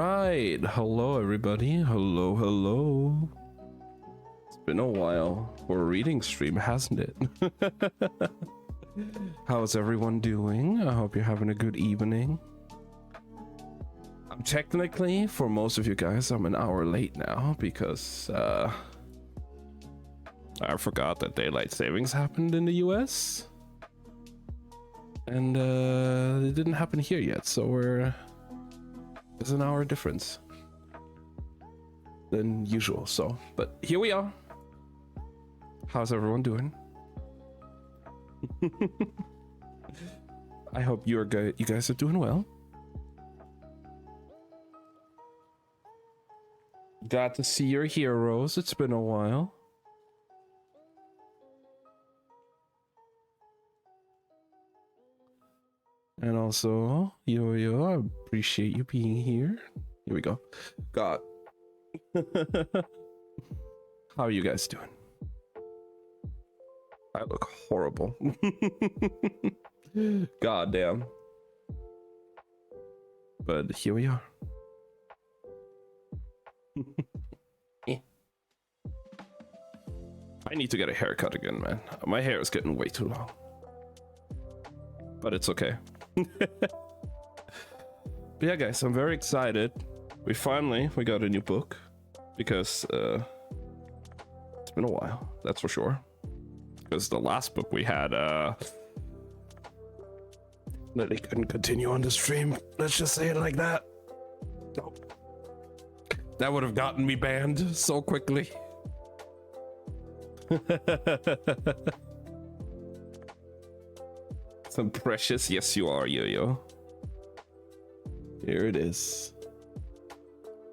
right. Hello, everybody. Hello, hello. It's been a while for a reading stream, hasn't it? How's everyone doing? I hope you're having a good evening. I'm technically, for most of you guys, I'm an hour late now because I forgot that daylight savings happened in the US. And it didn't happen here yet, so there's an hour difference than usual. So, but here we are. How's everyone doing? I hope you guys are doing well. Glad to see your heroes. It's been a while. And also, Yo-Yo, I appreciate you being here. Here we go. God. How are you guys doing? I look horrible. God damn. But here we are. Yeah. I need to get a haircut again, man. My hair is getting way too long. But it's okay. But yeah, guys, I'm very excited. We got a new book because it's been a while, that's for sure. Because the last book we had Lily couldn't continue on the stream. Let's just say it like that. Nope. That would have gotten me banned so quickly. Some precious, yes you are, Yo-Yo. Here it is.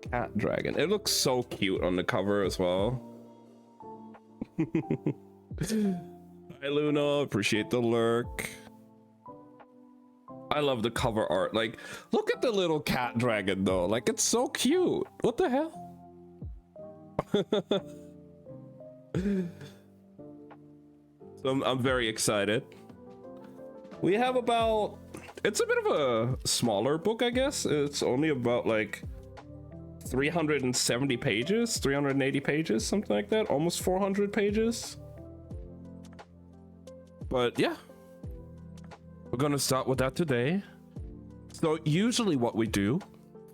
Cat dragon. It looks so cute on the cover as well. Hi Luna, appreciate the lurk. I love the cover art. Like, look at the little cat dragon though. Like, it's so cute. What the hell? So I'm very excited. We have about, it's a bit of a smaller book, I guess. It's only about like 370 pages, 380 pages, something like that. Almost 400 pages. But yeah, we're gonna start with that today. So usually what we do,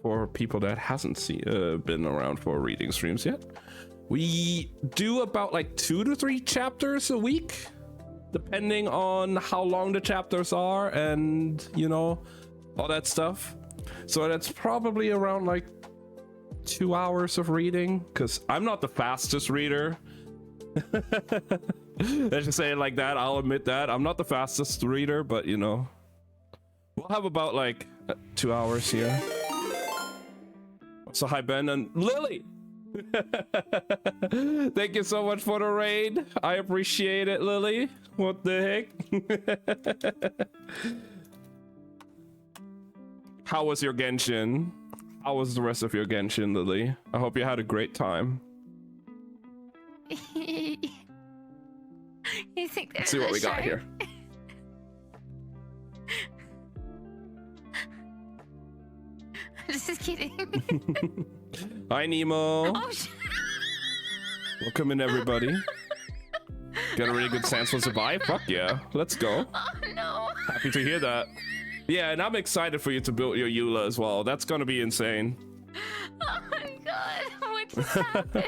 for people that hasn't been around for reading streams yet, we do about like 2 to 3 chapters a week, depending on how long the chapters are and, you know, all that stuff. So that's probably around like 2 hours of reading, because I'm not the fastest reader. Let's just say it like that. I'll admit that I'm not the fastest reader, but you know, we'll have about like 2 hours here. So hi Ben and Lily. Thank you so much for the raid. I appreciate it, Lily. What the heck? How was your Genshin? How was the rest of your Genshin, Lily? I hope you had a great time. You think Let's see what we got here. I'm just kidding. Hi Nemo. Oh, Welcome in everybody. Got a really good Sans for Survive? Fuck yeah. Let's go. Oh no. Happy to hear that. Yeah, and I'm excited for you to build your Eula as well. That's gonna be insane. Oh my god. What just happened?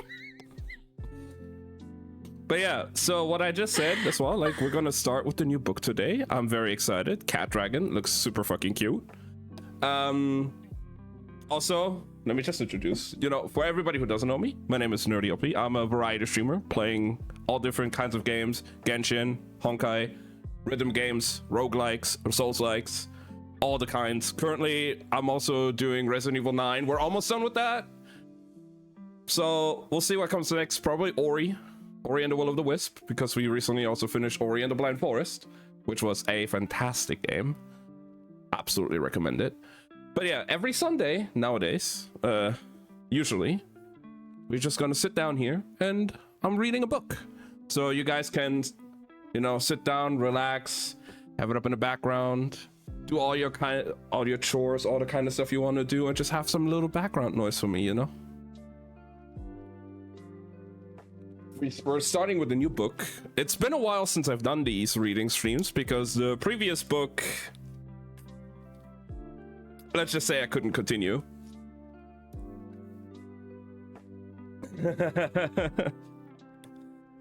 But yeah, so what I just said as well, like, we're gonna start with the new book today. I'm very excited. Cat Dragon looks super fucking cute. Also, let me just introduce, you know, for everybody who doesn't know me, my name is NerdyOP. I'm a variety streamer playing all different kinds of games: Genshin, Honkai, rhythm games, roguelikes, Souls-likes, all the kinds. Currently, I'm also doing Resident Evil 9. We're almost done with that. So we'll see what comes next. Probably Ori and the Will of the Wisp, because we recently also finished Ori and the Blind Forest, which was a fantastic game. Absolutely recommend it. But yeah, every Sunday nowadays, usually, we're just gonna sit down here and I'm reading a book. So you guys can, you know, sit down, relax, have it up in the background, do all your chores, all the kind of stuff you want to do, and just have some little background noise for me, you know. We're starting with a new book. It's been a while since I've done these reading streams because the previous book, let's just say I couldn't continue.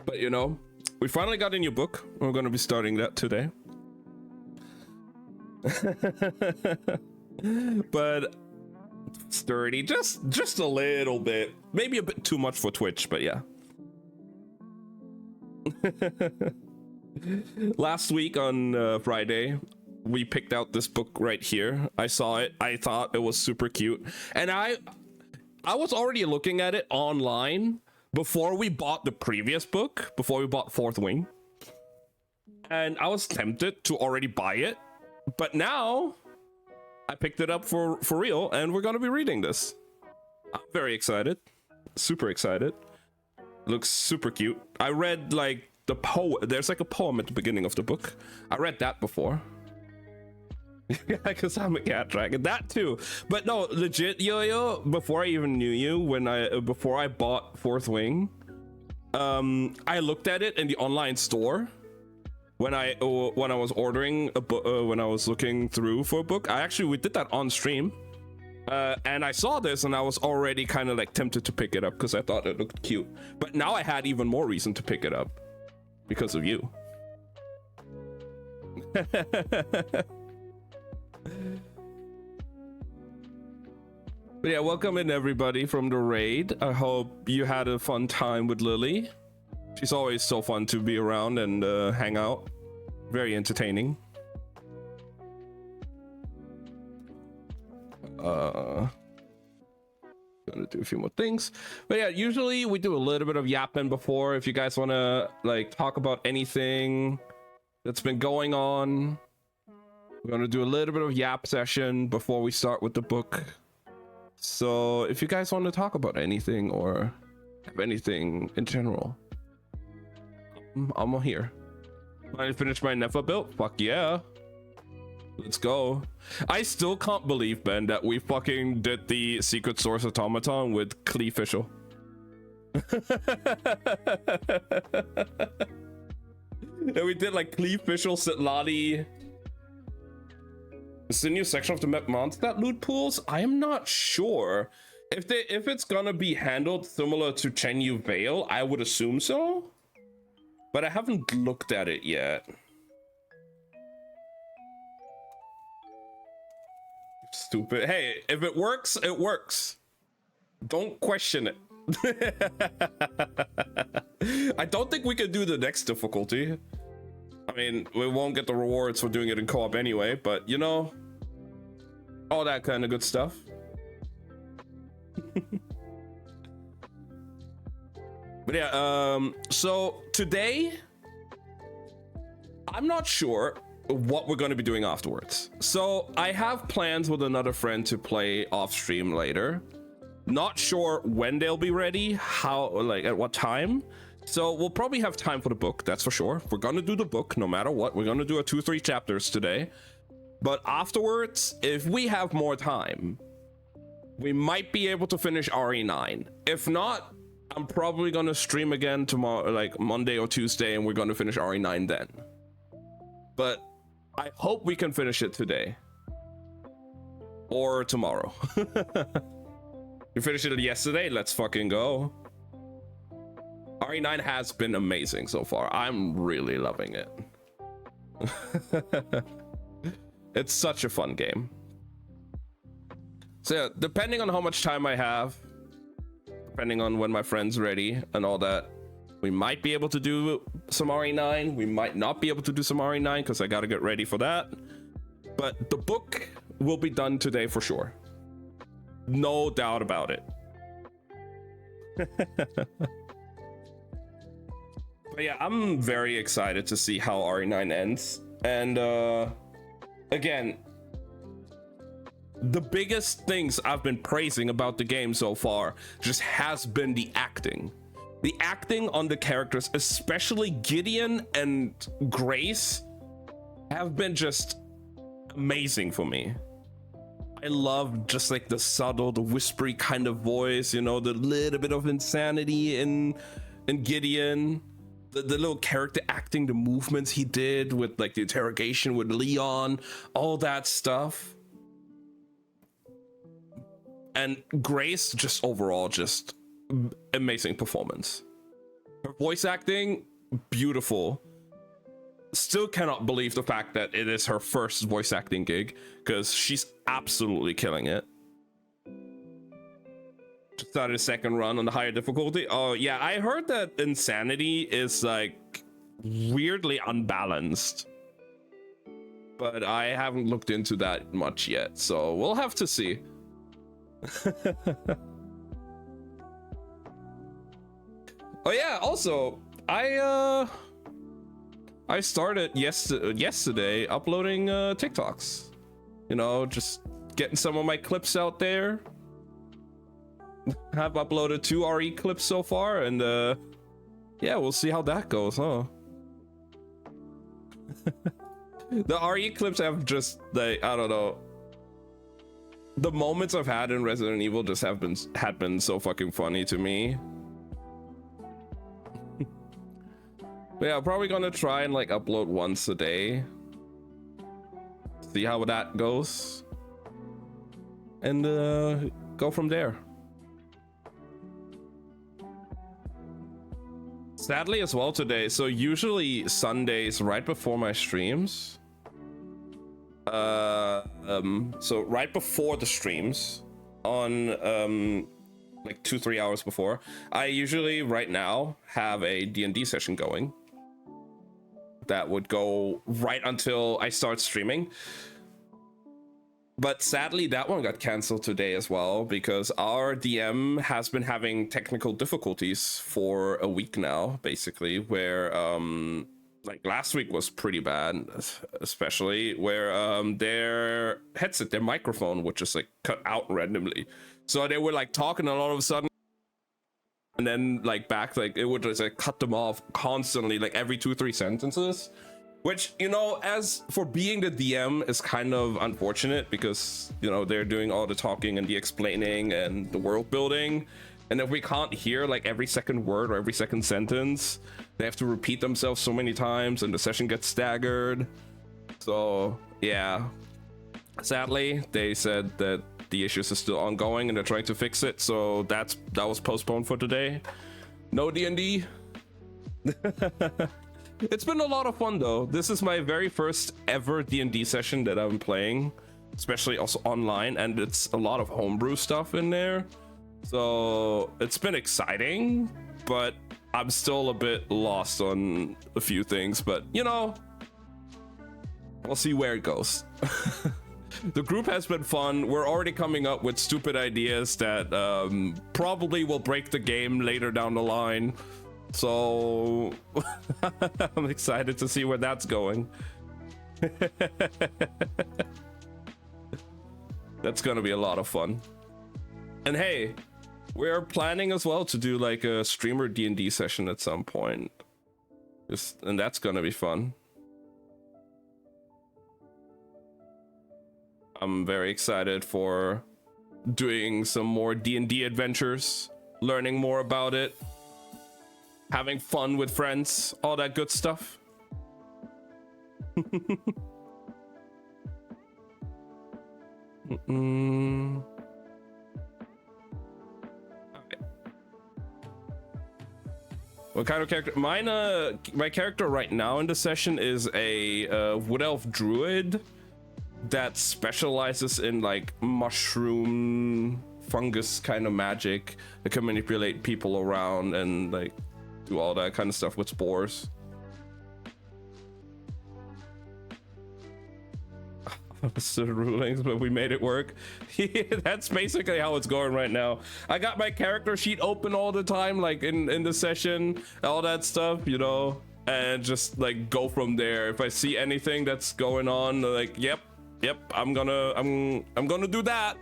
But you know, we finally got a new book. We're going to be starting that today. But sturdy, just a little bit, maybe a bit too much for Twitch, but yeah. Last week on Friday, we picked out this book right here. I saw it. I thought it was super cute, and I was already looking at it online before we bought the previous book, before we bought Fourth Wing, and I was tempted to already buy it, but now I picked it up for real, and we're gonna be reading this. I'm very excited, super excited. Looks super cute. I read like the poem. There's like a poem at the beginning of the book. I read that before. Because I'm a cat dragon. That too. But no, legit, Yo-Yo, before I even knew you, before I bought Fourth Wing, I looked at it in the online store when I was ordering a book, when I was looking through for a book. We did that on stream. And I saw this and I was already kind of like tempted to pick it up because I thought it looked cute. But now I had even more reason to pick it up because of you. But yeah, welcome in everybody from the raid. I hope you had a fun time with Lily. She's always so fun to be around and hang out. Very entertaining. Gonna do a few more things, but yeah, usually we do a little bit of yapping before. If you guys want to like talk about anything that's been going on, we're gonna do a little bit of yap session before we start with the book. So if you guys want to talk about anything or have anything in general, I'm here. I finished my Nefa build. Fuck yeah. Let's go. I still can't believe, Ben, that we fucking did the Secret Source Automaton with Klee Fischl. And we did like Klee Fischl, Sitlali. Is the new section of the map Mondstadt loot pools? I am not sure. If it's gonna be handled similar to Chenyu Vale, I would assume so. But I haven't looked at it yet. Stupid. Hey, if it works, it works. Don't question it. I don't think we can do the next difficulty. I mean, we won't get the rewards for doing it in co-op anyway, but you know, all that kind of good stuff. But yeah, so today, I'm not sure what we're going to be doing afterwards. So I have plans with another friend to play off stream later. Not sure when they'll be ready, how, like at what time. So we'll probably have time for the book, that's for sure. We're gonna do the book no matter what. We're gonna do 2-3 chapters today. But afterwards, if we have more time, we might be able to finish RE9. If not, I'm probably gonna stream again tomorrow, like Monday or Tuesday, and we're gonna finish RE9 then. But I hope we can finish it today. Or tomorrow. We finished it yesterday, let's fucking go. RE9 has been amazing so far. I'm really loving it. It's such a fun game. So yeah, depending on how much time I have, depending on when my friend's ready and all that, we might be able to do some RE9. We might not be able to do some RE9 because I gotta get ready for that. But the book will be done today for sure. No doubt about it. But yeah, I'm very excited to see how RE9 ends. And again, the biggest things I've been praising about the game so far just has been the acting. The acting on the characters, especially Gideon and Grace, have been just amazing for me. I love just like the subtle, the whispery kind of voice, you know, the little bit of insanity in Gideon, the little character acting, the movements he did with like the interrogation with Leon, all that stuff. And Grace, just overall, just amazing performance. Her voice acting, beautiful. Still cannot believe the fact that it is her first voice acting gig, because she's absolutely killing it. Just started a second run on the higher difficulty. Oh yeah, I heard that insanity is like weirdly unbalanced, but I haven't looked into that much yet, so we'll have to see. Oh yeah, also I started yesterday uploading TikToks. You know, just getting some of my clips out there. Have uploaded 2 RE clips so far, and yeah, we'll see how that goes, huh? The RE clips have just like, I don't know, the moments I've had in Resident Evil just had been so fucking funny to me. But yeah, I'm probably gonna try and like upload once a day. See how that goes. And go from there. Sadly as well today, so usually Sundays right before my streams. So right before the streams on like 2-3 hours before, I usually right now have a D&D session going that would go right until I start streaming. But sadly that one got canceled today as well, because our DM has been having technical difficulties for a week now, basically, where like last week was pretty bad, especially where their headset, their microphone would just like cut out randomly. So they were like talking, and all of a sudden, and then like back, like it would just like cut them off constantly, like every 2-3 sentences. Which, you know, as for being the DM is kind of unfortunate, because, you know, they're doing all the talking and the explaining and the world building. And if we can't hear like every second word or every second sentence, they have to repeat themselves so many times and the session gets staggered. So yeah, sadly, they said that the issues are still ongoing and they're trying to fix it. So that was postponed for today. No D&D. It's been a lot of fun though. This is my very first ever D&D session that I'm playing, especially also online, and it's a lot of homebrew stuff in there. So it's been exciting, but I'm still a bit lost on a few things, but you know, we'll see where it goes. The group has been fun. We're already coming up with stupid ideas that probably will break the game later down the line. So I'm excited to see where that's going. That's gonna be a lot of fun. And hey, we're planning as well to do like a streamer D&D session at some point. And that's gonna be fun. I'm very excited for doing some more D&D adventures, learning more about it, having fun with friends, all that good stuff. What kind of character? Mine, my character right now in the session is a wood elf druid that specializes in like mushroom fungus kind of magic that can manipulate people around and like do all that kind of stuff with spores. The rulings, but we made it work. That's basically how it's going right now. I got my character sheet open all the time, like in the session, all that stuff, you know, and just like go from there. If I see anything that's going on, like yep, I'm gonna do that.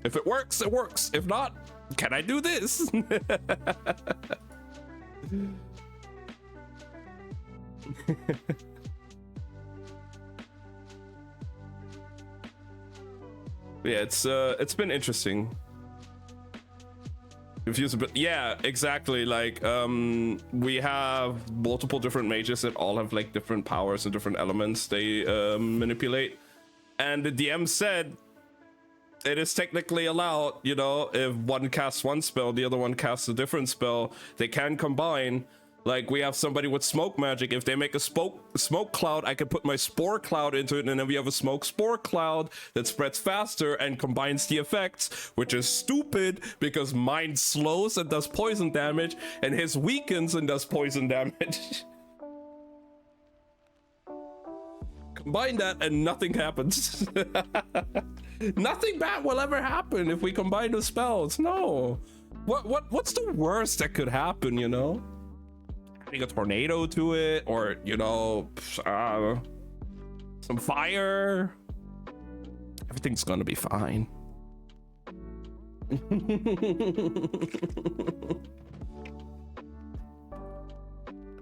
If it works, it works. If not, can I do this? Yeah, it's been interesting. Confused, but yeah, exactly. Like we have multiple different mages that all have like different powers and different elements they manipulate, and the DM said it is technically allowed, you know, if one casts one spell, the other one casts a different spell, they can combine. Like we have somebody with smoke magic. If they make a smoke cloud, I can put my spore cloud into it, and then we have a smoke spore cloud that spreads faster and combines the effects, which is stupid because mine slows and does poison damage, and his weakens and does poison damage. Combine that and nothing happens. Nothing bad will ever happen if we combine the spells. No. What's the worst that could happen, you know? Adding a tornado to it, or you know, some fire. Everything's gonna be fine.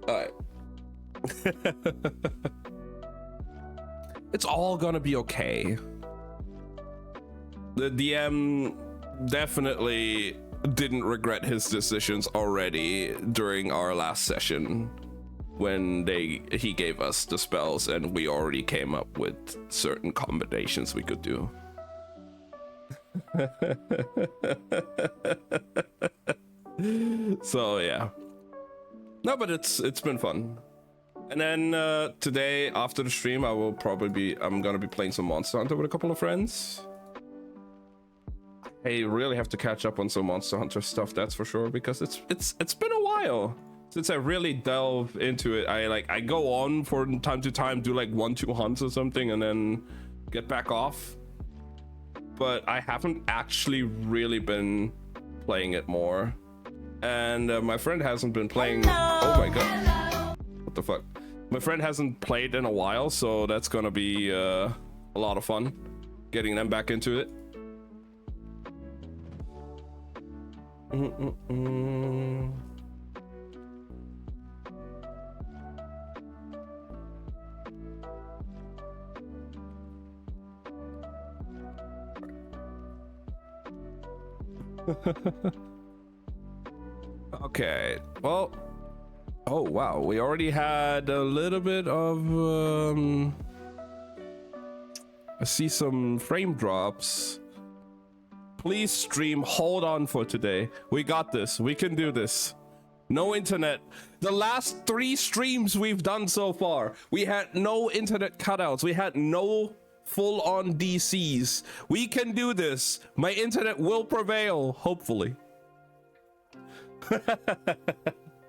All right. It's all gonna be okay. The DM definitely didn't regret his decisions already during our last session when he gave us the spells and we already came up with certain combinations we could do. So yeah, no, but it's been fun. And then today after the stream I'm gonna be playing some Monster Hunter with a couple of friends. I really have to catch up on some Monster Hunter stuff, that's for sure, because it's been a while since I really delve into it. I go on for time to time, do like 1-2 hunts or something, and then get back off. But I haven't actually really been playing it more. And my friend hasn't been playing. Oh my god. What the fuck? My friend hasn't played in a while, so that's gonna be a lot of fun getting them back into it. Okay, well, oh wow, we already had a little bit of I see some frame drops. Please stream, hold on for today. We got this, we can do this. No internet. The last 3 streams we've done so far, we had no internet cutouts, we had no full-on DCs. We can do this. My internet will prevail, hopefully.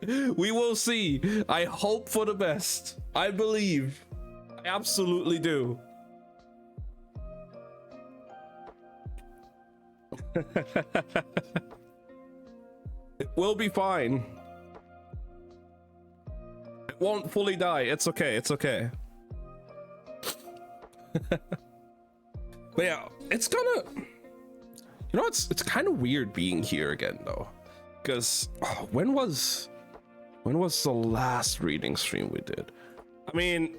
We will see. I hope for the best. I believe. I absolutely do. It will be fine. It won't fully die. It's okay. It's okay. But yeah, it's gonna, you know, it's kind of weird being here again though, because when was the last reading stream we did? I mean,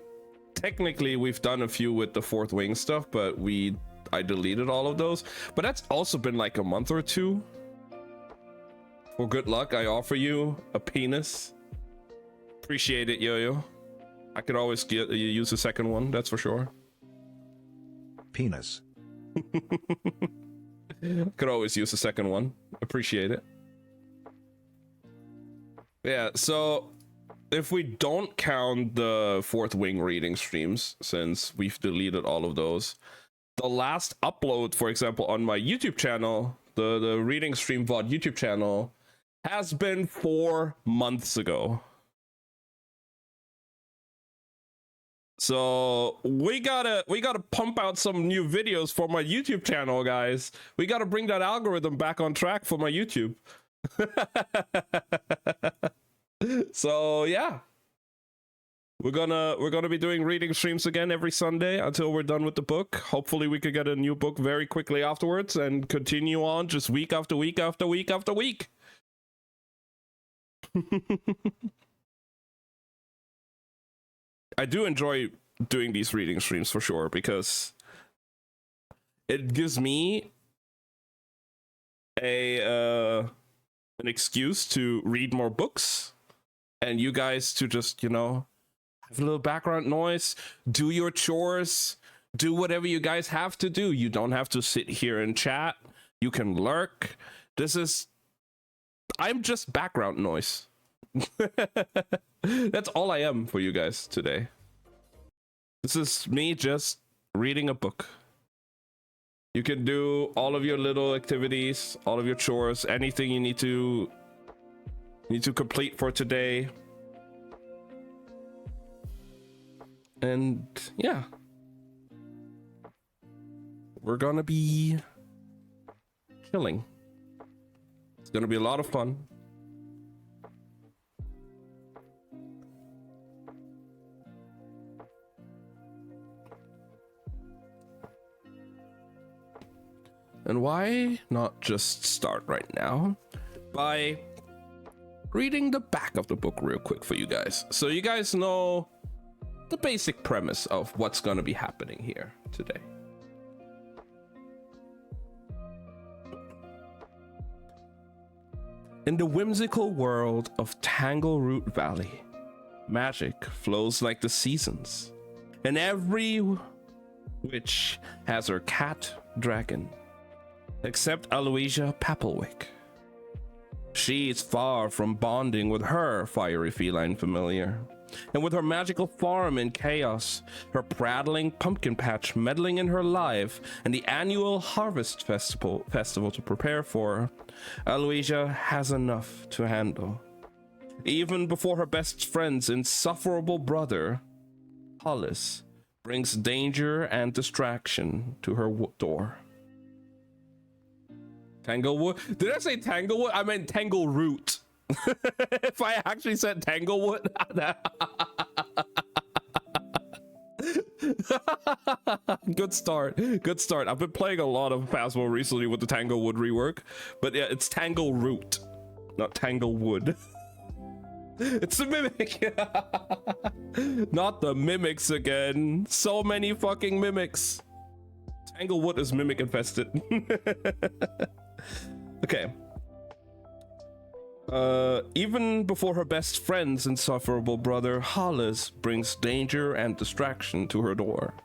technically we've done a few with the Fourth Wing stuff, but I deleted all of those. But that's also been like a month or 2. For good luck, I offer you a penis. Appreciate it, Yo-Yo. I could always use a second one, that's for sure. Penis. Could always use a second one. Appreciate it. Yeah, so if we don't count the Fourth Wing reading streams, since we've deleted all of those, the last upload, for example, on my YouTube channel, the Reading Stream VOD YouTube channel, has been 4 months ago. So we gotta pump out some new videos for my YouTube channel, guys. We gotta bring that algorithm back on track for my YouTube. So yeah, we're gonna be doing reading streams again every Sunday until we're done with the book. Hopefully we could get a new book very quickly afterwards and continue on just week after week after week after week. I do enjoy doing these reading streams for sure, because it gives me a an excuse to read more books, and you guys to just, you know, have a little background noise, do your chores, do whatever you guys have to do. You don't have to sit here and chat. You can lurk. I'm just background noise. That's all I am for you guys today. This is me just reading a book. You can do all of your little activities, all of your chores, anything you need to complete for today. And yeah, we're gonna be chilling. It's gonna be a lot of fun. And why not just start right now by reading the back of the book real quick for you guys, so you guys know the basic premise of what's going to be happening here today. In the whimsical world of Tangleroot Valley, magic flows like the seasons, and every witch has her cat dragon, except Aloysia Papelwick. She is far from bonding with her fiery feline familiar, and with her magical farm in chaos, her prattling pumpkin patch meddling in her life, and the annual harvest festival to prepare for, Aloysia has enough to handle. Even before her best friend's insufferable brother, Hollis, brings danger and distraction to her door. Tanglewood? Did I say Tanglewood? I meant Tangleroot. If I actually said Tanglewood. Good start. Good start. I've been playing a lot of Phasmo recently with the Tanglewood rework, but yeah, it's Tangleroot, not Tanglewood. It's the mimic. Not the mimics again. So many fucking mimics. Tanglewood is mimic infested. Okay. Even before her best friend's insufferable brother, Hollis, brings danger and distraction to her door.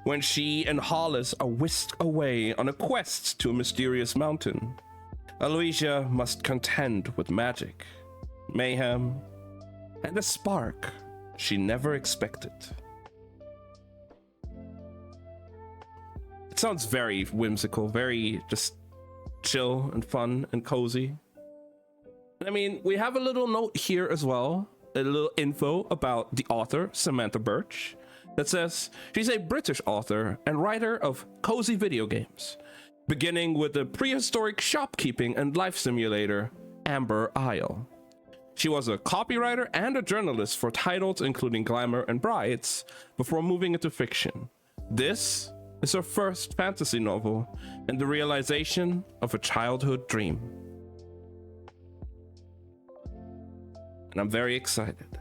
When she and Hollis are whisked away on a quest to a mysterious mountain, Aloysia must contend with magic, mayhem, and a spark she never expected. It sounds very whimsical, very just chill and fun and cozy. I mean, we have a little note here as well, a little info about the author, Samantha Birch, that says she's a British author and writer of cozy video games, beginning with the prehistoric shopkeeping and life simulator, Amber Isle. She was a copywriter and a journalist for titles including Glamour and Brides before moving into fiction. This is her first fantasy novel and the realization of a childhood dream. And I'm very excited.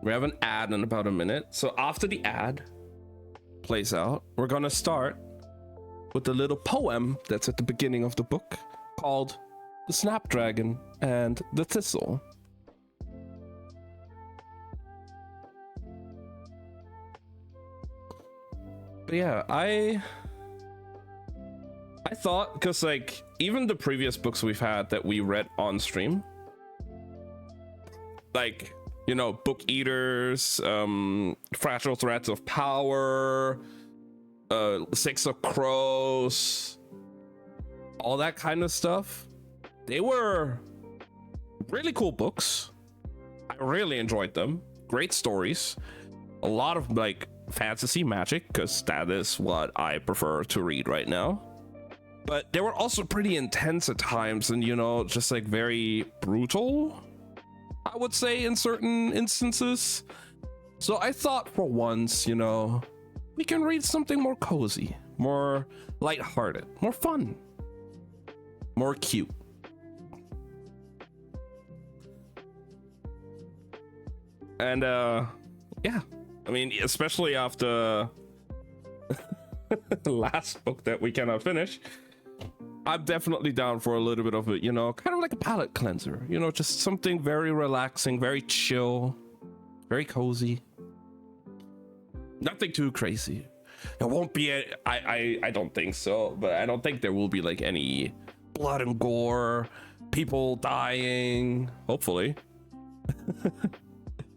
We have an ad in about a minute. So after the ad plays out, we're gonna start with the little poem that's at the beginning of the book called The Snapdragon and the Thistle. But yeah, I thought, because like even the previous books we've had that we read on stream, like, you know, Book Eaters, Fragile Threads of Power, Six of Crows, all that kind of stuff, they were really cool books. I really enjoyed them. Great stories, a lot of like fantasy magic, because that is what I prefer to read right now. But they were also pretty intense at times, and, you know, just like very brutal, I would say, in certain instances. So I thought for once, you know, we can read something more cozy, more lighthearted, more fun, more cute. And yeah, I mean, especially after the last book that we cannot finish. I'm definitely down for a little bit of a, you know, kind of like a palate cleanser. You know, just something very relaxing, very chill, very cozy. Nothing too crazy. There won't be I don't think so, but I don't think there will be like any blood and gore, people dying, hopefully.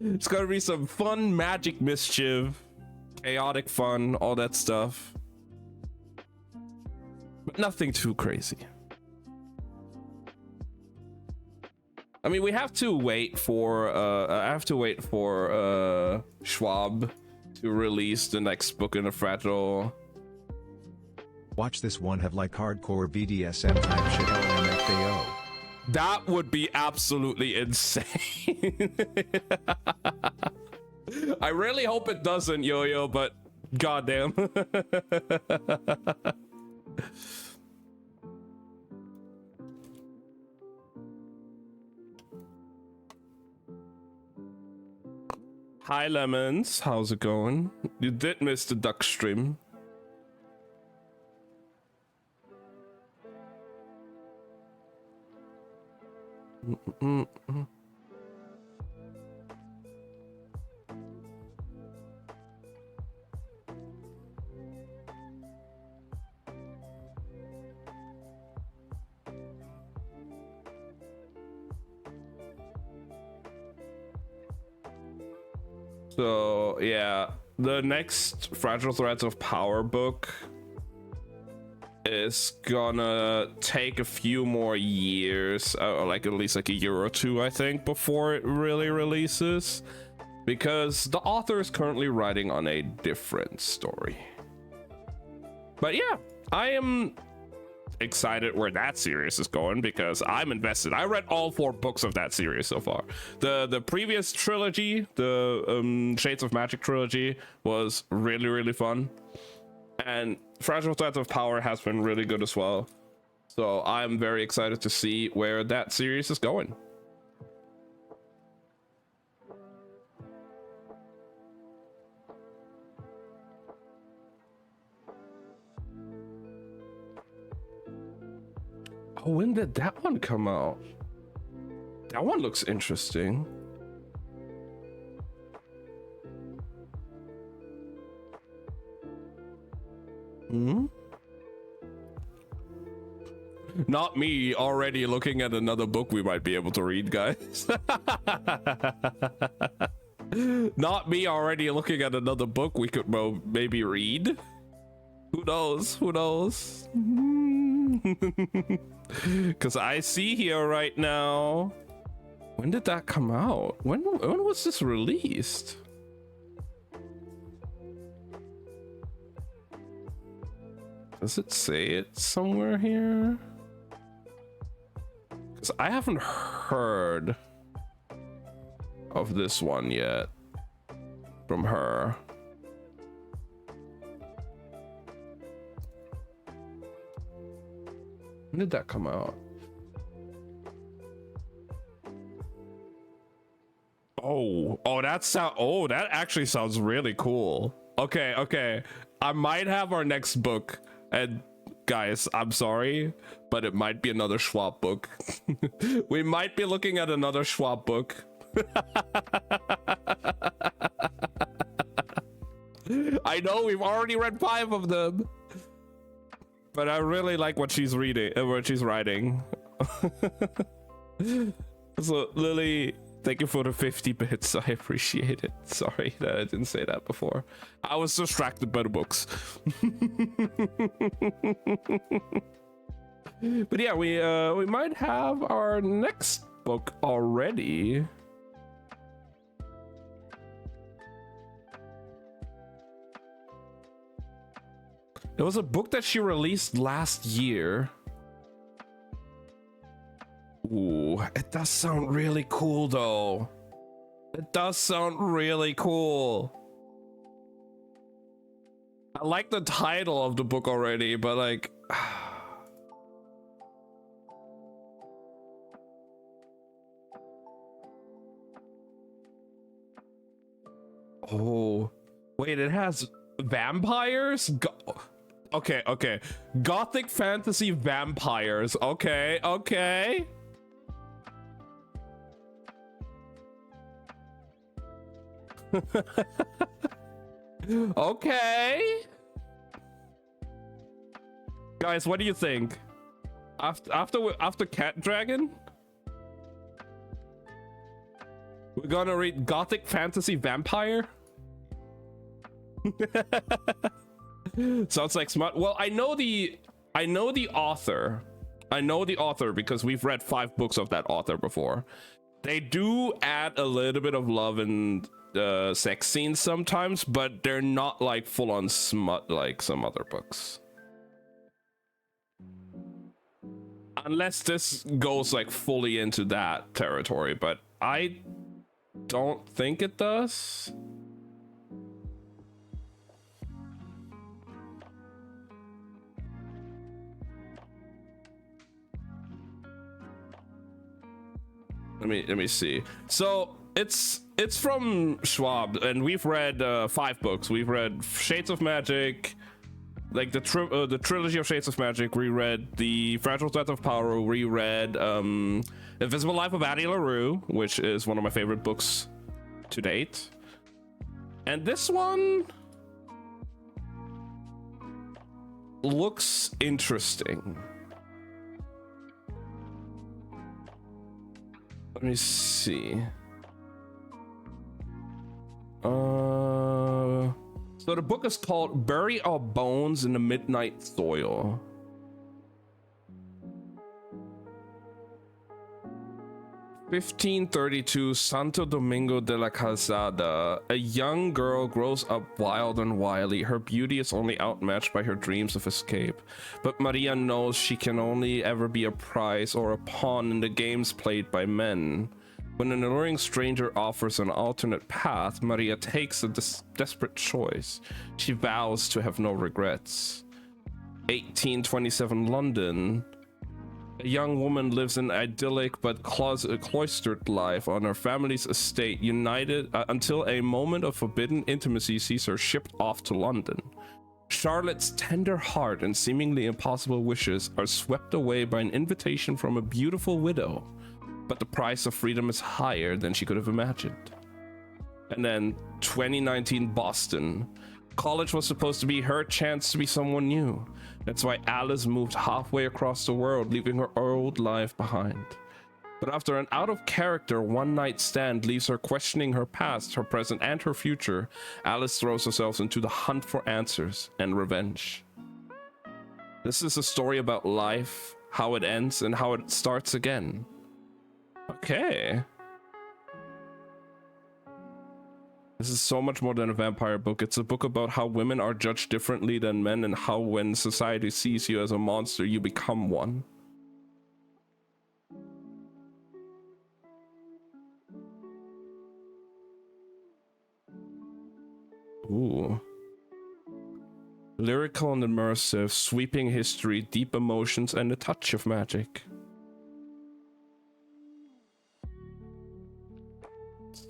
It's gonna be some fun magic mischief, chaotic fun, all that stuff, but nothing too crazy. I mean, we have to wait for I have to wait for Schwab to release the next book in the Fragile. Watch this one have like hardcore BDSM type shit LMFAO. That would be absolutely insane. I really hope it doesn't, Yo-Yo, but goddamn. Hi, Lemons. How's it going? You did miss the duck stream. So yeah, the next Fragile Threads of Power book is gonna take a few more years, like at least like a year or two, I think, before it really releases, because the author is currently writing on a different story. But yeah, I am excited where that series is going because I'm invested. I read all 4 books of that series so far. The previous trilogy, the Shades of Magic trilogy, was really fun, and Fragile Threads of Power has been really good as well. So I'm very excited to see where that series is going. Oh, when did that one come out? That one looks interesting. Not me already looking at another book we might be able to read, guys. Not me already looking at another book we could maybe read. Who knows? Who knows? Because I see here right now. When did that come out? When was this released? Does it say it somewhere here? Because I haven't heard of this one yet from her. When did that come out? Oh, that actually sounds really cool. Okay. I might have our next book, and guys, I'm sorry, but it might be another Schwab book. We might be looking at another Schwab book. I know we've already read 5 of them, but I really like what she's reading, what she's writing. So Lily, thank you for the 50 bits. I appreciate it. Sorry that I didn't say that before. I was distracted by the books. But yeah, we might have our next book already. It was a book that she released last year. Ooh, it does sound really cool though. It does sound really cool. I like the title of the book already, but like... Oh, Wait, it has vampires? Okay, okay. Gothic fantasy vampires. Okay, okay. Okay. Guys, what do you think? After Cat Dragon? We're gonna read Gothic fantasy vampire? Sounds like smart. Well, I know the author. I know the author because we've read 5 books of that author before. They do add a little bit of love and sex scenes sometimes, but they're not like full on smut like some other books. Unless this goes like fully into that territory, but I don't think it does. Let me see. So it's from Schwab, and we've read 5 books. We've read Shades of Magic, like the trilogy of Shades of Magic. We read The Fragile Death of Power. We read Invisible Life of Addie LaRue, which is one of my favorite books to date. And this one looks interesting. Let me see. So the book is called Bury Our Bones in the Midnight Soil. "1532, Santo Domingo de la Calzada. A young girl grows up wild and wily. Her beauty is only outmatched by her dreams of escape. But Maria knows she can only ever be a prize or a pawn in the games played by men. When an alluring stranger offers an alternate path, Maria takes a desperate choice. She vows to have no regrets." 1827, London. A young woman lives an idyllic but cloistered life on her family's estate, united until a moment of forbidden intimacy sees her shipped off to London. Charlotte's tender heart and seemingly impossible wishes are swept away by an invitation from a beautiful widow, but the price of freedom is higher than she could have imagined. And then 2019, Boston. College was supposed to be her chance to be someone new. That's why Alice moved halfway across the world, leaving her old life behind. But after an out-of-character one-night stand leaves her questioning her past, her present, and her future, Alice throws herself into the hunt for answers and revenge. This is a story about life, how it ends, and how it starts again. Okay. This is so much more than a vampire book. It's a book about how women are judged differently than men, and how when society sees you as a monster, you become one. Ooh. Lyrical and immersive, sweeping history, deep emotions, and a touch of magic.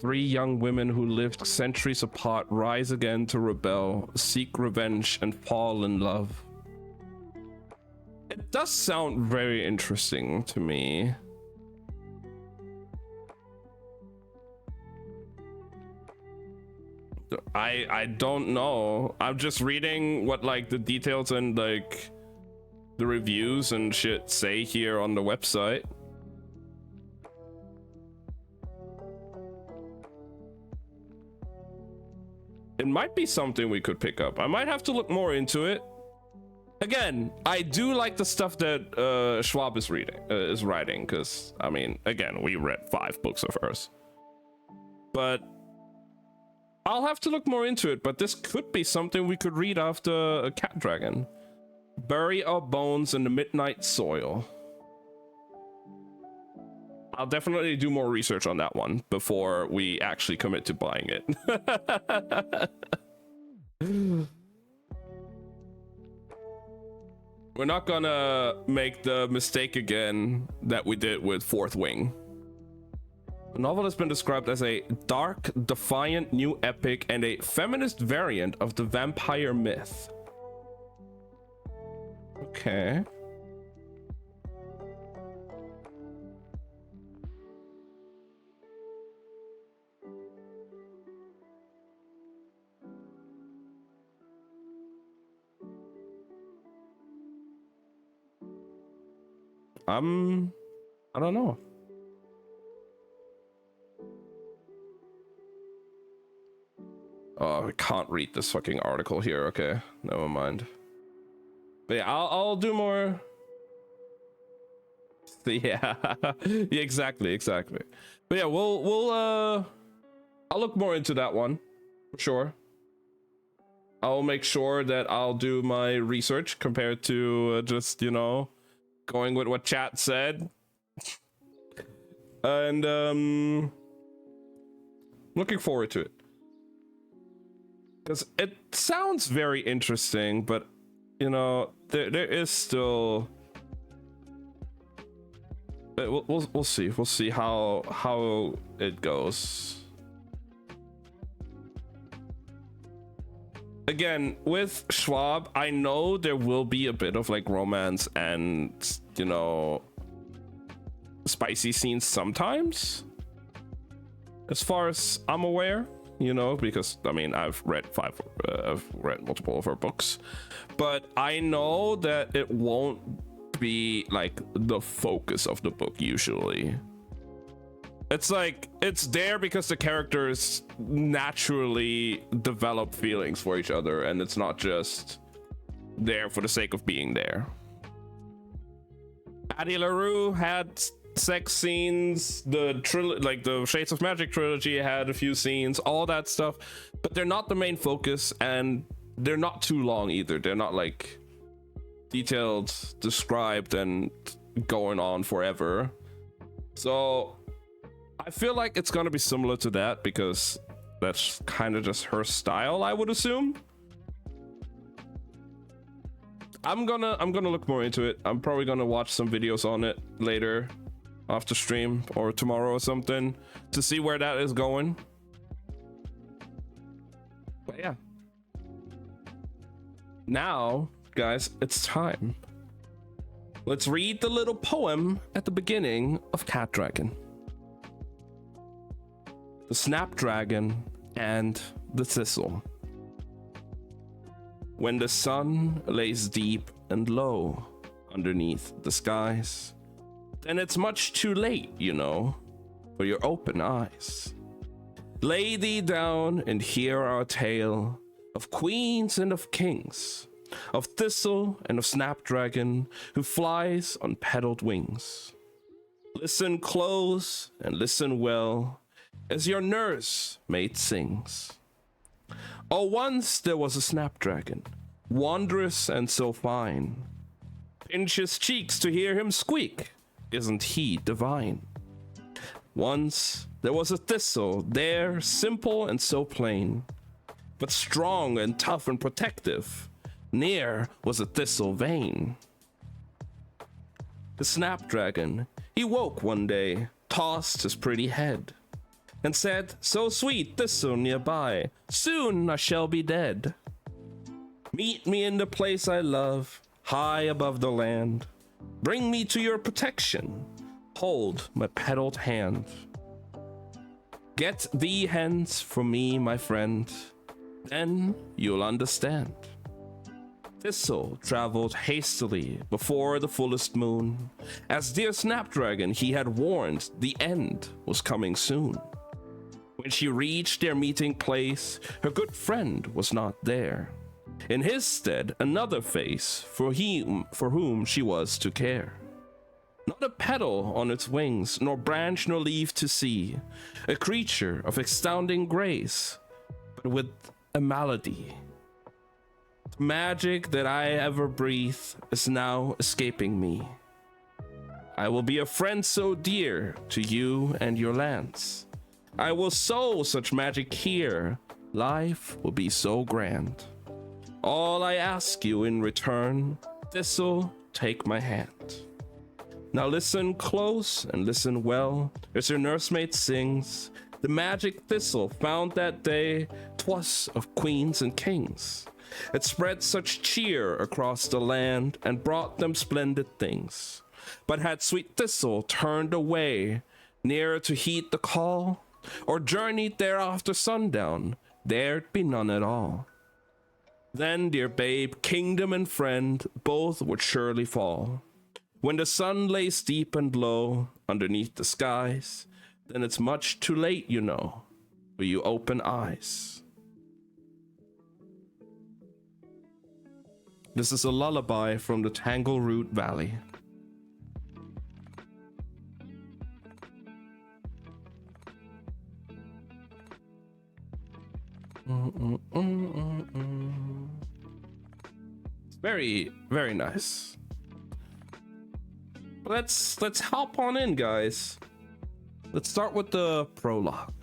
3 young women who lived centuries apart rise again to rebel, seek revenge, and fall in love. It does sound very interesting to me. I don't know. I'm just reading what like the details and like the reviews and shit say here on the website. It might be something we could pick up. I might have to look more into it. Again, I do like the stuff that Schwab is writing, because I mean, again, we read 5 books of hers. But I'll have to look more into it. But this could be something we could read after a Cat Dragon. Bury Our Bones in the Midnight Soil. I'll definitely do more research on that one before we actually commit to buying it. We're not gonna make the mistake again that we did with Fourth Wing. The novel has been described as a dark, defiant new epic and a feminist variant of the vampire myth. Okay. I don't know. Oh, I can't read this fucking article here. Okay, never mind. But yeah, I'll do more. Yeah, yeah, exactly. But yeah, I'll look more into that one for sure. I'll make sure that I'll do my research compared to just, you know, going with what chat said. And looking forward to it. Because it sounds very interesting, but you know, there is still. We'll see. We'll see how it goes. Again, with Schwab, I know there will be a bit of like romance and, you know, spicy scenes sometimes, as far as I'm aware. You know, because I mean, I've read multiple of her books, but I know that it won't be like the focus of the book usually. It's like it's there because the characters naturally develop feelings for each other, and it's not just there for the sake of being there. Addie LaRue had sex scenes, the Shades of Magic trilogy had a few scenes, all that stuff, but they're not the main focus, and they're not too long either. They're not like detailed, described, and going on forever. So I feel like it's gonna be similar to that because that's kind of just her style, I would assume. I'm gonna look more into it. I'm probably gonna watch some videos on it later after stream or tomorrow or something to see where that is going. But yeah, now guys, it's time. Let's read the little poem at the beginning of Cat Dragon. The Snapdragon and the Thistle. When the sun lays deep and low underneath the skies, then it's much too late, you know, for your open eyes. Lay thee down and hear our tale of queens and of kings, of thistle and of snapdragon who flies on petaled wings. Listen close and listen well as your nurse maid sings. Oh, once there was a snapdragon, wondrous and so fine. Pinch his cheeks to hear him squeak. Isn't he divine? Once there was a thistle there, simple and so plain, but strong and tough and protective. Near was a thistle vain. The snapdragon, he woke one day, tossed his pretty head, and said, so sweet thistle nearby, soon I shall be dead. Meet me in the place I love, high above the land. Bring me to your protection, hold my petaled hand. Get thee hence from me, my friend, then you'll understand. Thistle traveled hastily before the fullest moon, as dear Snapdragon he had warned the end was coming soon. When she reached their meeting place, her good friend was not there. In his stead, another face for whom she was to care. Not a petal on its wings, nor branch nor leaf to see, a creature of astounding grace, but with a malady. The magic that I ever breathe is now escaping me. I will be a friend so dear to you and your lands. I will sow such magic here, life will be so grand. All I ask you in return, Thistle, take my hand. Now listen close and listen well, as your nursemaid sings. The magic thistle found that day, 'twas of queens and kings. It spread such cheer across the land and brought them splendid things. But had sweet thistle turned away, ne'er to heed the call, or journeyed there after sundown, there'd be none at all. Then, dear babe, kingdom and friend, both would surely fall. When the sun lays deep and low underneath the skies, then it's much too late, you know, for you open eyes. This is a lullaby from the Tangleroot Valley. It's very, very nice. Let's hop on in, guys. Let's start with the prologue.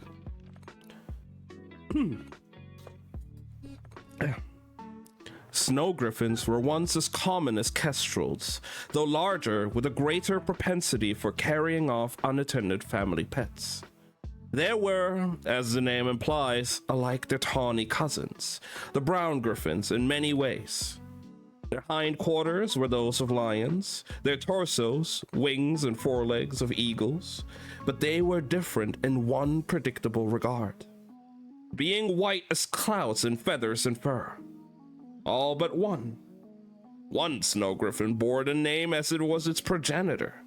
Snow griffins were once as common as kestrels, though larger, with a greater propensity for carrying off unattended family pets. There were, as the name implies, alike their tawny cousins, the brown griffins, in many ways. Their hindquarters were those of lions, their torsos, wings and forelegs of eagles, but they were different in one predictable regard, being white as clouds in feathers and fur. All but one. One snow griffin bore the name as it was its progenitor,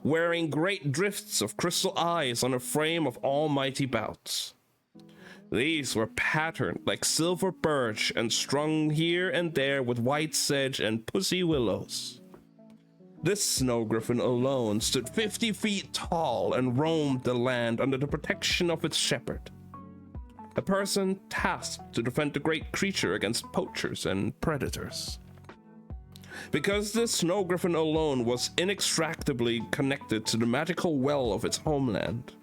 wearing great drifts of crystal eyes on a frame of almighty bouts. These were patterned like silver birch and strung here and there with white sedge and pussy willows. This snow griffin alone stood 50 feet tall and roamed the land under the protection of its shepherd, a person tasked to defend the great creature against poachers and predators. Because this snow griffin alone was inextricably connected to the magical well of its homeland,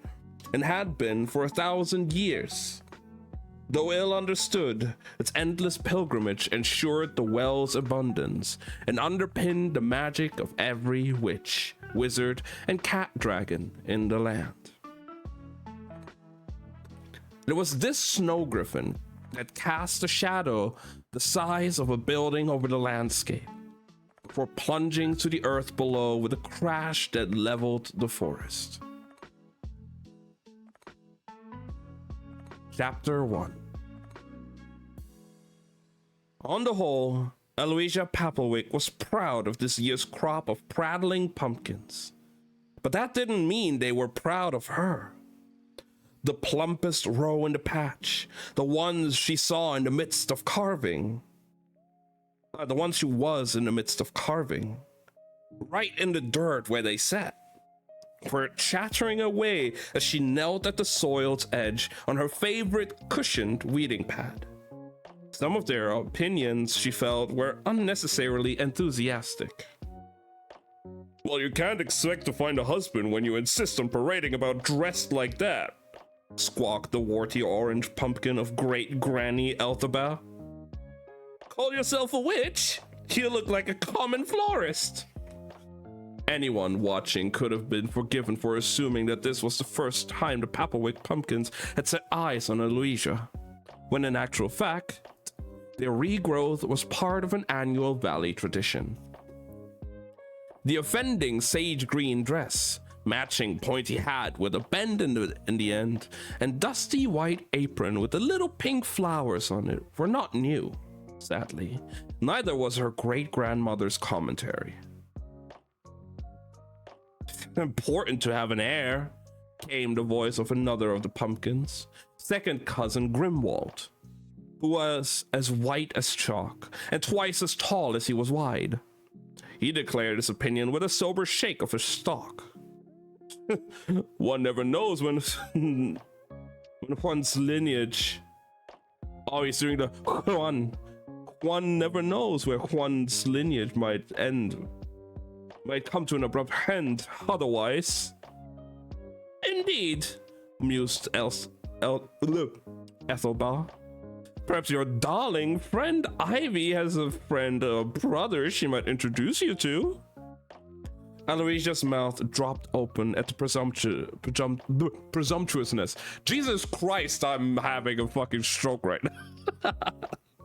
and had been for 1,000 years. Though ill understood, its endless pilgrimage ensured the well's abundance and underpinned the magic of every witch, wizard, and cat dragon in the land. It was this snow griffin that cast a shadow the size of a building over the landscape, before plunging to the earth below with a crash that leveled the forest. Chapter 1. On the whole, Eloisia Papplewick was proud of this year's crop of prattling pumpkins. But that didn't mean they were proud of her. The plumpest row in the patch, the ones she saw in the midst of carving, the ones she was in the midst of carving, right in the dirt where they sat, were chattering away as she knelt at the soil's edge on her favorite cushioned weeding pad. Some of their opinions, she felt, were unnecessarily enthusiastic. Well, you can't expect to find a husband when you insist on parading about dressed like that, squawked the warty orange pumpkin of great Granny Elthaba. Call yourself a witch? You look like a common florist. Anyone watching could have been forgiven for assuming that this was the first time the Papplewick pumpkins had set eyes on Eloisia, when in actual fact, their regrowth was part of an annual valley tradition. The offending sage green dress, matching pointy hat with a bend in the end, and dusty white apron with the little pink flowers on it were not new, sadly. Neither was her great-grandmother's commentary. Important to have an heir, came the voice of another of the pumpkins, second cousin Grimwald, who was as white as chalk and twice as tall as he was wide. He declared his opinion with a sober shake of his stalk. One never knows when one's lineage. Oh, he's doing the Juan. One never knows where one's lineage might end. Might come to an abrupt end otherwise. Indeed, mused Ethelba. Perhaps your darling friend Ivy has a brother she might introduce you to. Aloysia's mouth dropped open at the presumptuousness. Jesus Christ, I'm having a fucking stroke right now.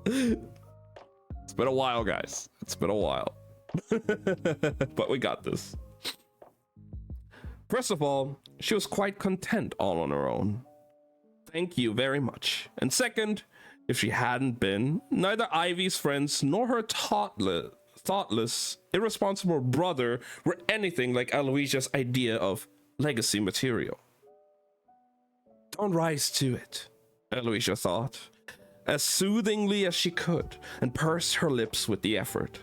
It's been a while, guys. It's been a while. But we got this. First of all, she was quite content all on her own. Thank you very much. And second, if she hadn't been, neither Ivy's friends nor her thoughtless, irresponsible brother were anything like Aloysia's idea of legacy material. Don't rise to it, Aloysia thought, as soothingly as she could, and pursed her lips with the effort.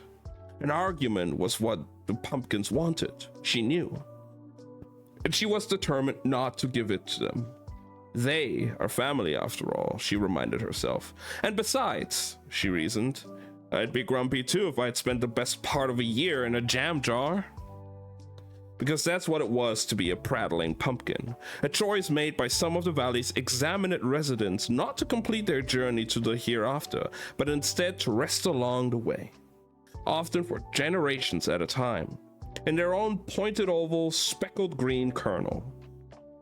An argument was what the pumpkins wanted, she knew. And she was determined not to give it to them. They are family after all, she reminded herself. And besides, she reasoned, I'd be grumpy too if I'd spent the best part of a year in a jam jar. Because that's what it was to be a prattling pumpkin, a choice made by some of the valley's examinate residents not to complete their journey to the hereafter, but instead to rest along the way, often for generations at a time, in their own pointed oval, speckled green kernel.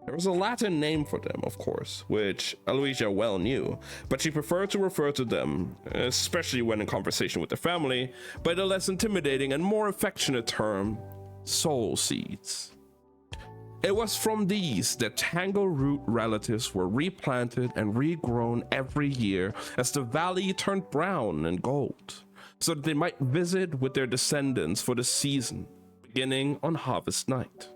There was a Latin name for them, of course, which Aloysia well knew, but she preferred to refer to them, especially when in conversation with their family, by the less intimidating and more affectionate term, soul seeds. It was from these that tangleroot relatives were replanted and regrown every year as the valley turned brown and gold, so that they might visit with their descendants for the season, beginning on harvest night.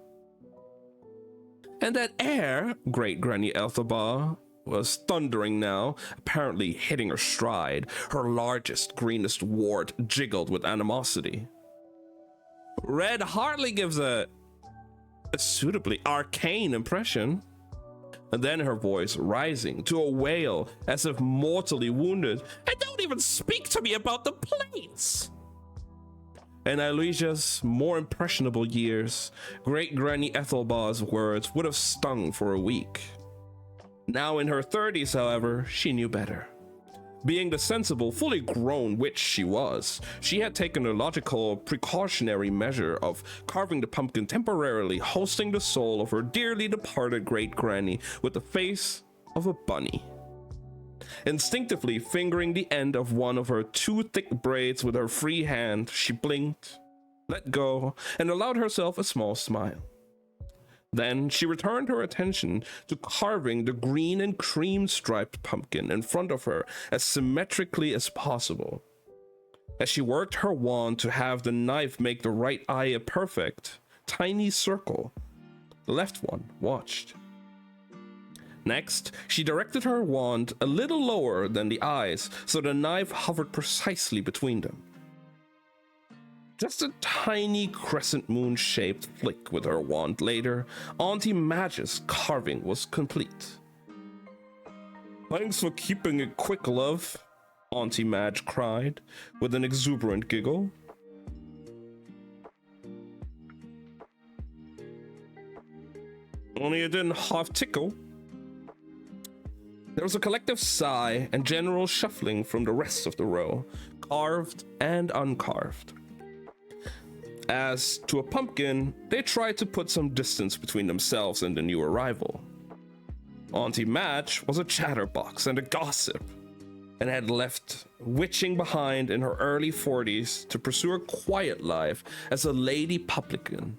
And that air, Great Granny Elphaba was thundering now, apparently hitting her stride. Her largest, greenest wart jiggled with animosity. Red hardly gives a suitably arcane impression. And then her voice rising to a wail as if mortally wounded. And don't even speak to me about the plates! In Aloysia's more impressionable years, Great Granny Ethelba's words would have stung for a week. Now in her 30s, however, she knew better. Being the sensible, fully grown witch she was, she had taken a logical, precautionary measure of carving the pumpkin temporarily, hosting the soul of her dearly departed great granny with the face of a bunny. Instinctively fingering the end of one of her two thick braids with her free hand, she blinked, let go, and allowed herself a small smile. Then she returned her attention to carving the green and cream striped pumpkin in front of her as symmetrically as possible. As she worked her wand to have the knife make the right eye a perfect, tiny circle, the left one watched. Next, she directed her wand a little lower than the eyes, so the knife hovered precisely between them. Just a tiny crescent moon-shaped flick with her wand later, Auntie Madge's carving was complete. Thanks for keeping it quick, love, Auntie Madge cried, with an exuberant giggle. Only it didn't half tickle. There was a collective sigh and general shuffling from the rest of the row, carved and uncarved. As to a pumpkin, they tried to put some distance between themselves and the new arrival. Auntie Madge was a chatterbox and a gossip, and had left witching behind in her early 40s to pursue a quiet life as a lady publican.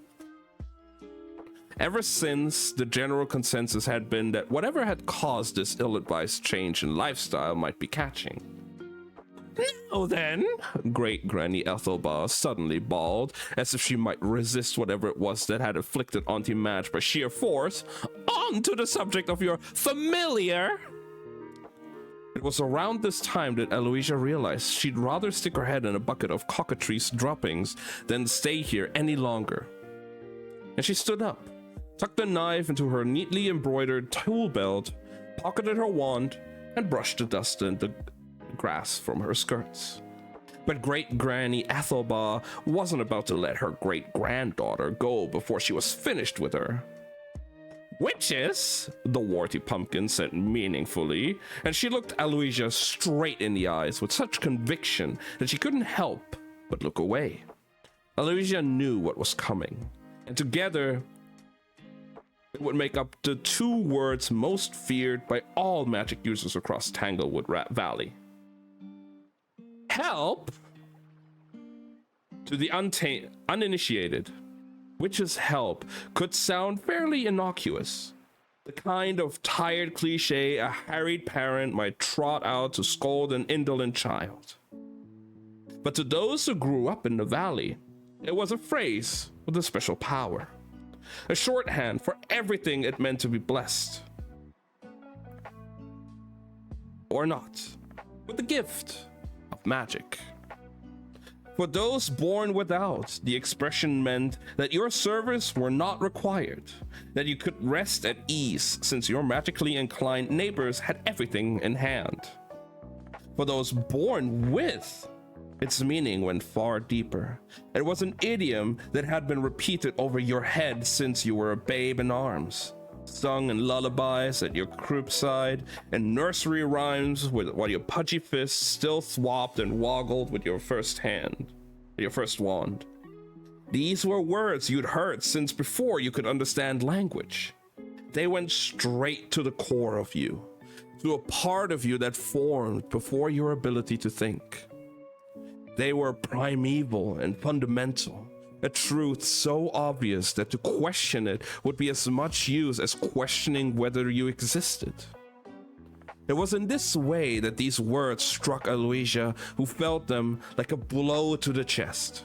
Ever since, the general consensus had been that whatever had caused this ill-advised change in lifestyle might be catching. Now then, Great Granny Ethelba suddenly bawled, as if she might resist whatever it was that had afflicted Auntie Madge by sheer force, on to the subject of your familiar. It was around this time that Aloysia realized she'd rather stick her head in a bucket of cockatrice droppings than stay here any longer. And she stood up, tucked the knife into her neatly embroidered tool belt, pocketed her wand, and brushed the dust and the grass from her skirts. But Great Granny Ethelba wasn't about to let her great-granddaughter go before she was finished with her. Witches, the warty pumpkin said meaningfully, and she looked Aloysia straight in the eyes with such conviction that she couldn't help but look away. Aloysia knew what was coming. And together, it would make up the 2 words most feared by all magic users across Tanglewood Valley. Help! To the uninitiated, witch's help could sound fairly innocuous. The kind of tired cliche a harried parent might trot out to scold an indolent child. But to those who grew up in the valley, it was a phrase with a special power. A shorthand for everything it meant to be blessed. Or not, with the gift of magic. For those born without, the expression meant that your service were not required, that you could rest at ease since your magically inclined neighbors had everything in hand. For those born with, its meaning went far deeper. It was an idiom that had been repeated over your head since you were a babe in arms, sung in lullabies at your cribside, and nursery rhymes while your pudgy fists still thwopped and woggled with your first wand. These were words you'd heard since before you could understand language. They went straight to the core of you, to a part of you that formed before your ability to think. They were primeval and fundamental, a truth so obvious that to question it would be as much use as questioning whether you existed. It was in this way that these words struck Aloysia, who felt them like a blow to the chest.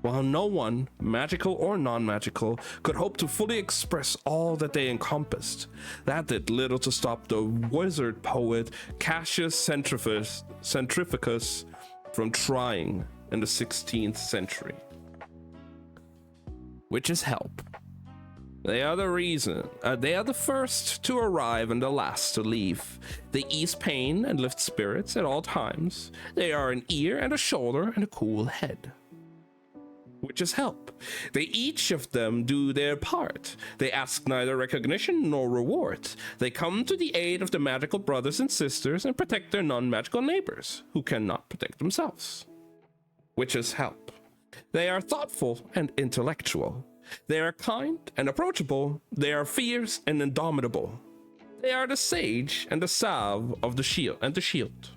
While no one, magical or non-magical, could hope to fully express all that they encompassed, that did little to stop the wizard poet Cassius Centrifugus from trying in the 16th century. Witches help. They are the reason. They are the first to arrive and the last to leave. They ease pain and lift spirits at all times. They are an ear and a shoulder and a cool head. Witches help. They each of them do their part. They ask neither recognition nor reward. They come to the aid of the magical brothers and sisters and protect their non-magical neighbors who cannot protect themselves. Witches help. They are thoughtful and intellectual. They are kind and approachable. They are fierce and indomitable. They are the sage and the salve of the shield and the shield.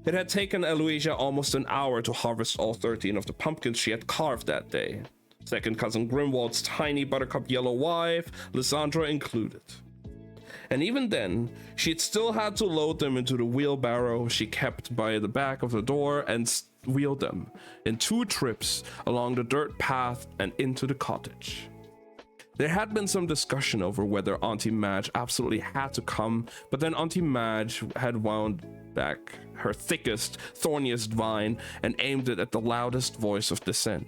It had taken Aloysia almost an hour to harvest all 13 of the pumpkins she had carved that day. Second cousin Grimwald's tiny buttercup yellow wife, Lysandra included. And even then, she'd still had to load them into the wheelbarrow she kept by the back of the door and wheel them in 2 trips along the dirt path and into the cottage. There had been some discussion over whether Auntie Madge absolutely had to come, but then Auntie Madge had wound back her thickest, thorniest vine and aimed it at the loudest voice of dissent,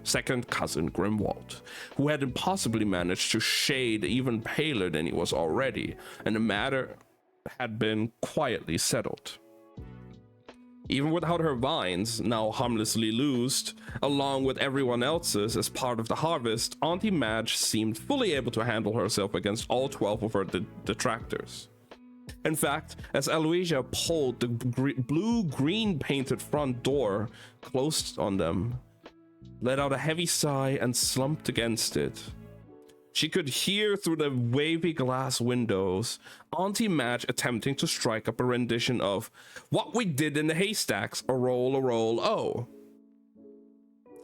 second cousin Grimwald, who had impossibly managed to shade even paler than he was already, and the matter had been quietly settled. Even without her vines, now harmlessly loosed, along with everyone else's as part of the harvest, Auntie Madge seemed fully able to handle herself against all 12 of her detractors. In fact, as Aloysia pulled the blue-green painted front door closed on them, let out a heavy sigh and slumped against it. She could hear through the wavy glass windows Auntie Madge attempting to strike up a rendition of What We Did in the Haystacks, a roll, oh.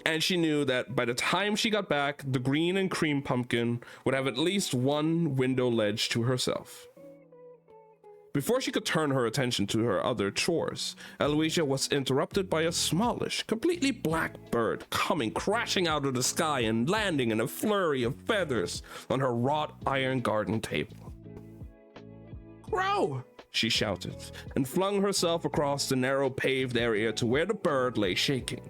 And she knew that by the time she got back, the green and cream pumpkin would have at least one window ledge to herself. Before she could turn her attention to her other chores, Aloysia was interrupted by a smallish, completely black bird coming crashing out of the sky and landing in a flurry of feathers on her wrought iron garden table. "Crow!" she shouted, and flung herself across the narrow paved area to where the bird lay shaking.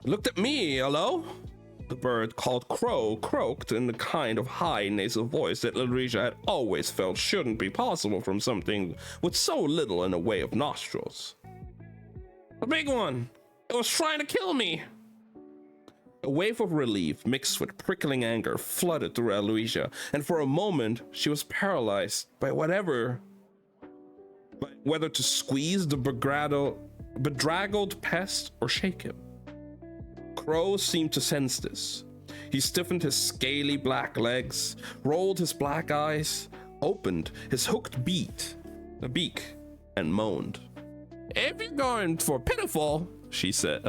"Looked at me, hello?" The bird called Crow croaked in the kind of high nasal voice that Aloysia had always felt shouldn't be possible from something with so little in the way of nostrils. "A big one! It was trying to kill me!" A wave of relief mixed with prickling anger flooded through Aloysia, and for a moment she was paralyzed by whether to squeeze the bedraggled pest or shake him. Crow seemed to sense this. He stiffened his scaly black legs, rolled his black eyes, opened his hooked beak, and moaned. If you're going for pitiful, she said,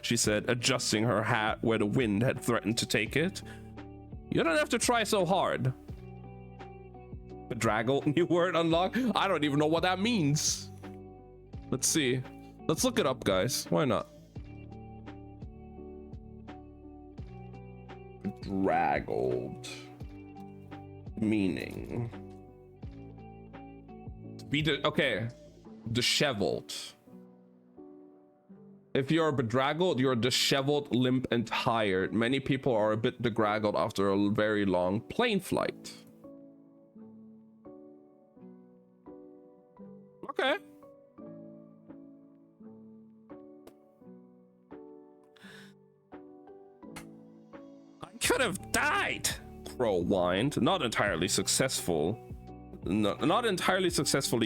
she said, adjusting her hat where the wind had threatened to take it, you don't have to try so hard. Bedraggled, new word unlocked? I don't even know what that means. Let's see. Let's look it up, guys. Why not? Bedraggled. Meaning. Okay. Disheveled. If you're bedraggled, you're disheveled, limp, and tired. Many people are a bit bedraggled after a very long plane flight. Okay. I could have died, Crow whined, not entirely successfully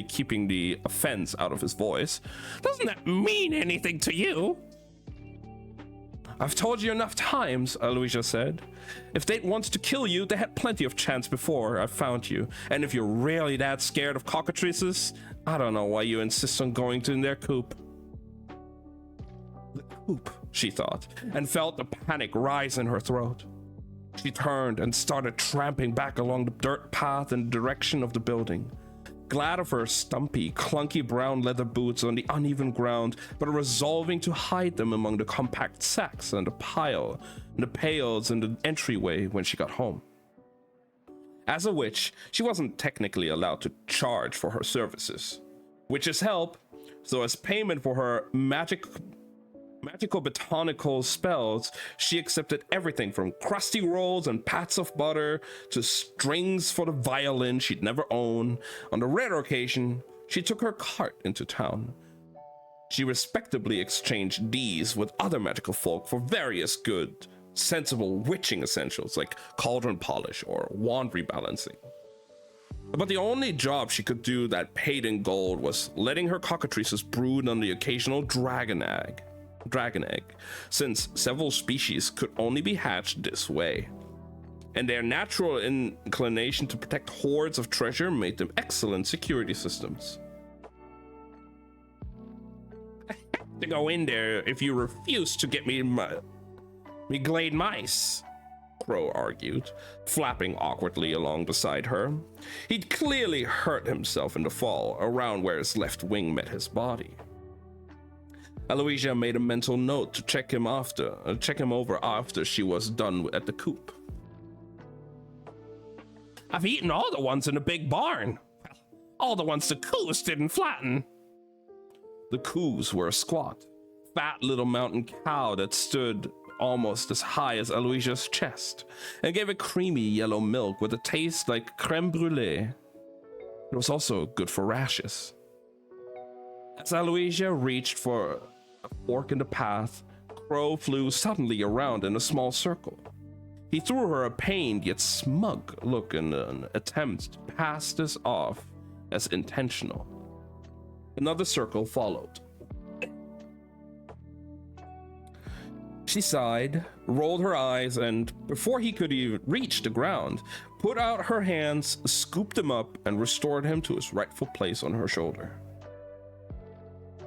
keeping the offense out of his voice. Doesn't that mean anything to you? I've told you enough times, Aloysia said. If they'd wanted to kill you, they had plenty of chance before I found you. And if you're really that scared of cockatrices, I don't know why you insist on going to their coop. The coop, she thought, and felt the panic rise in her throat. She turned and started tramping back along the dirt path in the direction of the building. Glad of her stumpy, clunky brown leather boots on the uneven ground, but resolving to hide them among the compact sacks and the pails in the entryway when she got home. As a witch, she wasn't technically allowed to charge for her services. Witch's help, so as payment for her magical botanical spells, she accepted everything from crusty rolls and pats of butter to strings for the violin she'd never own. On the rare occasion, she took her cart into town. She respectably exchanged these with other magical folk for various good, sensible witching essentials like cauldron polish or wand rebalancing. But the only job she could do that paid in gold was letting her cockatrices brood on the occasional dragon egg, since several species could only be hatched this way. And their natural inclination to protect hordes of treasure made them excellent security systems. I have to go in there if you refuse to get me glade mice, Crow argued, flapping awkwardly along beside her. He'd clearly hurt himself in the fall, around where his left wing met his body. Aloysia made a mental note to check him over after she was done at the coop. I've eaten all the ones in the big barn. All the ones the coos didn't flatten. The coos were a squat, fat little mountain cow that stood almost as high as Aloysia's chest and gave a creamy yellow milk with a taste like creme brulee. It was also good for rashes. As Aloysia reached for a fork in the path, Crow flew suddenly around in a small circle. He threw her a pained yet smug look in an attempt to pass this off as intentional. Another circle followed. She sighed, rolled her eyes, and before he could even reach the ground, put out her hands, scooped him up, and restored him to his rightful place on her shoulder.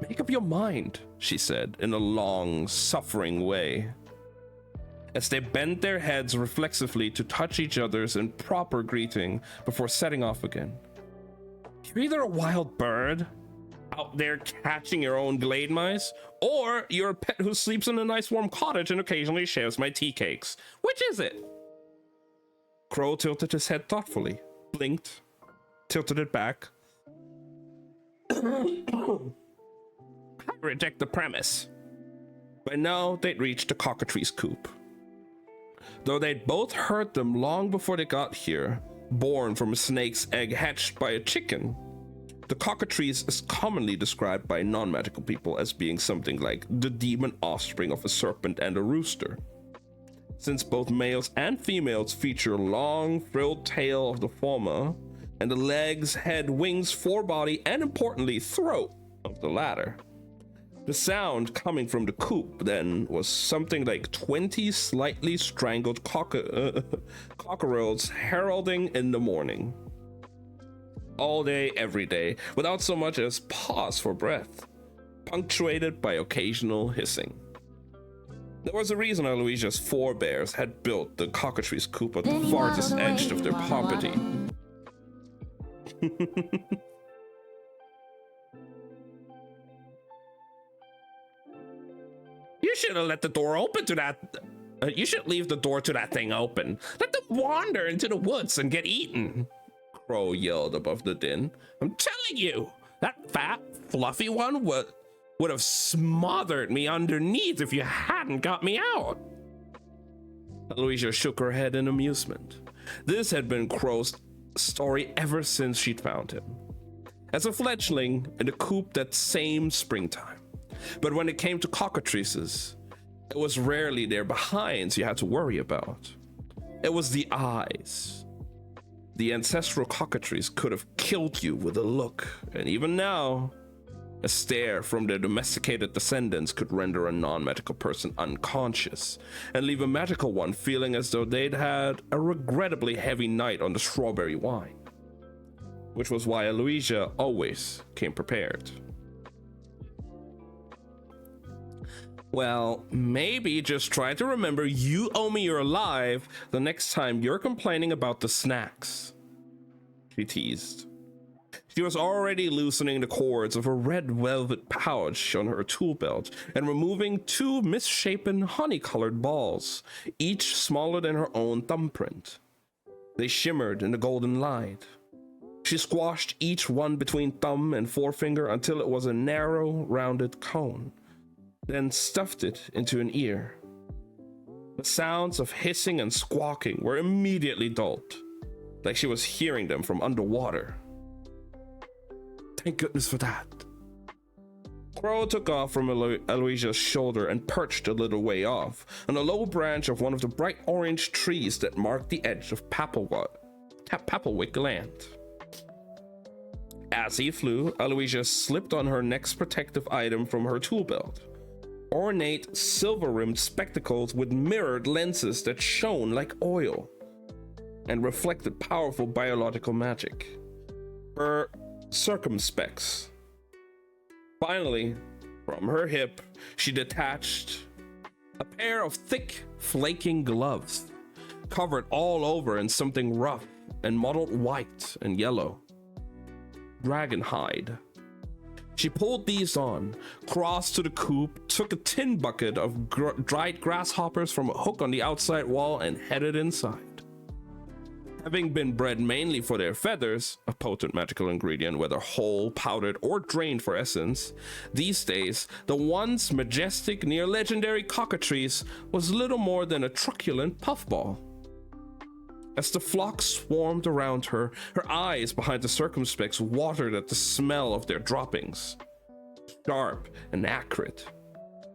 Make up your mind, she said in a long, suffering way, as they bent their heads reflexively to touch each other's in proper greeting before setting off again. You're either a wild bird, out there catching your own glade mice, or you're a pet who sleeps in a nice warm cottage and occasionally shares my tea cakes. Which is it? Crow tilted his head thoughtfully, blinked, tilted it back. I reject the premise. By now, they'd reached the cockatrice coop. Though they'd both heard them long before they got here, born from a snake's egg hatched by a chicken. The cockatrice is commonly described by non-magical people as being something like the demon offspring of a serpent and a rooster. Since both males and females feature a long, frilled tail of the former, and the legs, head, wings, forebody, and importantly, throat of the latter. The sound coming from the coop then was something like 20 slightly strangled cockerels heralding in the morning. All day, every day, without so much as pause for breath, punctuated by occasional hissing. There was a reason Aloysia's forebears had built the cockatrice coop at the farthest edge of their property. You should have let the door open to that. You should leave the door to that thing open. Let them wander into the woods and get eaten. Crow yelled above the din. I'm telling you, that fat, fluffy one would have smothered me underneath if you hadn't got me out. Aloysia shook her head in amusement. This had been Crow's story ever since she'd found him. As a fledgling in the coop that same springtime. But when it came to cockatrices, it was rarely their behinds you had to worry about. It was the eyes. The ancestral cockatrice could have killed you with a look, and even now, a stare from their domesticated descendants could render a non-medical person unconscious and leave a medical one feeling as though they'd had a regrettably heavy night on the strawberry wine, which was why Aloysia always came prepared. Well, maybe just try to remember you owe me your life the next time you're complaining about the snacks, she teased. She was already loosening the cords of a red velvet pouch on her tool belt and removing 2 misshapen honey-colored balls, each smaller than her own thumbprint. They shimmered in the golden light. She squashed each one between thumb and forefinger until it was a narrow, rounded cone, then stuffed it into an ear. The sounds of hissing and squawking were immediately dulled, like she was hearing them from underwater. Thank goodness for that. Crow took off from Aloysia's shoulder and perched a little way off on a low branch of one of the bright orange trees that marked the edge of Papplewick land. As he flew, Aloysia slipped on her next protective item from her tool belt. Ornate, silver-rimmed spectacles with mirrored lenses that shone like oil and reflected powerful biological magic. Her circumspex. Finally, from her hip, she detached a pair of thick, flaking gloves, covered all over in something rough and mottled white and yellow. Dragon hide. She pulled these on, crossed to the coop, took a tin bucket of dried grasshoppers from a hook on the outside wall, and headed inside. Having been bred mainly for their feathers, a potent magical ingredient whether whole, powdered, or drained for essence, these days, the once majestic, near-legendary cockatrice was little more than a truculent puffball. As the flock swarmed around her, her eyes behind the circumspex watered at the smell of their droppings. Sharp and acrid,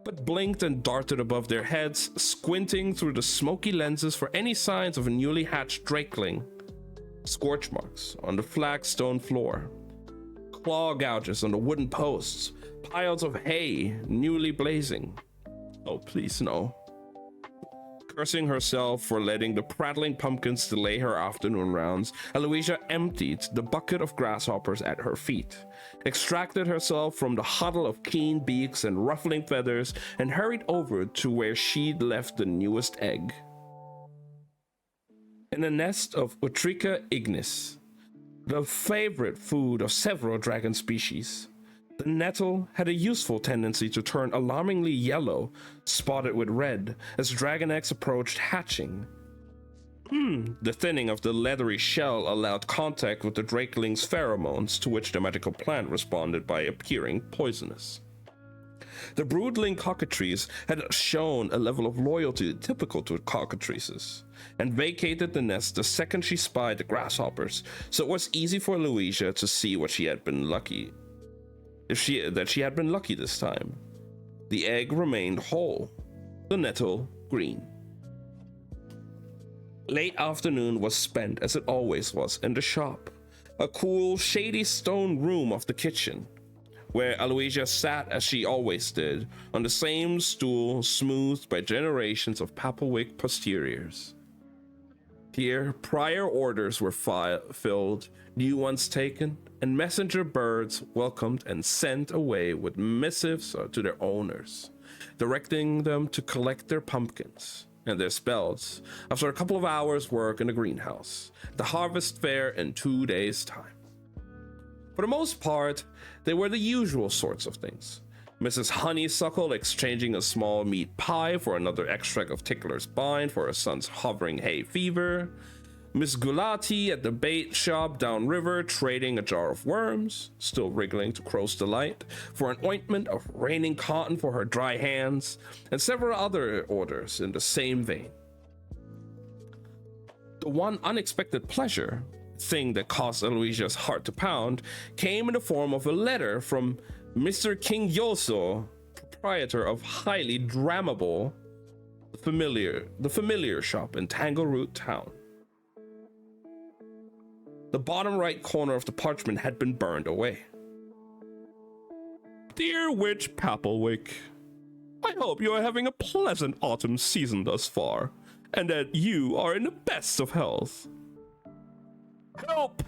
but blinked and darted above their heads, squinting through the smoky lenses for any signs of a newly hatched drakeling. Scorch marks on the flagstone floor, claw gouges on the wooden posts, piles of hay newly blazing. Oh, please no. Cursing herself for letting the prattling pumpkins delay her afternoon rounds, Aloysia emptied the bucket of grasshoppers at her feet, extracted herself from the huddle of keen beaks and ruffling feathers, and hurried over to where she'd left the newest egg. In a nest of Utrica ignis, the favorite food of several dragon species, the nettle had a useful tendency to turn alarmingly yellow, spotted with red, as dragon eggs approached hatching. The thinning of the leathery shell allowed contact with the drakeling's pheromones, to which the magical plant responded by appearing poisonous. The broodling cockatrice had shown a level of loyalty typical to cockatrices, and vacated the nest the second she spied the grasshoppers, so it was easy for Aloysia to see what she had been lucky. That she had been lucky this time. The egg remained whole, the nettle green. Late afternoon was spent, as it always was, in the shop, a cool, shady stone room of the kitchen, where Aloysia sat as she always did, on the same stool smoothed by generations of Papelwick posteriors. Here, prior orders were filled, new ones taken, and messenger birds welcomed and sent away with missives to their owners, directing them to collect their pumpkins and their spells after a couple of hours' work in the greenhouse, the harvest fair in 2 days' time. For the most part, they were the usual sorts of things. Mrs. Honeysuckle exchanging a small meat pie for another extract of Tickler's Bind for her son's hovering hay fever. Miss Gulati at the bait shop downriver trading a jar of worms, still wriggling to Crow's delight, for an ointment of raining cotton for her dry hands, and several other orders in the same vein. The one unexpected pleasure, thing that caused Aloysia's heart to pound, came in the form of a letter from Mr. King Yoso, proprietor of highly drammable the familiar shop in Tangleroot Town. The bottom right corner of the parchment had been burned away. Dear Witch Papelwick, I hope you are having a pleasant autumn season thus far, and that you are in the best of health. Help!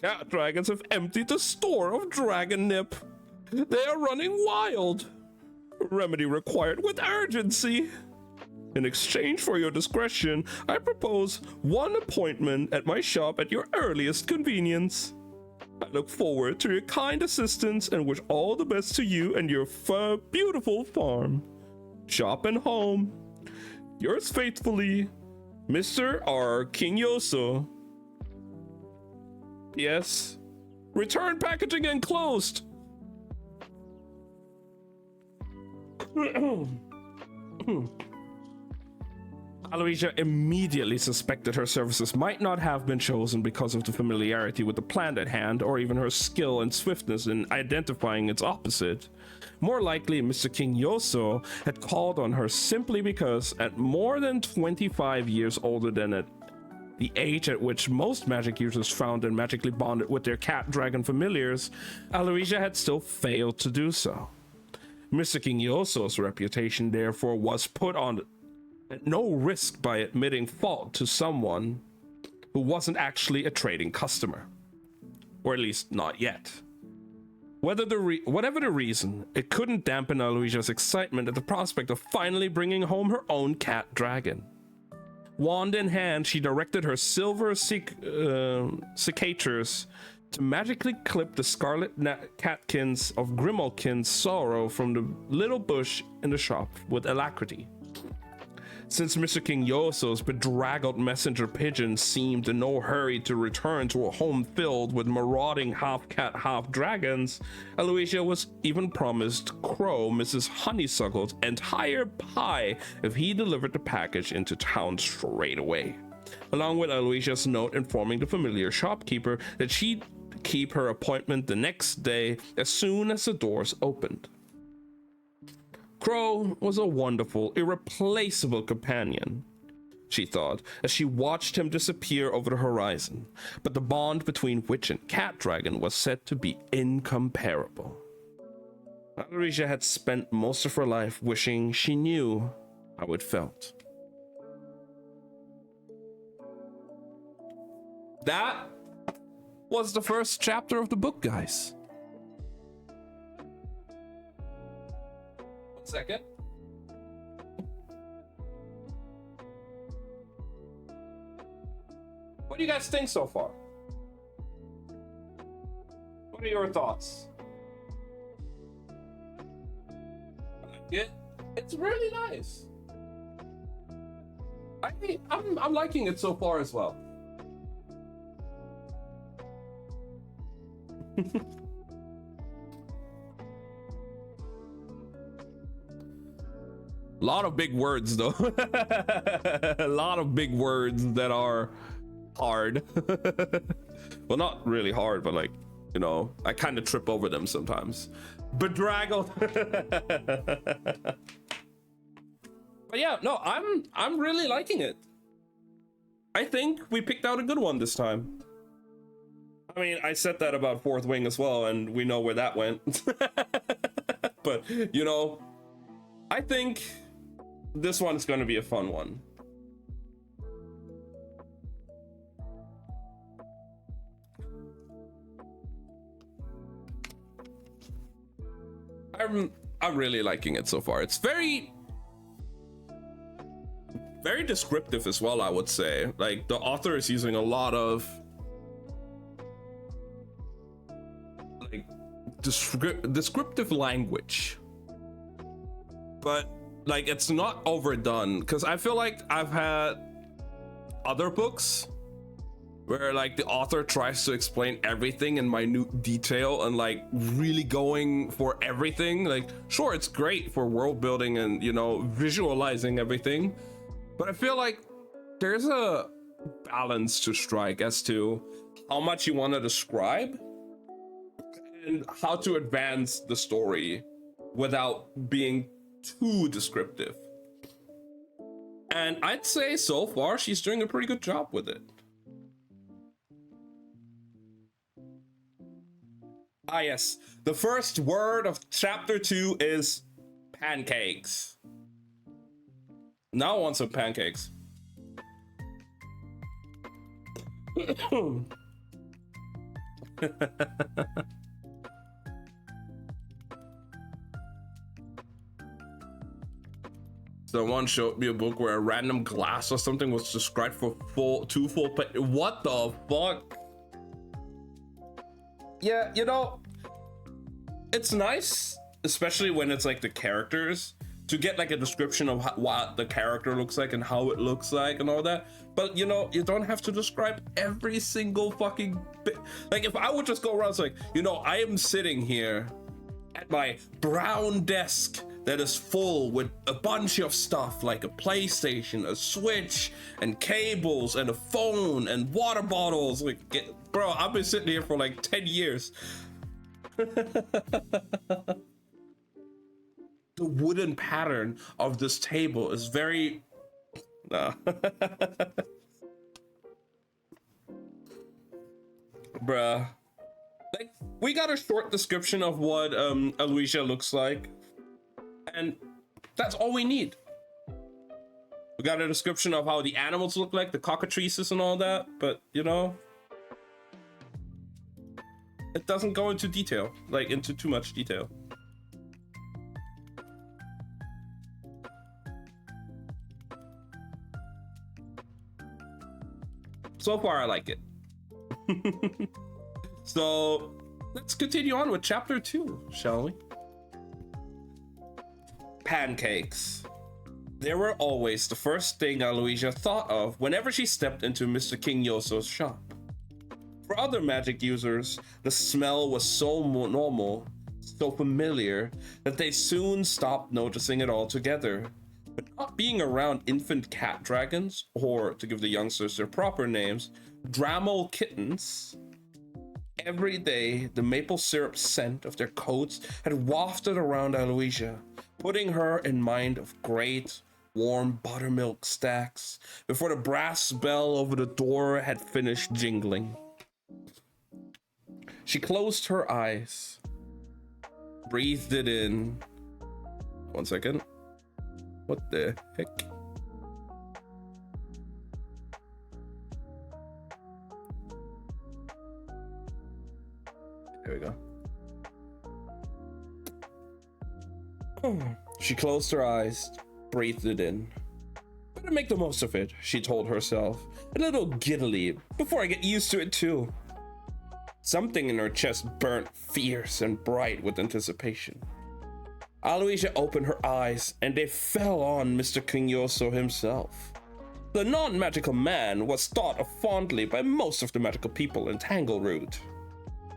Cat dragons have emptied the store of Dragon Nip. They are running wild. Remedy required with urgency. In exchange for your discretion, I propose one appointment at my shop at your earliest convenience. I look forward to your kind assistance and wish all the best to you and your beautiful farm, shop and home. Yours faithfully, Mr. R. King Yoso. Yes. Return packaging enclosed. Aloysia immediately suspected her services might not have been chosen because of the familiarity with the plan at hand, or even her skill and swiftness in identifying its opposite. More likely, Mr. King Yoso had called on her simply because, at more than 25 years older than at the age at which most magic users found and magically bonded with their cat dragon familiars, Aloysia had still failed to do so. Mr. King Yoso's reputation, therefore, was put on at no risk by admitting fault to someone who wasn't actually a trading customer. Or at least not yet. Whatever the reason, it couldn't dampen Aloysia's excitement at the prospect of finally bringing home her own cat dragon. Wand in hand, she directed her silver cicatures to magically clip the scarlet catkins of Grimalkin's sorrow from the little bush in the shop with alacrity. Since Mr. King Yoso's bedraggled messenger pigeon seemed in no hurry to return to a home filled with marauding half-cat, half-dragons, Aloysia was even promised Crow Mrs. Honeysuckle's entire pie if he delivered the package into town straight away, along with Aloysia's note informing the familiar shopkeeper that she'd keep her appointment the next day as soon as the doors opened. Crow was a wonderful, irreplaceable companion, she thought, as she watched him disappear over the horizon, but the bond between witch and cat dragon was said to be incomparable. Aloysia had spent most of her life wishing she knew how it felt. That was the first chapter of the book, guys. Second. What do you guys think so far? What are your thoughts? It's really nice. I'm liking it so far as well. A lot of big words, though. A lot of big words that are hard. Well, not really hard, but like, you know, I kind of trip over them sometimes. Bedraggled. But yeah, no, I'm really liking it. I think we picked out a good one this time. I mean, I said that about Fourth Wing as well, and we know where that went. But, you know, I think this one's going to be a fun one. I'm really liking it so far. It's very descriptive as well, I would say. Like, the author is using a lot of like descriptive language, but like it's not overdone, because I feel like I've had other books where like the author tries to explain everything in minute detail and like really going for everything. Like, sure, it's great for world building and, you know, visualizing everything, but I feel like there's a balance to strike as to how much you want to describe and how to advance the story without being too descriptive. And I'd say so far she's doing a pretty good job with it. Ah, yes. The first word of chapter 2 is pancakes. Now I want some pancakes. Someone showed me a book where a random glass or something was described for two full pages. What the fuck? Yeah, you know, it's nice, especially when it's like the characters, to get like a description of what the character looks like and how it looks like and all that. But, you know, you don't have to describe every single fucking bit. Like, if I would just go around, it's like, you know, I am sitting here at my brown desk that is full with a bunch of stuff like a PlayStation, a Switch, and cables, and a phone, and water bottles. Like, bro, I've been sitting here for like 10 years. The wooden pattern of this table is very... Nah. Bruh. Like, we got a short description of what Aloysia looks like, and that's all we need. We got a description of how the animals look like, the cockatrices and all that, but, you know, it doesn't go into detail, like into too much detail. So far, I like it. So let's continue on with chapter 2, shall we? Pancakes. They were always the first thing Aloysia thought of whenever she stepped into Mr. King Yoso's shop. For other magic users, the smell was so normal, so familiar, that they soon stopped noticing it altogether. But not being around infant cat dragons, or to give the youngsters their proper names, Dramel kittens, every day the maple syrup scent of their coats had wafted around Aloysia, putting her in mind of great, warm buttermilk stacks before the brass bell over the door had finished jingling. She closed her eyes, breathed it in. 1 second. What the heck? There we go. She closed her eyes, breathed it in. Better make the most of it, she told herself, a little giddily, before I get used to it too. Something in her chest burnt fierce and bright with anticipation. Aloysia opened her eyes, and they fell on Mr. King Yoso himself. The non-magical man was thought of fondly by most of the magical people in Tangleroot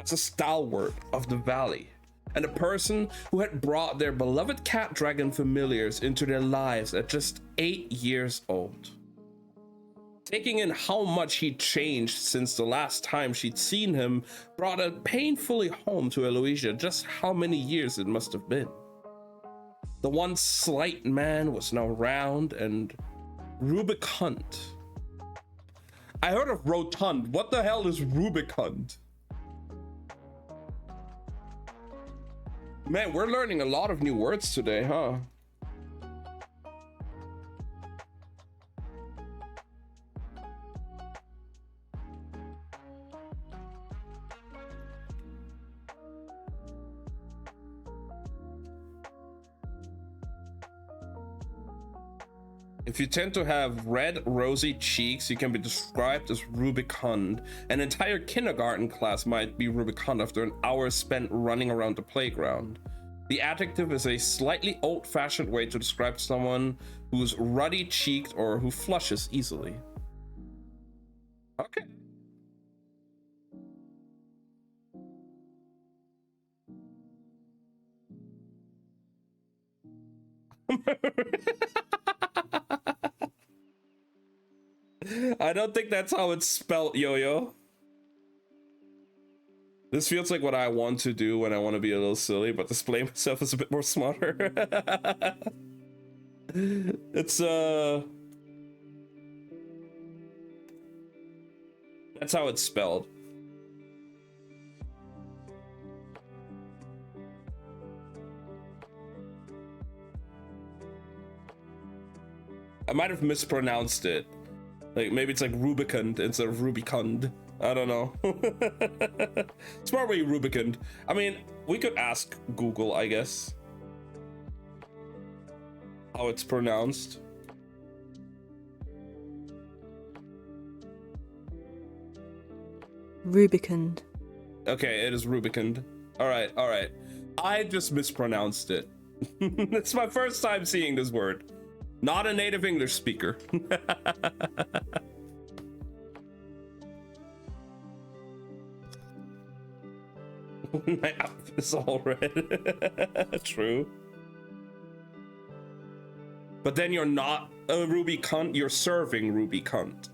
as a stalwart of the valley, and a person who had brought their beloved cat dragon familiars into their lives at just 8 years old. Taking in how much he'd changed since the last time she'd seen him brought it painfully home to Aloysia just how many years it must have been. The once slight man was now round and rubicund. I heard of rotund. What the hell is rubicund? Man, we're learning a lot of new words today, huh? If you tend to have red, rosy cheeks, you can be described as rubicund. An entire kindergarten class might be rubicund after an hour spent running around the playground. The adjective is a slightly old-fashioned way to describe someone who's ruddy-cheeked or who flushes easily. Okay. I don't think that's how it's spelled, Yo-Yo. This feels like what I want to do when I want to be a little silly, but display myself as a bit more smarter. It's, that's how it's spelled. I might have mispronounced it. Like, maybe it's like Rubicund instead of Rubicund. I don't know. It's probably Rubicund. I mean, we could ask Google, I guess, how it's pronounced. Rubicund. Okay, it is Rubicund. All right. I just mispronounced it. It's my first time seeing this word. Not a native English speaker. My outfit is all red. True. But then you're not a Ruby cunt, you're serving Ruby cunt.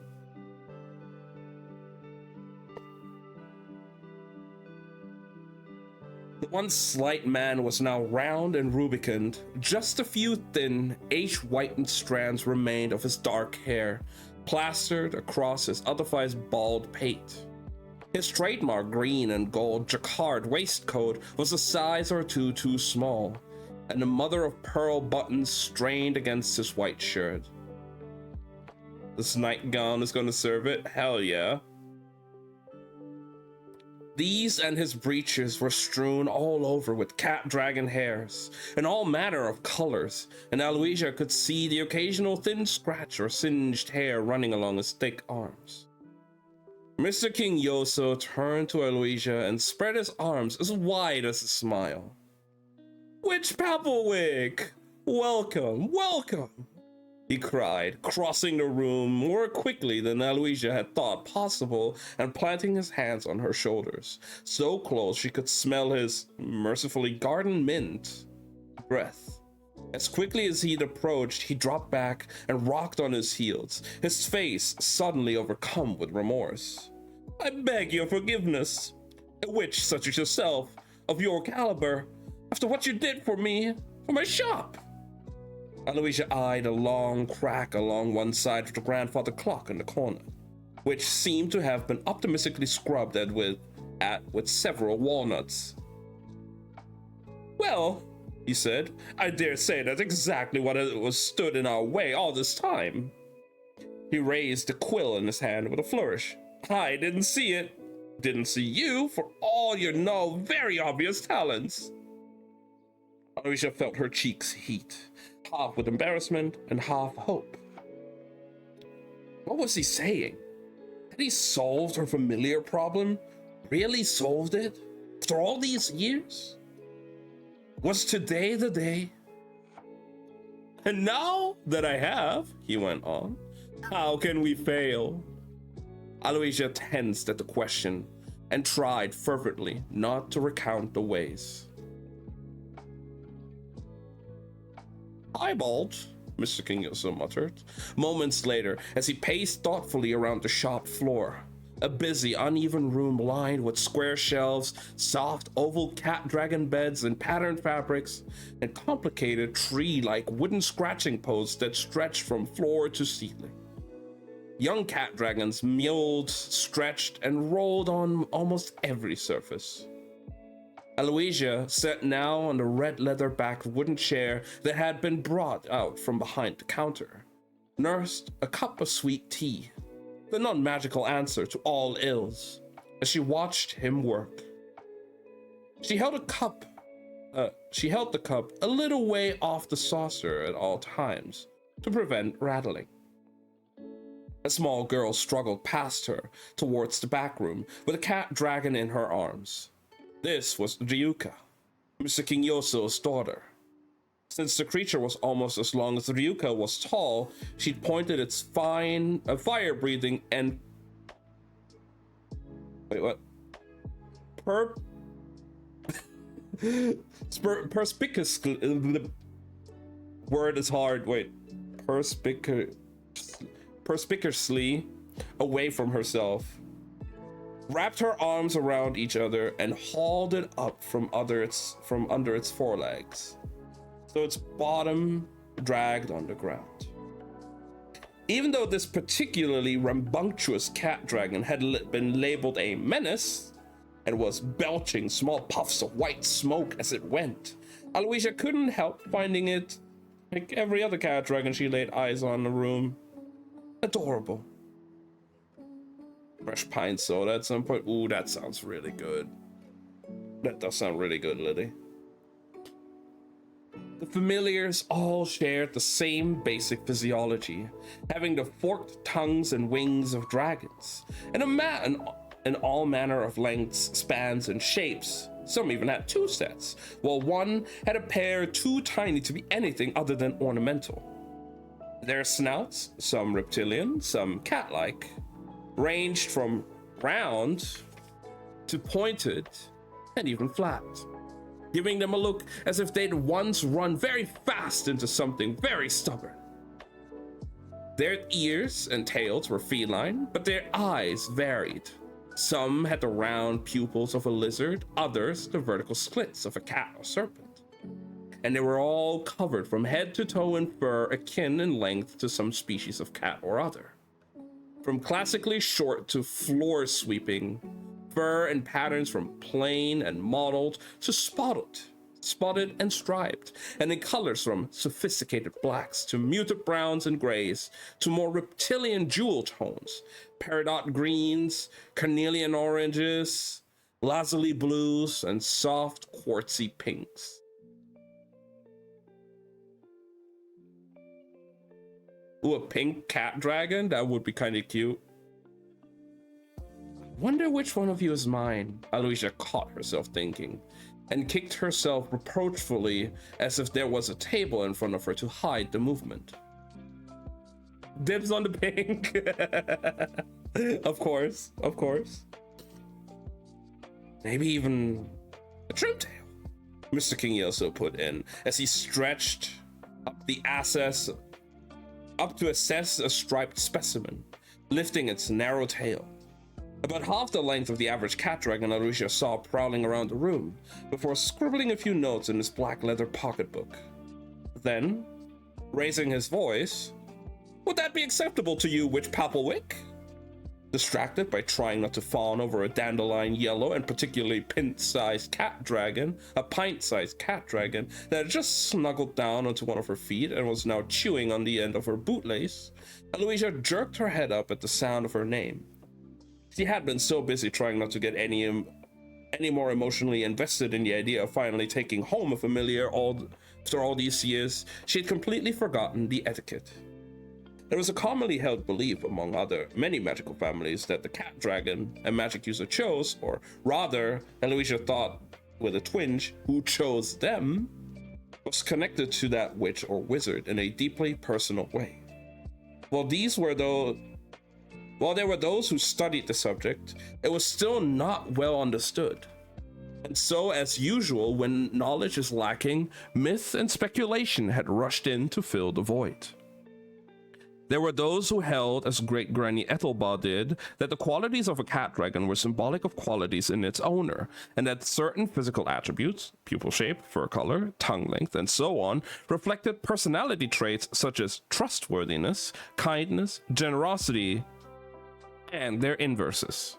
The once slight man was now round and rubicund. Just a few thin, age-whitened strands remained of his dark hair, plastered across his otherwise bald pate. His trademark green and gold jacquard waistcoat was a size or two too small, and a mother of pearl buttons strained against his white shirt. This nightgown is gonna serve it? Hell yeah. These and his breeches were strewn all over with cat dragon hairs, in all manner of colors, and Aloysia could see the occasional thin scratch or singed hair running along his thick arms. Mr. King Yoso turned to Aloysia and spread his arms as wide as a smile. "Witch Papelwick! Welcome, welcome!" he cried, crossing the room more quickly than Aloysia had thought possible and planting his hands on her shoulders, so close she could smell his, mercifully garden mint, breath. As quickly as he'd approached, he dropped back and rocked on his heels, his face suddenly overcome with remorse. "I beg your forgiveness. A witch such as yourself, of your caliber, after what you did for me, for my shop." Aloysia eyed a long crack along one side of the grandfather clock in the corner, which seemed to have been optimistically scrubbed at with several walnuts. "Well," he said, "I dare say that's exactly what it was stood in our way all this time." He raised the quill in his hand with a flourish. "I didn't see it. Didn't see you, for all your no very obvious talents." Aloysia felt her cheeks heat, half with embarrassment and half hope. What was he saying? Had he solved her familiar problem? Really solved it? After all these years? Was today the day? "And now that I have," he went on, "how can we fail?" Aloysia tensed at the question and tried fervently not to recount the ways. "Eyeballed," Mr. King Yoso muttered, moments later as he paced thoughtfully around the shop floor. A busy, uneven room lined with square shelves, soft oval cat dragon beds and patterned fabrics, and complicated tree-like wooden scratching posts that stretched from floor to ceiling. Young cat dragons mewed, stretched, and rolled on almost every surface. Aloysia sat now on the red leather-backed wooden chair that had been brought out from behind the counter, nursed a cup of sweet tea, the non-magical answer to all ills, as she watched him work. She held the cup a little way off the saucer at all times to prevent rattling. A small girl struggled past her towards the back room with a cat dragon in her arms. This was Ryuka, Mr. King Yoso's daughter. Since the creature was almost as long as Ryuka was tall, she'd pointed its fire-breathing and... Wait, what? Perspicaciously... The word is hard. Wait. Perspicaciously away from herself, wrapped her arms around each other and hauled it up from under its forelegs, so its bottom dragged on the ground. Even though this particularly rambunctious cat dragon had been labeled a menace and was belching small puffs of white smoke as it went, Aloysia couldn't help finding it, like every other cat dragon she laid eyes on in the room, adorable. Fresh pine soda at some point. Ooh, that sounds really good. That does sound really good, Liddy. The familiars all shared the same basic physiology, having the forked tongues and wings of dragons, and in all manner of lengths, spans, and shapes. Some even had two sets, while one had a pair too tiny to be anything other than ornamental. Their snouts, some reptilian, some cat-like, ranged from round to pointed and even flat, giving them a look as if they'd once run very fast into something very stubborn. Their ears and tails were feline, but their eyes varied. Some had the round pupils of a lizard, others the vertical slits of a cat or serpent. And they were all covered from head to toe in fur akin in length to some species of cat or other. From classically short to floor-sweeping, fur and patterns from plain and mottled to spotted and striped, and in colors from sophisticated blacks to muted browns and grays to more reptilian jewel tones, peridot greens, carnelian oranges, lazuli blues, and soft quartzy pinks. Ooh, a pink cat dragon? That would be kind of cute. Wonder which one of you is mine, Aloysia caught herself thinking, and kicked herself reproachfully as if there was a table in front of her to hide the movement. Dibs on the pink. Of course. Maybe even a trim tail, Mr. King Yoso put in as he stretched up to assess a striped specimen, lifting its narrow tail. About half the length of the average cat dragon Aloysia saw prowling around the room, before scribbling a few notes in his black leather pocketbook. Then, raising his voice, "Would that be acceptable to you, Witch Papelwick?" Distracted by trying not to fawn over a dandelion yellow and particularly pint-sized cat dragon that had just snuggled down onto one of her feet and was now chewing on the end of her bootlace, Aloysia jerked her head up at the sound of her name. She had been so busy trying not to get any more emotionally invested in the idea of finally taking home a familiar after all these years, she had completely forgotten the etiquette. There was a commonly held belief among many magical families that the cat dragon a magic user chose, or rather, Aloysia thought with a twinge, who chose them, was connected to that witch or wizard in a deeply personal way. While there were those who studied the subject, it was still not well understood. And so, as usual, when knowledge is lacking, myth and speculation had rushed in to fill the void. There were those who held, as great Granny Ethelba did, that the qualities of a cat dragon were symbolic of qualities in its owner, and that certain physical attributes, pupil shape, fur color, tongue length, and so on, reflected personality traits such as trustworthiness, kindness, generosity, and their inverses.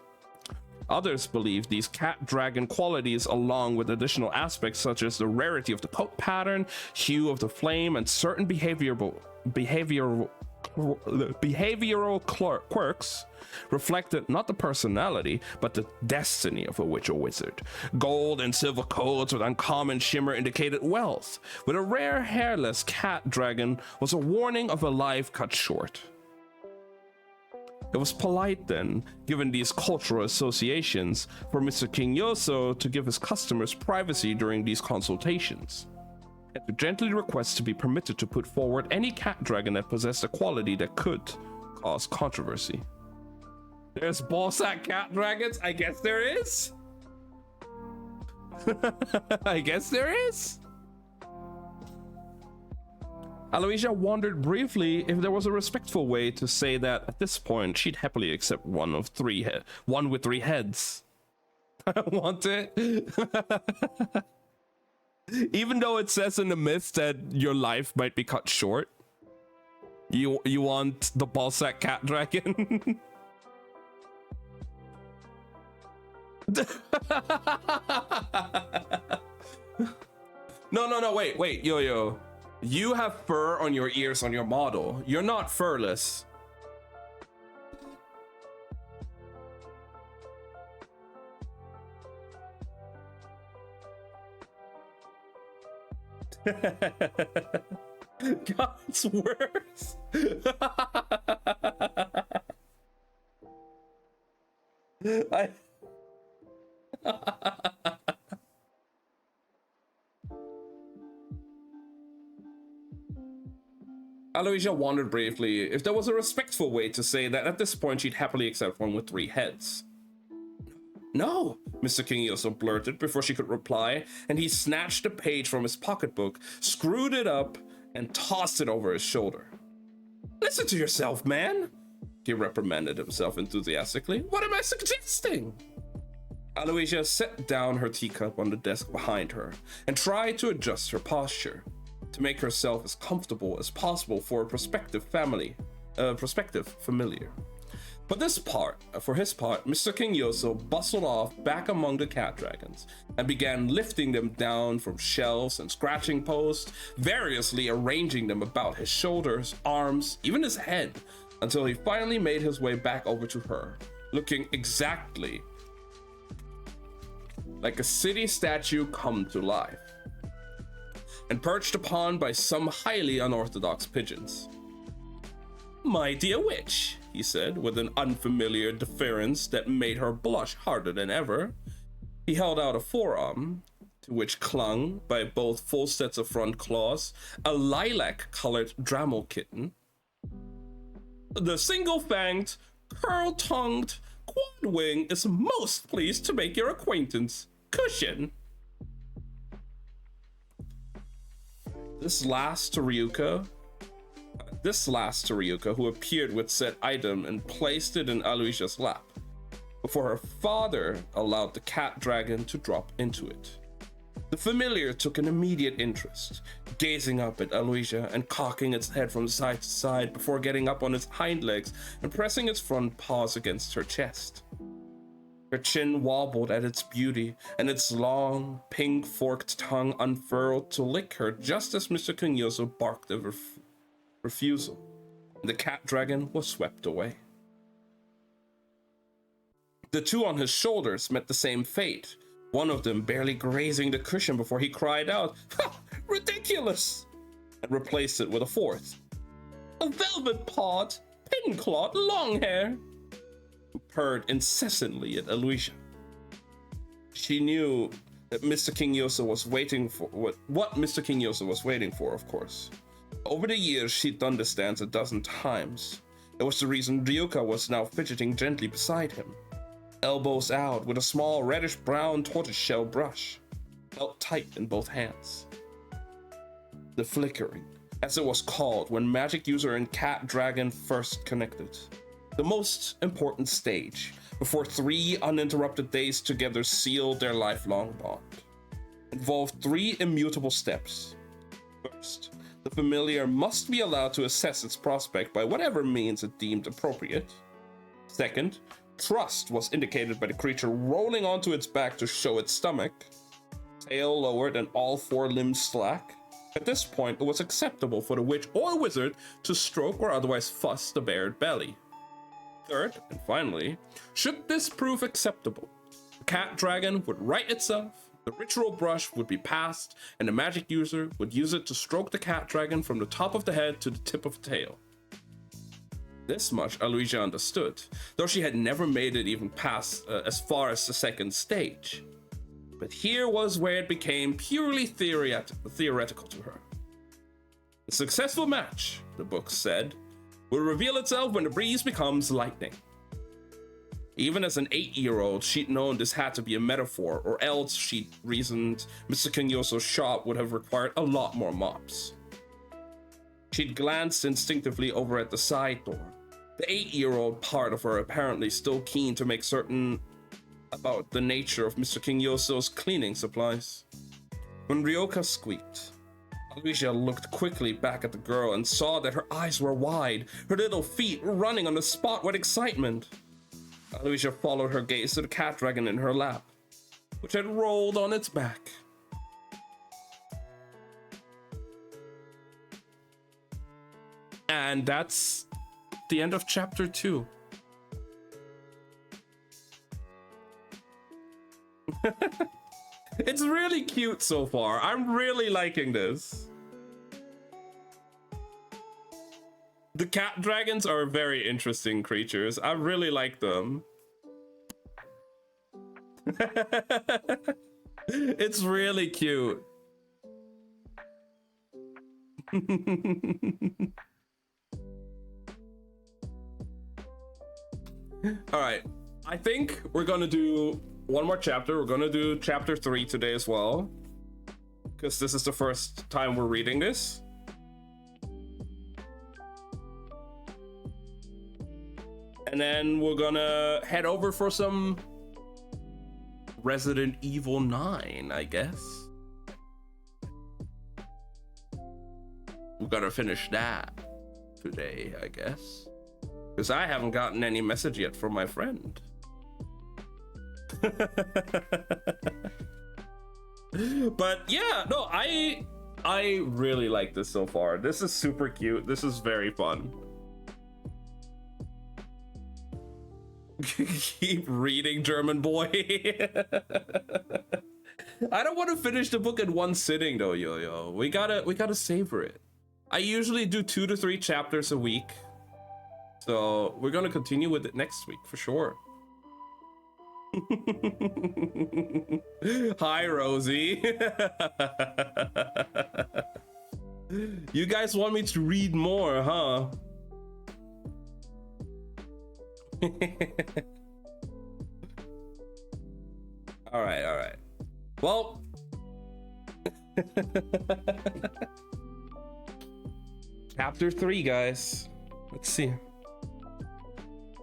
Others believe these cat dragon qualities, along with additional aspects such as the rarity of the coat pattern, hue of the flame, and certain behavioral quirks, reflected not the personality but the destiny of a witch or wizard. Gold and silver coats with uncommon shimmer indicated wealth, with a rare hairless cat dragon was a warning of a life cut short. It was polite then, given these cultural associations, for Mr. King Yoso to give his customers privacy during these consultations, and to gently request to be permitted to put forward any cat dragon that possessed a quality that could cause controversy. There's ballsack cat dragons? I guess there is. I guess there is. Aloysia wondered briefly if there was a respectful way to say that at this point she'd happily accept one with three heads. I want it. Even though it says in the myth that your life might be cut short, you want the ballsack cat dragon. No, wait, yo. You have fur on your ears on your model. You're not furless. God's worse. Aloysia wondered briefly if there was a respectful way to say that at this point she'd happily accept one with three heads. No, Mr. King Yoso blurted before she could reply, and he snatched a page from his pocketbook, screwed it up, and tossed it over his shoulder. Listen to yourself, man, he reprimanded himself enthusiastically. What am I suggesting? Aloysia set down her teacup on the desk behind her and tried to adjust her posture to make herself as comfortable as possible for a prospective familiar. For his part, Mr. King Yoso bustled off back among the cat dragons and began lifting them down from shelves and scratching posts, variously arranging them about his shoulders, arms, even his head, until he finally made his way back over to her, looking exactly like a city statue come to life, and perched upon by some highly unorthodox pigeons. My dear witch, he said with an unfamiliar deference that made her blush harder than ever. He held out a forearm, to which clung, by both full sets of front claws, a lilac-colored Dremel kitten. The single-fanged, curl-tongued Quadwing is most pleased to make your acquaintance. Cushion. This last to Ryuka, who appeared with said item and placed it in Aloysia's lap, before her father allowed the cat dragon to drop into it. The familiar took an immediate interest, gazing up at Aloysia and cocking its head from side to side before getting up on its hind legs and pressing its front paws against her chest. Her chin wobbled at its beauty, and its long, pink-forked tongue unfurled to lick her just as Mr. King Yoso barked a refusal. The cat dragon was swept away. The two on his shoulders met the same fate, one of them barely grazing the cushion before he cried out, "Ridiculous!" and replaced it with a fourth. A velvet-pawed, pin-clawed Longhair, who purred incessantly at Aloysia. She knew that Mr. King Yoso was waiting for what Mr. King Yoso was waiting for, of course. Over the years, she'd done this dance a dozen times. It was the reason Ryuka was now fidgeting gently beside him, elbows out with a small reddish-brown tortoiseshell brush, held tight in both hands. The flickering, as it was called when magic user and cat dragon first connected. The most important stage, before 3 uninterrupted days together sealed their lifelong bond, involved 3 immutable steps. First, the familiar must be allowed to assess its prospect by whatever means it deemed appropriate. Second, Trust was indicated by the creature rolling onto its back to show its stomach, tail lowered and all four limbs slack. At this point, it was acceptable for the witch or wizard to stroke or otherwise fuss the bared belly. Third, and finally, should this prove acceptable, the cat dragon would right itself, the ritual brush would be passed, and the magic user would use it to stroke the cat dragon from the top of the head to the tip of the tail. This much Aloysia understood, though she had never made it even past as far as the second stage. But here was where it became purely theoretical to her. The successful match, the book said, will reveal itself when the breeze becomes lightning. Even as an 8-year-old, she'd known this had to be a metaphor, or else, she'd reasoned, Mr. Kingyoso's shop would have required a lot more mops. She'd glanced instinctively over at the side door, the 8-year-old part of her apparently still keen to make certain about the nature of Mr. Kingyoso's cleaning supplies. When Ryoka squeaked, Aloysia looked quickly back at the girl and saw that her eyes were wide, her little feet running on the spot with excitement. Aloysia followed her gaze to the cat dragon in her lap, which had rolled on its back. And that's the end of chapter 2. It's really cute so far. I'm really liking this. The cat dragons are very interesting creatures. I really like them. It's really cute. All right, I think we're gonna do one more chapter. We're gonna do chapter 3 today as well, because this is the first time we're reading this. And then we're gonna head over for some Resident Evil 9, I guess. We're gonna finish that today, I guess. Because I haven't gotten any message yet from my friend. But yeah, no, I really like this so far. This is super cute. This is very fun. Keep reading, German boy. I don't want to finish the book in one sitting though, Yo-Yo. We gotta savor it. I usually do 2 to 3 chapters a week. So we're gonna continue with it next week for sure. Hi, Rosie. You guys want me to read more, huh? All right. Well, chapter 3, guys. Let's see.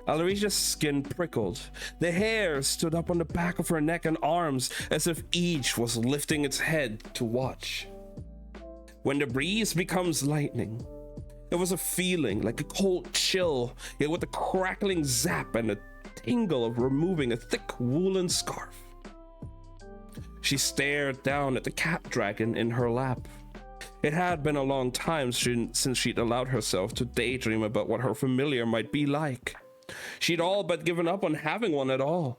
Aloysia's skin prickled. The hair stood up on the back of her neck and arms as if each was lifting its head to watch. When the breeze becomes lightning, there was a feeling like a cold chill, yet with a crackling zap and a tingle of removing a thick woolen scarf. She stared down at the cat dragon in her lap. It had been a long time since she'd allowed herself to daydream about what her familiar might be like. She'd all but given up on having one at all.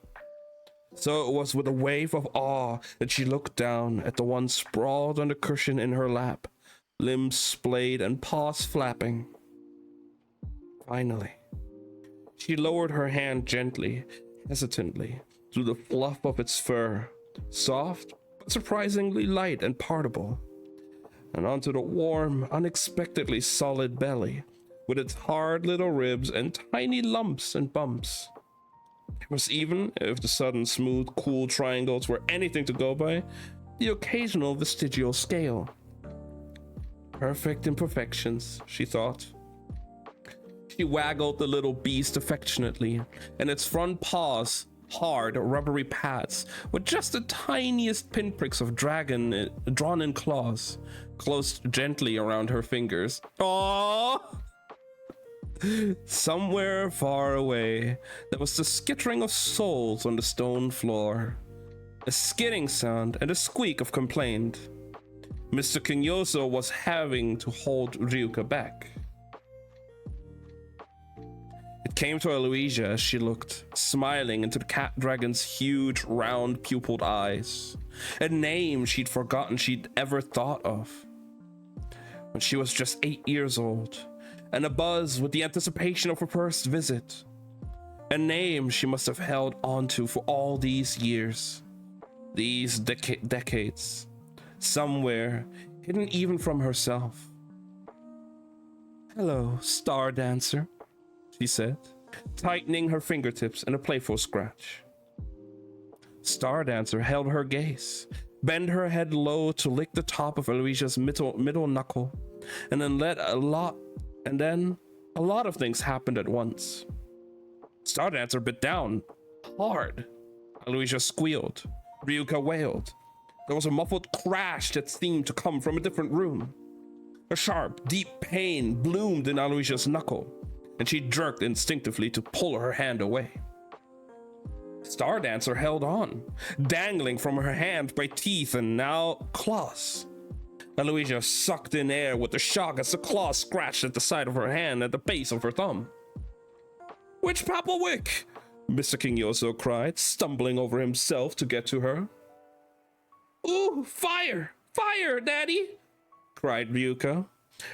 So it was with a wave of awe that she looked down at the one sprawled on the cushion in her lap, limbs splayed and paws flapping. Finally, she lowered her hand gently, hesitantly, through the fluff of its fur, soft but surprisingly light and partable, and onto the warm, unexpectedly solid belly, with its hard little ribs and tiny lumps and bumps. There was even, if the sudden smooth, cool triangles were anything to go by, the occasional vestigial scale. Perfect imperfections, she thought. She waggled the little beast affectionately, and its front paws, hard, rubbery pads, with just the tiniest pinpricks of dragon drawn-in claws, closed gently around her fingers. Aww! Somewhere far away, there was the skittering of soles on the stone floor, a skidding sound and a squeak of complaint. Mr. Kinyoso was having to hold Ryuka back. It came to Aloysia as she looked, smiling into the cat dragon's huge, round, pupilled eyes, a name she'd forgotten she'd ever thought of. When she was just 8 years old, and abuzz with the anticipation of her first visit. A name she must have held onto for all these years. These decades. Somewhere, hidden even from herself. "Hello, Star Dancer," she said, tightening her fingertips in a playful scratch. Star Dancer held her gaze, bent her head low to lick the top of Aloysia's middle knuckle, and then a lot of things happened at once. Star Dancer bit down hard. Aloysia squealed. Ryuka wailed. There was a muffled crash that seemed to come from a different room. A sharp, deep pain bloomed in Aloysia's knuckle, and she jerked instinctively to pull her hand away. Star Dancer held on, dangling from her hand by teeth and now claws. Aloysia sucked in air with a shock as the claws scratched at the side of her hand at the base of her thumb. "Witch Papplewick!" Mr. Kinyoso cried, stumbling over himself to get to her. "Ooh, fire! Fire, Daddy!" cried Ryuka,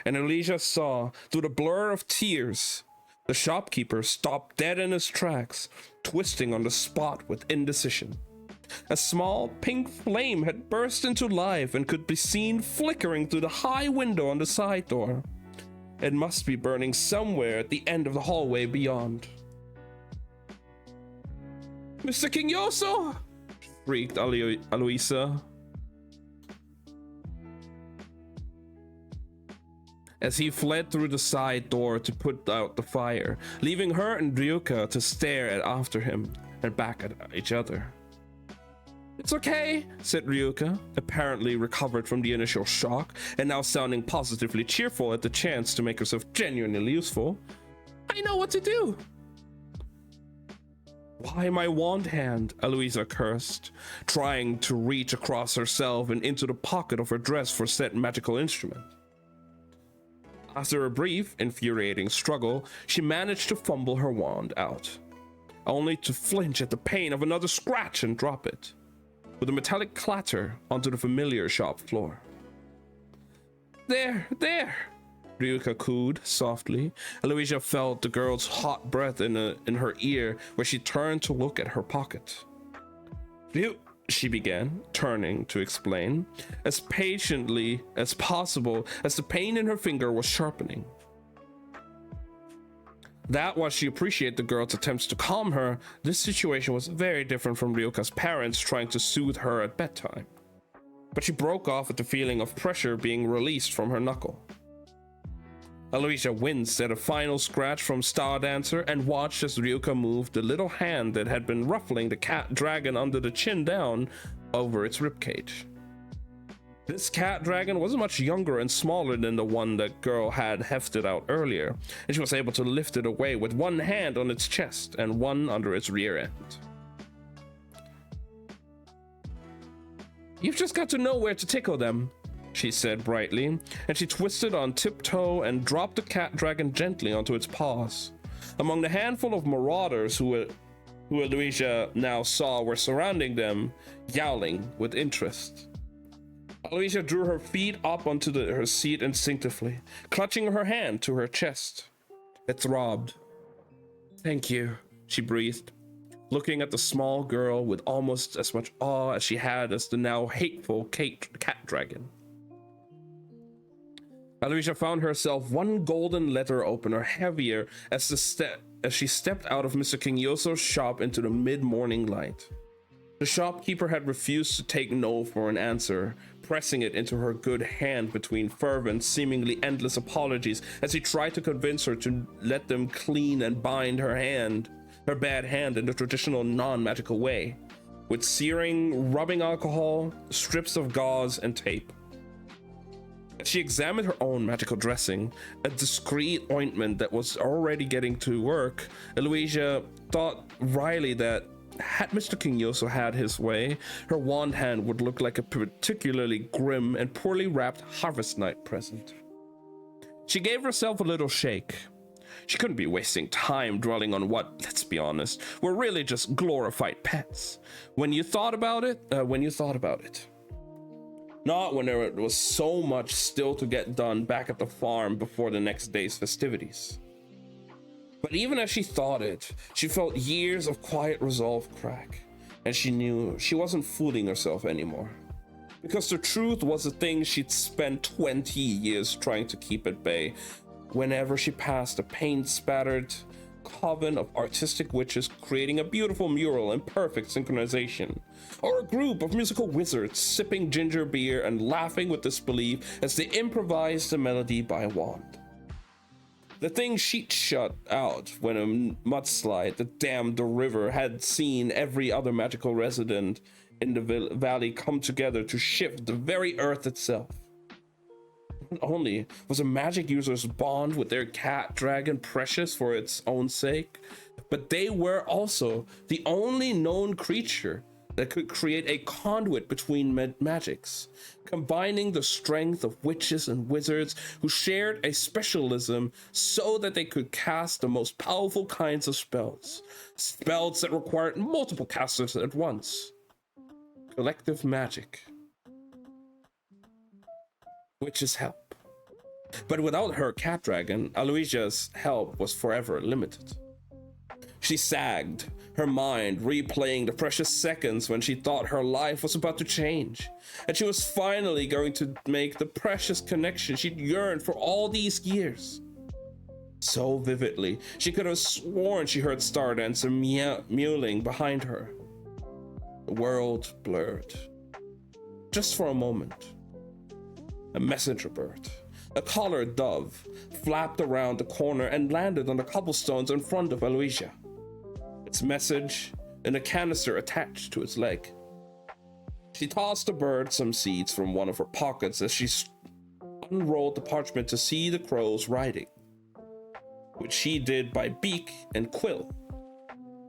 and Aloysia saw, through the blur of tears, the shopkeeper stop dead in his tracks, twisting on the spot with indecision. A small pink flame had burst into life and could be seen flickering through the high window on the side door. It must be burning somewhere at the end of the hallway beyond. "Mr. Kinyoso!" shrieked Aloysia, as he fled through the side door to put out the fire, leaving her and Ryuka to stare after him and back at each other. "It's okay," said Ryuka, apparently recovered from the initial shock and now sounding positively cheerful at the chance to make herself genuinely useful. "I know what to do." "Why my wand hand?" Aloysia cursed, trying to reach across herself and into the pocket of her dress for said magical instrument. After a brief, infuriating struggle, she managed to fumble her wand out, only to flinch at the pain of another scratch and drop it, with a metallic clatter onto the familiar shop floor. There! Ryuka cooed softly. Aloysia felt the girl's hot breath in her ear where she turned to look at her pocket. She began, turning to explain, as patiently as possible as the pain in her finger was sharpening. That while she appreciated the girl's attempts to calm her, this situation was very different from Ryuka's parents trying to soothe her at bedtime. But she broke off at the feeling of pressure being released from her knuckle. Aloysia winced at a final scratch from Star Dancer and watched as Ryuka moved the little hand that had been ruffling the cat dragon under the chin down over its ribcage. This cat dragon was much younger and smaller than the one that girl had hefted out earlier, and she was able to lift it away with one hand on its chest and one under its rear end. "You've just got to know where to tickle them," she said brightly, and she twisted on tiptoe and dropped the cat dragon gently onto its paws. Among the handful of marauders who Aloysia now saw were surrounding them, yowling with interest. Aloysia drew her feet up onto her seat instinctively, clutching her hand to her chest. It throbbed. "Thank you," she breathed, looking at the small girl with almost as much awe as she had as the now hateful cat dragon. Aloysia found herself one golden letter opener heavier as she stepped out of Mr. Kinyoso's shop into the mid-morning light. The shopkeeper had refused to take no for an answer, pressing it into her good hand between fervent, seemingly endless apologies as he tried to convince her to let them clean and bind her bad hand in the traditional non-magical way, with searing rubbing alcohol, strips of gauze, and tape. She examined her own magical dressing, a discreet ointment that was already getting to work. Eloisia thought wryly that had Mr. Kingyoso had his way, her wand hand would look like a particularly grim and poorly wrapped Harvest Night present. She gave herself a little shake. She couldn't be wasting time dwelling on what, let's be honest, were really just glorified pets. When you thought about it. Not when there was so much still to get done back at the farm before the next day's festivities. But even as she thought it, she felt years of quiet resolve crack, and she knew she wasn't fooling herself anymore. Because the truth was a thing she'd spent 20 years trying to keep at bay. Whenever she passed a paint-spattered coven of artistic witches creating a beautiful mural in perfect synchronization, or a group of musical wizards sipping ginger beer and laughing with disbelief as they improvised a melody by a wand. The thing she'd shut out when a mudslide that dammed the river had seen every other magical resident in the valley come together to shift the very earth itself. Not only was a magic user's bond with their cat dragon precious for its own sake, but they were also the only known creature that could create a conduit between magics, combining the strength of witches and wizards who shared a specialism so that they could cast the most powerful kinds of spells that required multiple casters at once. Collective magic. Witch's help. But without her cat dragon, Aloysia's help was forever limited. She sagged, her mind replaying the precious seconds when she thought her life was about to change, and she was finally going to make the precious connection she'd yearned for all these years. So vividly, she could have sworn she heard Stardancer mewling behind her. The world blurred. Just for a moment. A messenger bird, a collared dove, flapped around the corner and landed on the cobblestones in front of Aloysia. Its message in a canister attached to its leg. She tossed the bird some seeds from one of her pockets as she unrolled the parchment to see the crow's writing, which she did by beak and quill,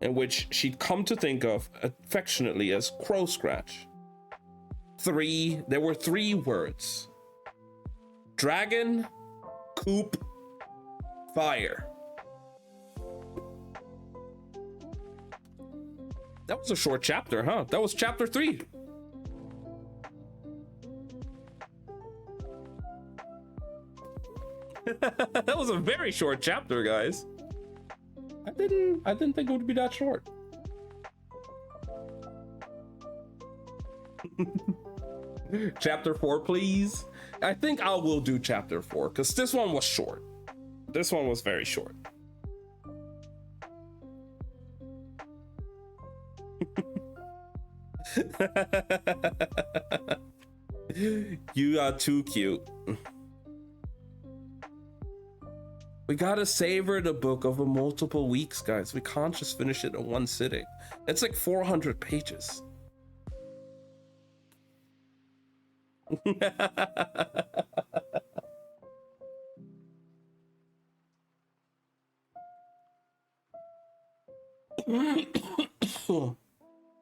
and which she'd come to think of affectionately as crow scratch. There were three words. Dragon, coop, fire. That was a short chapter, huh? That was chapter 3. That was a very short chapter, guys. I didn't think it would be that short. Chapter 4, please. I think I will do chapter 4 because this one was short. This one was very short. You are too cute. We gotta savor the book over multiple weeks, guys. We can't just finish it in one sitting. It's like 400 pages.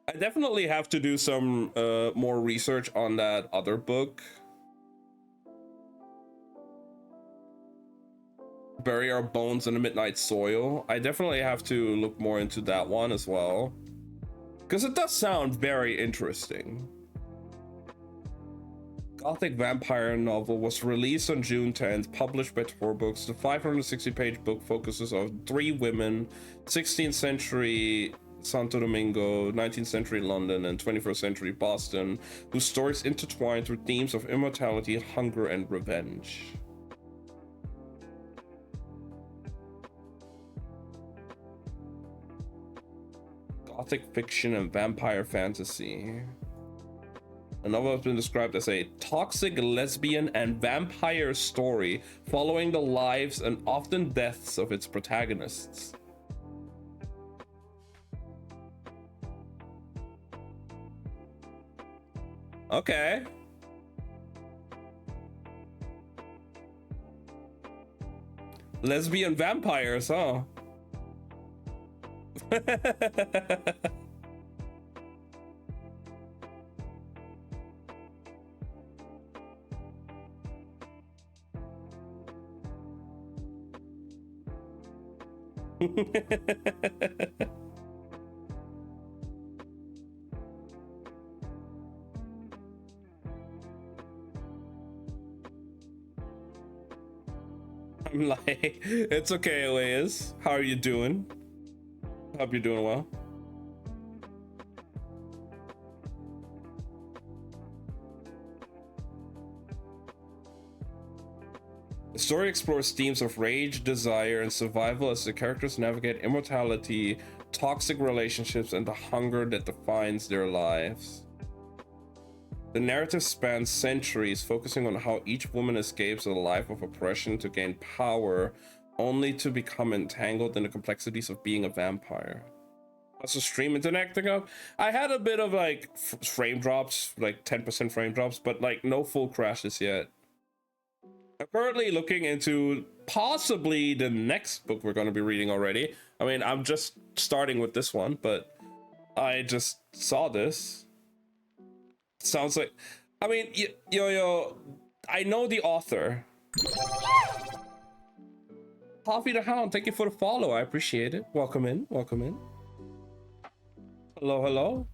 I definitely have to do some more research on that other book. Bury Our Bones in the Midnight Soil. I definitely have to look more into that one as well, because it does sound very interesting. Gothic vampire novel was released on June 10th, published by Tor Books. The 560-page book focuses on 3 women, 16th century Santo Domingo, 19th century London, and 21st century Boston, whose stories intertwine through themes of immortality, hunger, and revenge. Gothic fiction and vampire fantasy. The novel has been described as a toxic lesbian and vampire story following the lives and often deaths of its protagonists. Okay. Lesbian vampires, huh? I'm like, it's okay, Elias. How are you doing? Hope you're doing well. The story explores themes of rage, desire, and survival as the characters navigate immortality, toxic relationships, and the hunger that defines their lives. The narrative spans centuries, focusing on how each woman escapes a life of oppression to gain power, only to become entangled in the complexities of being a vampire. That's a stream interacting up. I had a bit of like frame drops, like 10% frame drops, but like no full crashes yet. I'm currently looking into possibly the next book we're going to be reading already. I mean, I'm just starting with this one, but I just saw this. Sounds like, I mean, yo, I know the author. Coffee the Hound, thank you for the follow. I appreciate it. Welcome in, welcome in. Hello, hello.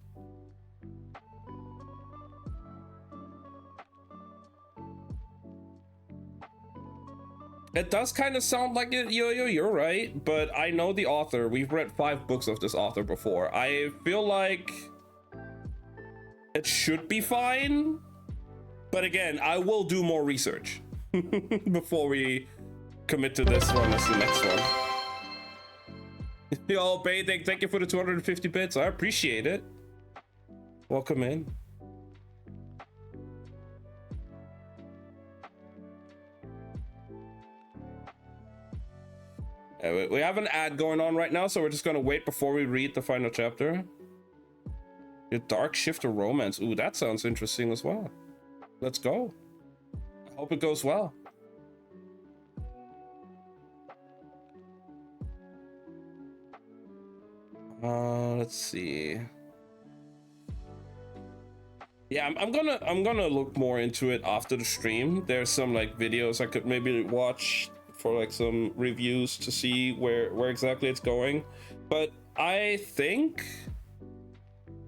It does kind of sound like it, yo, you're right, but I know the author. We've read 5 books of this author before. I feel like it should be fine, but again, I will do more research before we commit to this one as the next one. Yo, Bathing, thank you for the 250 bits. I appreciate it. Welcome in. We have an ad going on right now, so we're just gonna wait before we read the final chapter. Your Dark Shifter romance. Ooh, that sounds interesting as well. Let's go. I hope it goes well. Let's see. Yeah, I'm gonna look more into it after the stream. There's some like videos I could maybe watch for like some reviews to see where exactly it's going. But I think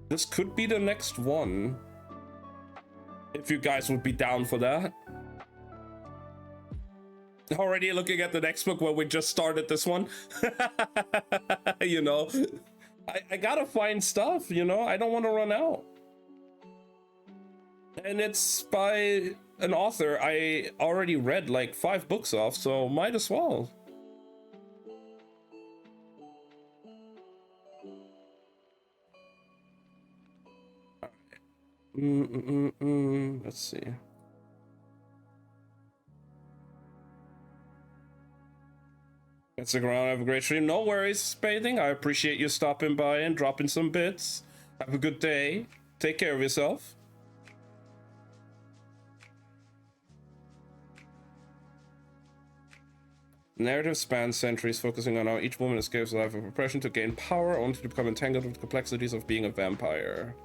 this could be the next one. If you guys would be down for that. Already looking at the next book when we just started this one. You know, I gotta find stuff, you know, I don't want to run out. And it's by an author I already read like 5 books of, so might as well. Let's see. Stick around, have a great stream. No worries, Bathing. I appreciate you stopping by and dropping some bits. Have a good day. Take care of yourself. Narrative spans centuries, focusing on how each woman escapes a life of oppression to gain power, only to become entangled with the complexities of being a vampire.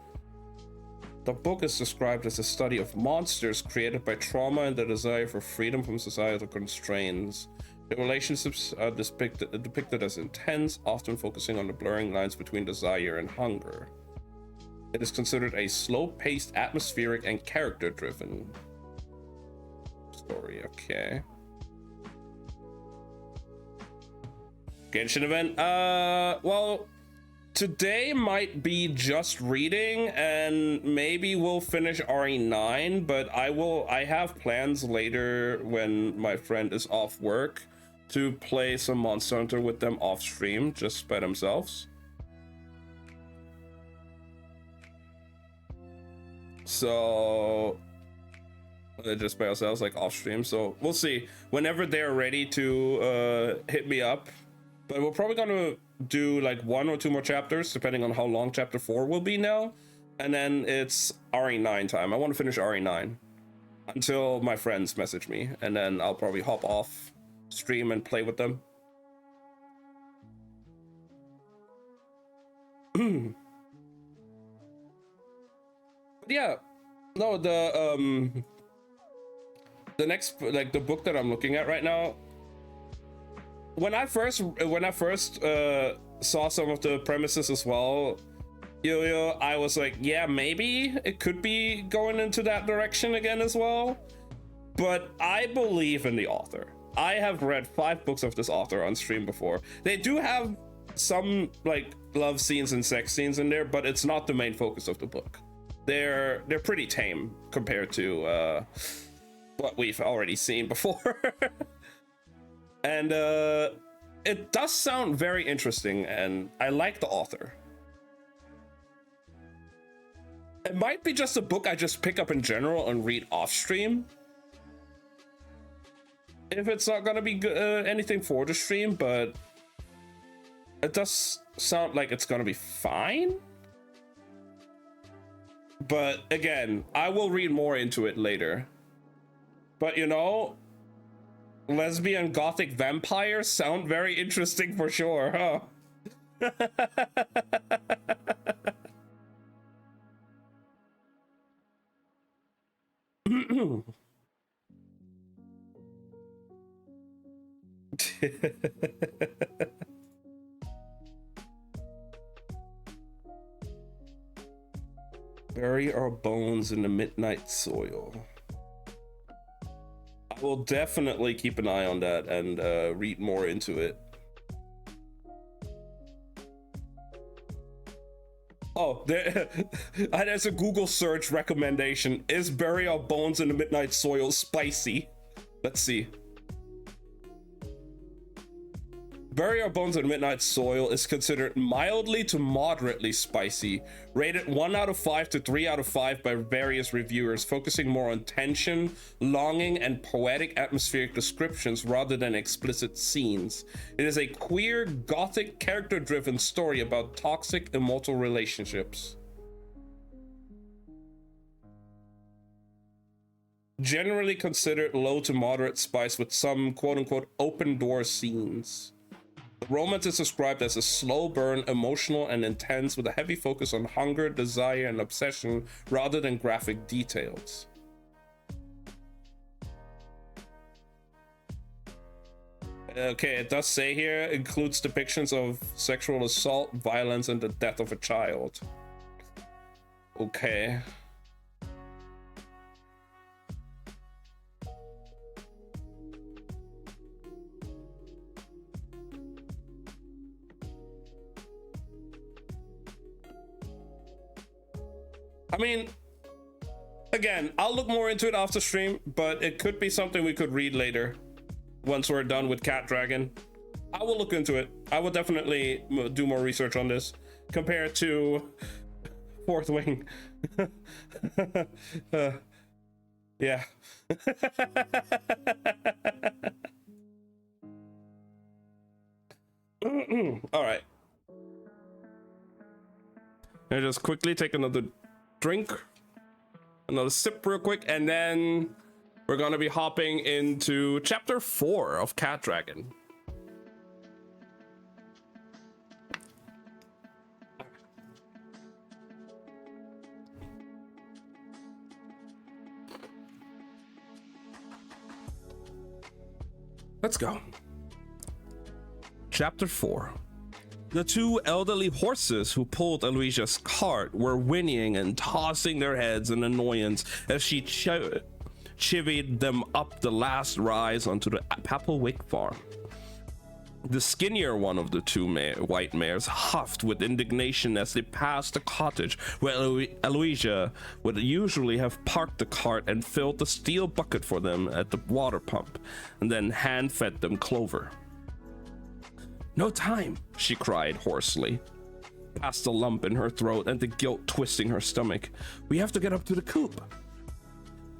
The book is described as a study of monsters created by trauma and the desire for freedom from societal constraints. The relationships are depicted as intense, often focusing on the blurring lines between desire and hunger. It is considered a slow-paced, atmospheric, and character-driven story. Okay. Genshin event. Well, today might be just reading, and maybe we'll finish RE9, but I have plans later when my friend is off work to play some Monster Hunter with them off stream, just by themselves. So just by ourselves, like off stream. So we'll see whenever they're ready to hit me up. But we're probably gonna do like 1 or 2 more chapters, depending on how long chapter 4 will be now. And then it's RE9 time. I want to finish RE9 until my friends message me, and then I'll probably hop off stream and play with them. Yeah, no, the next, like, the book that I'm looking at right now, when I first saw some of the premises as well, Yo-Yo, I was like, yeah, maybe it could be going into that direction again as well. But I believe in the author. I have read 5 books of this author on stream before. They do have some like love scenes and sex scenes in there, but it's not the main focus of the book. They're pretty tame compared to what we've already seen before. And it does sound very interesting, and I like the author. It might be just a book I just pick up in general and read off stream, if it's not gonna be anything for the stream, but it does sound like it's gonna be fine. But again, I will read more into it later. But you know, lesbian gothic vampires sound very interesting for sure, huh? Bury our bones in the midnight soil. I will definitely keep an eye on that and read more into it. Oh, there's a Google search recommendation. Is bury our bones in the midnight soil spicy? Let's see. Bury Our Bones in Midnight Soil is considered mildly to moderately spicy, rated 1 out of 5 to 3 out of 5 by various reviewers, focusing more on tension, longing, and poetic atmospheric descriptions rather than explicit scenes. It is a queer, gothic, character-driven story about toxic, immortal relationships. Generally considered low to moderate spice with some quote-unquote open door scenes. The romance is described as a slow burn, emotional and intense, with a heavy focus on hunger, desire, and obsession rather than graphic details. Okay, it does say here, includes depictions of sexual assault, violence, and the death of a child. Okay. I mean, again, I'll look more into it after stream, but it could be something we could read later once we're done with Cat Dragon. I will look into it. I will definitely do more research on this compared to Fourth Wing. Yeah. All right. I'll just quickly take another drink, another sip real quick, and then we're gonna be hopping into chapter 4 of Cat Dragon. Let's go. Chapter 4. The 2 elderly horses who pulled Aloysia's cart were whinnying and tossing their heads in annoyance as she chivied them up the last rise onto the Papelwick farm. The skinnier one of the 2 white mares huffed with indignation as they passed the cottage where Aloysia would usually have parked the cart and filled the steel bucket for them at the water pump, and then hand-fed them clover. "No time," she cried hoarsely, past the lump in her throat and the guilt twisting her stomach. "We have to get up to the coop."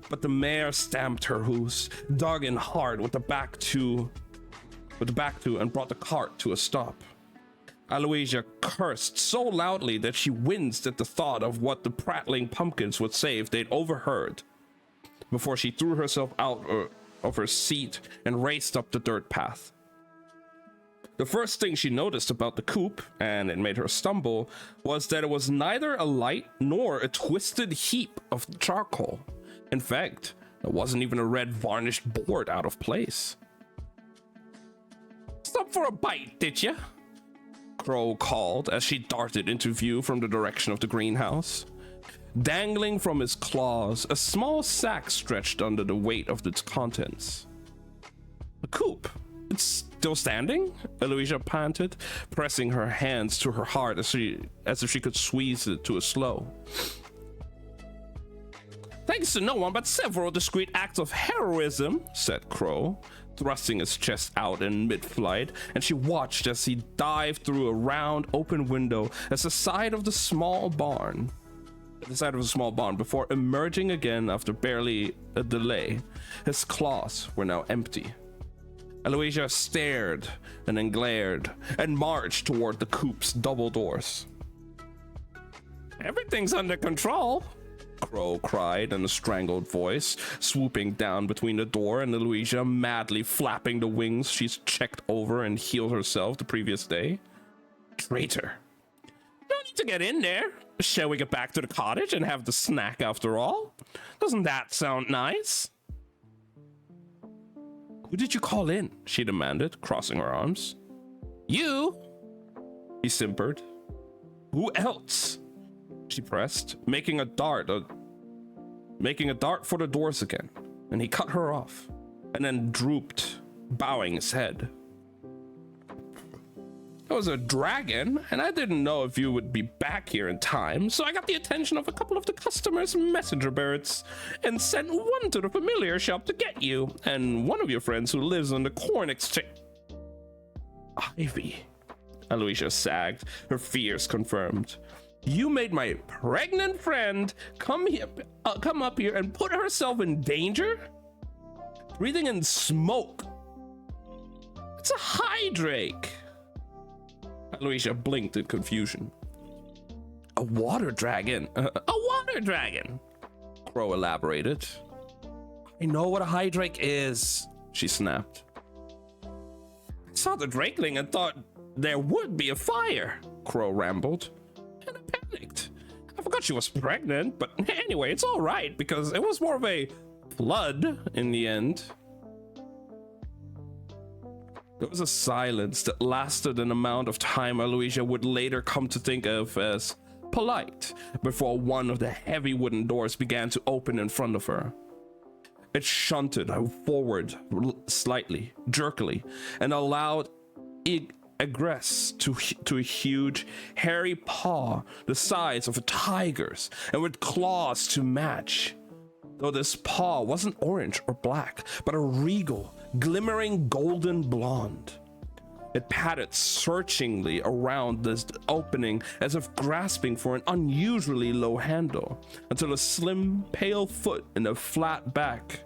But the mare stamped her hooves, dug in hard with the back to, and brought the cart to a stop. Aloysia cursed so loudly that she winced at the thought of what the prattling pumpkins would say if they'd overheard. Before she threw herself out of her seat and raced up the dirt path. The first thing she noticed about the coop, and it made her stumble, was that it was neither a light nor a twisted heap of charcoal. In fact, there wasn't even a red varnished board out of place. "Stop for a bite, did ya?" Crow called as she darted into view from the direction of the greenhouse. Dangling from his claws, a small sack stretched under the weight of its contents. "The coop? It's still standing?" Eloisia panted, pressing her hands to her heart as if she could squeeze it to a slow. "Thanks to no one but several discreet acts of heroism," said Crow, thrusting his chest out in mid-flight, and she watched as he dived through a round open window at the side of the small barn. Before emerging again after barely a delay. His claws were now empty. Eloisia stared and then glared and marched toward the coop's double doors. "Everything's under control," Crow cried in a strangled voice, swooping down between the door and Eloisia, madly flapping the wings she's checked over and healed herself the previous day. "Traitor. No need to get in there. Shall we get back to the cottage and have the snack after all? Doesn't that sound nice?" "Who did you call in?" she demanded, crossing her arms. "You," he simpered. "Who else?" She pressed, making a dart for the doors again, and he cut her off, and then drooped, bowing his head. "It was a dragon, and I didn't know if you would be back here in time, so I got the attention of a couple of the customers' messenger birds, and sent one to the familiar shop to get you, and one of your friends who lives on the corn exchange." "Ivy," Eloisia sagged, her fears confirmed. "You made my pregnant friend come up here and put herself in danger? Breathing in smoke. It's a hydrake." Eloisia blinked in confusion. "A water dragon? A water dragon," Crow elaborated. "I know what a hydrake is," she snapped. "I saw the drakeling and thought there would be a fire," Crow rambled. "And I panicked. I forgot she was pregnant, but anyway, it's all right because it was more of a flood in the end." There was a silence that lasted an amount of time Eloisia would later come to think of as polite before one of the heavy wooden doors began to open in front of her. It shunted her forward slightly, jerkily, and allowed egress to a huge, hairy paw the size of a tiger's and with claws to match. Though this paw wasn't orange or black, but a regal, glimmering golden blonde. It patted searchingly around this opening as if grasping for an unusually low handle, until a slim, pale foot in a flat back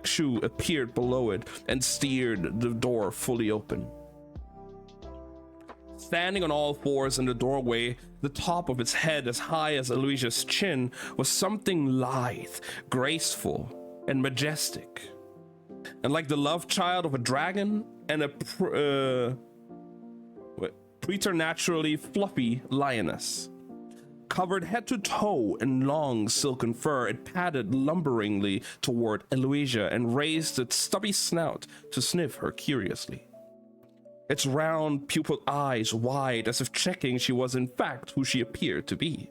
shoe appeared below it and steered the door fully open. Standing on all fours in the doorway, the top of its head as high as Eloisia's chin, was something lithe, graceful, and majestic. And like the love child of a dragon and a preternaturally fluffy lioness. Covered head to toe in long silken fur, it padded lumberingly toward Eloisia and raised its stubby snout to sniff her curiously. Its round pupil eyes wide as if checking she was in fact who she appeared to be.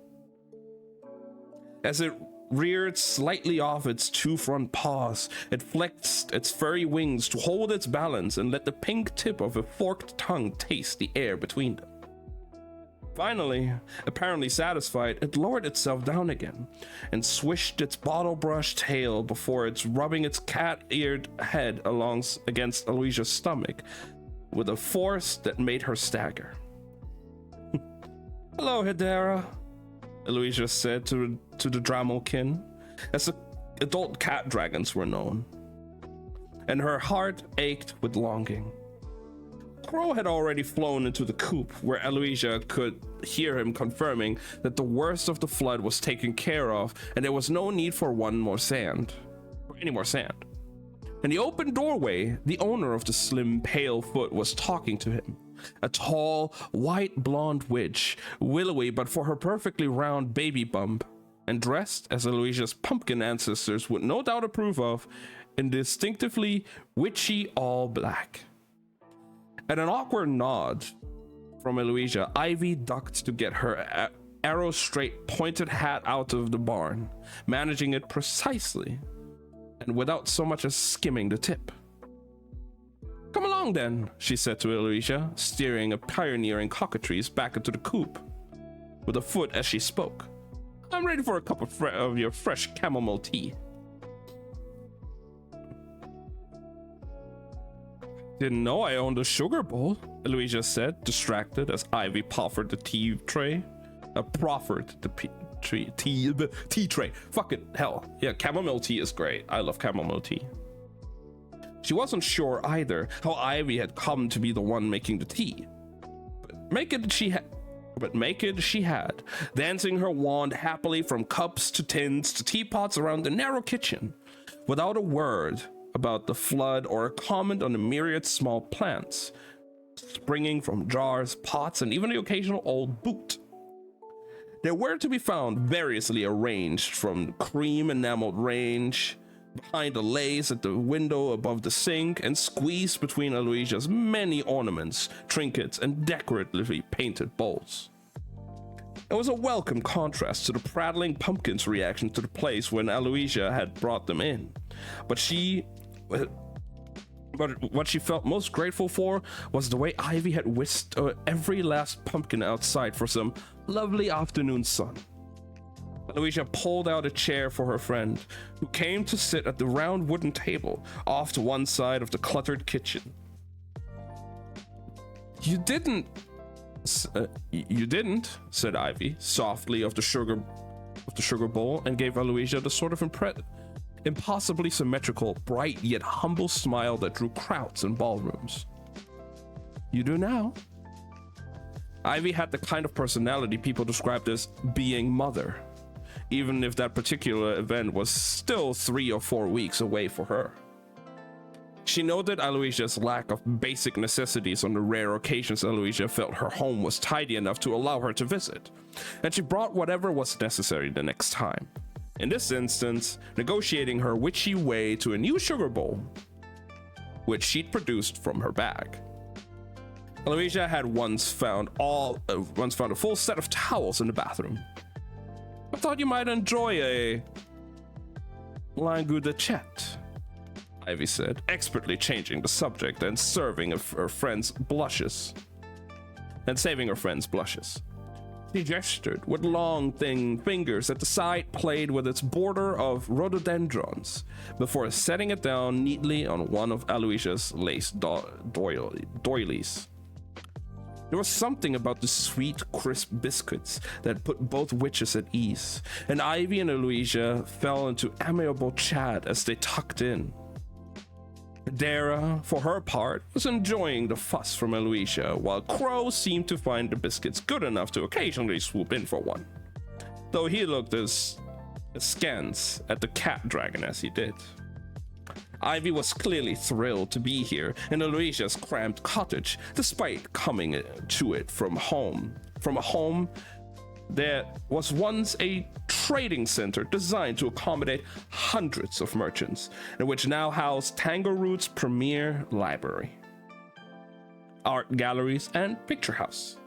As it reared slightly off its two front paws, it flexed its furry wings to hold its balance and let the pink tip of a forked tongue taste the air between them. Finally, apparently satisfied, it lowered itself down again and swished its bottle-brush tail before it's rubbing its cat-eared head against Eloisia's stomach with a force that made her stagger. "Hello, Hedera," Eloisia said to the Dramelkin, as the adult cat dragons were known, and her heart ached with longing. Crow had already flown into the coop, where Eloisia could hear him confirming that the worst of the flood was taken care of and there was no need for any more sand. In the open doorway, the owner of the slim, pale foot was talking to him. A tall, white blonde witch, willowy but for her perfectly round baby bump, and dressed as Eloisia's pumpkin ancestors would no doubt approve of, in distinctively witchy all black. At an awkward nod from Eloisia, Ivy ducked to get her arrow straight pointed hat out of the barn, managing it precisely and without so much as skimming the tip. "Come along then," she said to Eloisia, steering a pioneering cockatrice back into the coop, with a foot as she spoke. "I'm ready for a cup of your fresh chamomile tea." "Didn't know I owned a sugar bowl," Eloisia said, distracted as Ivy proffered the tea tray. Tea tray. Fuck it, hell. Yeah, chamomile tea is great. I love chamomile tea. She wasn't sure either how Ivy had come to be the one making the tea. But make it she had, dancing her wand happily from cups to tins to teapots around the narrow kitchen, without a word about the flood or a comment on the myriad small plants springing from jars, pots, and even the occasional old boot. They were to be found variously arranged, from cream enameled range behind the lace at the window above the sink, and squeezed between Eloisia's many ornaments, trinkets, and decoratively painted bowls. It was a welcome contrast to the prattling pumpkins' reaction to the place when Eloisia had brought them in. But what she felt most grateful for was the way Ivy had whisked every last pumpkin outside for some lovely afternoon sun. Eloisia pulled out a chair for her friend, who came to sit at the round wooden table off to one side of the cluttered kitchen. You didn't, said Ivy softly of the sugar bowl, and gave Eloisia the sort of impossibly symmetrical, bright yet humble smile that drew crowds in ballrooms. You do now. Ivy had the kind of personality people described as being mother, even if that particular event was still 3 or 4 weeks away for her. She noted Eloisia's lack of basic necessities on the rare occasions Eloisia felt her home was tidy enough to allow her to visit, and she brought whatever was necessary the next time. In this instance, negotiating her witchy way to a new sugar bowl, which she'd produced from her bag. Eloisia had once found a full set of towels in the bathroom. "I thought you might enjoy a langue de chat," Ivy said, expertly changing the subject and saving her friend's blushes. She gestured with long, thin fingers at the side plate with its border of rhododendrons, before setting it down neatly on one of Eloisia's lace doilies. There was something about the sweet, crisp biscuits that put both witches at ease, and Ivy and Eloisia fell into amiable chat as they tucked in. Dara, for her part, was enjoying the fuss from Eloisia, while Crow seemed to find the biscuits good enough to occasionally swoop in for one, though he looked as askance at the cat dragon as he did. Ivy was clearly thrilled to be here in Eloisia's cramped cottage, despite coming to it from a home that was once a trading center designed to accommodate hundreds of merchants, and which now housed Tangleroot's premier library, art galleries, and picture house.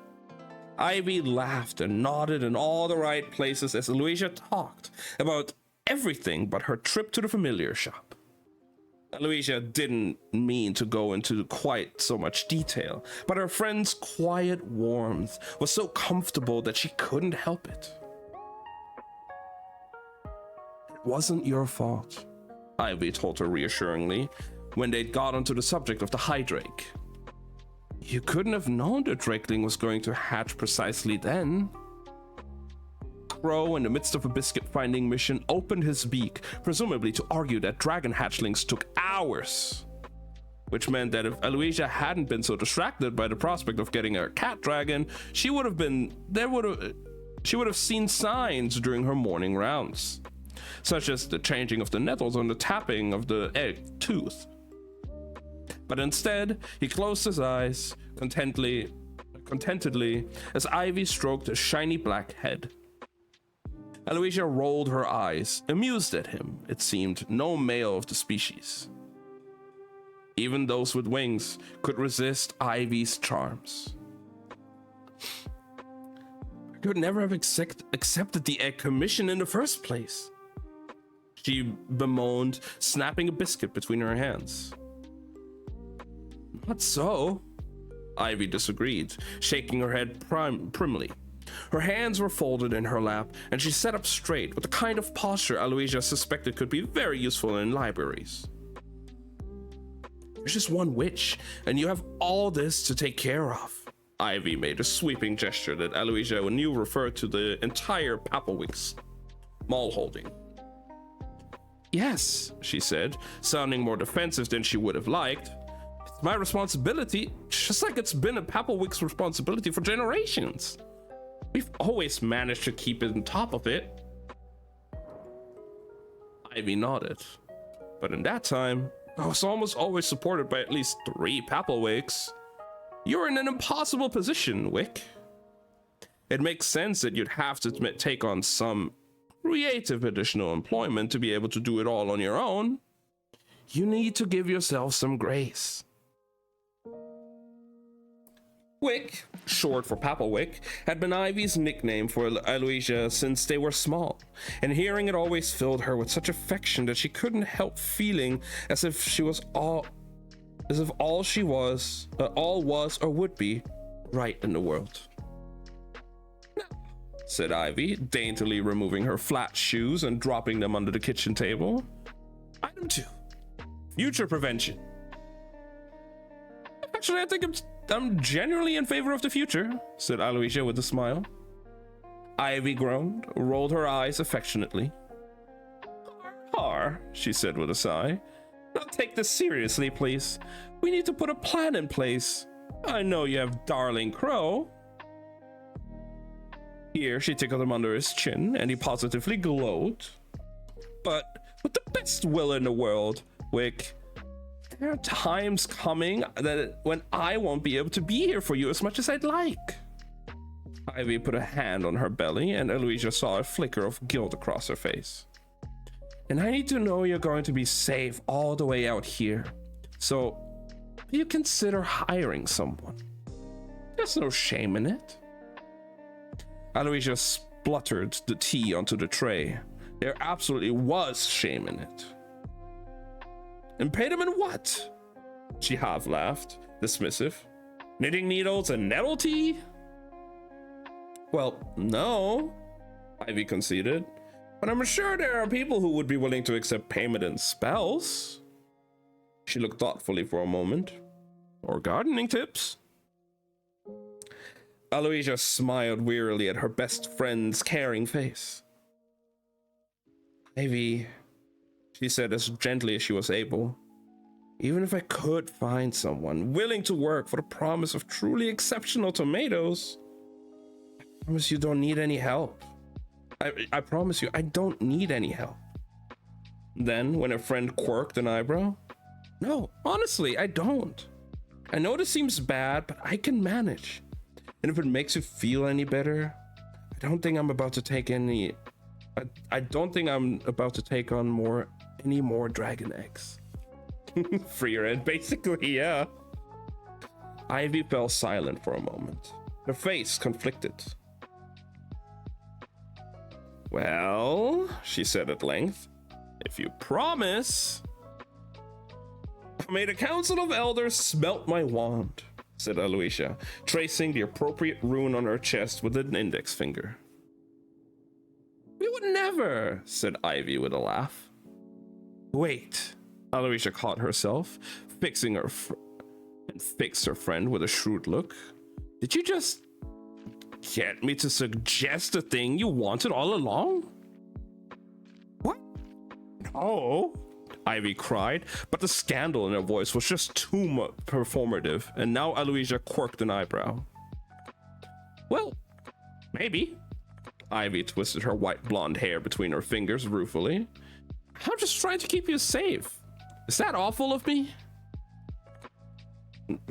Ivy laughed and nodded in all the right places as Eloisia talked about everything but her trip to the familiar shop. Eloisia didn't mean to go into quite so much detail, but her friend's quiet warmth was so comfortable that she couldn't help it. "It wasn't your fault," Ivy told her reassuringly when they'd got onto the subject of the Hydrake. "You couldn't have known the Drakeling was going to hatch precisely then." Crow, in the midst of a biscuit finding mission, opened his beak, presumably to argue that dragon hatchlings took hours, which meant that if Eloisia hadn't been so distracted by the prospect of getting a cat dragon, she would have seen signs during her morning rounds. such as the changing of the nettles and the tapping of the egg tooth. But instead, he closed his eyes contentedly as Ivy stroked his shiny black head. Aloysia rolled her eyes, amused at him. It seemed no male of the species, even those with wings, could resist Ivy's charms. I could never have accepted the egg commission in the first place, she bemoaned, snapping a biscuit between her hands. Not so, Ivy disagreed, shaking her head primly. Her hands were folded in her lap, and she sat up straight with the kind of posture Aloysia suspected could be very useful in libraries. There's just one witch, and you have all this to take care of. Ivy made a sweeping gesture that Aloysia knew referred to the entire Papelwick's mall holding. Yes, she said, sounding more defensive than she would have liked. It's my responsibility, just like it's been a Papelwick's responsibility for generations. We've always managed to keep it on top of it. Ivy nodded. But in that time, I was almost always supported by at least 3 Papelwicks. You're in an impossible position, Wick. It makes sense that you'd have to take on some creative additional employment to be able to do it all on your own. You need to give yourself some grace. Wick, short for Papelwick, had been Ivy's nickname for Aloysia since they were small, and hearing it always filled her with such affection that she couldn't help feeling as if all she was, all was or would be right in the world. No, said Ivy, daintily removing her flat shoes and dropping them under the kitchen table. Item 2, future prevention. Actually, I think I'm genuinely in favor of the future, said Aloysia with a smile. Ivy groaned, rolled her eyes affectionately. Har, she said with a sigh. Now take this seriously, please. We need to put a plan in place. I know you have Darling Crow. Here, she tickled him under his chin, and he positively glowed. But with the best will in the world, Wick, there are times coming when I won't be able to be here for you as much as I'd like. Ivy put a hand on her belly, and Aloysia saw a flicker of guilt across her face. And I need to know you're going to be safe all the way out here. So, will you consider hiring someone? There's no shame in it. Aloysia spluttered the tea onto the tray. There absolutely was shame in it. And paid him in what? She half laughed, dismissive. Knitting needles and nettle tea? Well, no, Ivy conceded. But I'm sure there are people who would be willing to accept payment in spells. She looked thoughtfully for a moment. Or gardening tips. Aloysia smiled wearily at her best friend's caring face. Ivy, she said as gently as she was able, even if I could find someone willing to work for the promise of truly exceptional tomatoes, I promise you don't need any help. I promise you, I don't need any help. Then, when her friend quirked an eyebrow, no, honestly, I don't. I know this seems bad, but I can manage. And if it makes you feel any better, I don't think I'm about to take on any more dragon eggs. Free your head, basically, yeah. Ivy fell silent for a moment, her face conflicted. Well, she said at length, if you promise. May the Council of Elders smelt my wand, said Aloysia, tracing the appropriate rune on her chest with an index finger. We would never, said Ivy with a laugh. Wait, Aloysia caught herself, fixed her friend with a shrewd look. Did you just get me to suggest a thing you wanted all along? What? No, Ivy cried, but the scandal in her voice was just too much performative, and now Aloysia quirked an eyebrow. Well, maybe. Ivy twisted her white blonde hair between her fingers ruefully. I'm just trying to keep you safe. Is that awful of me?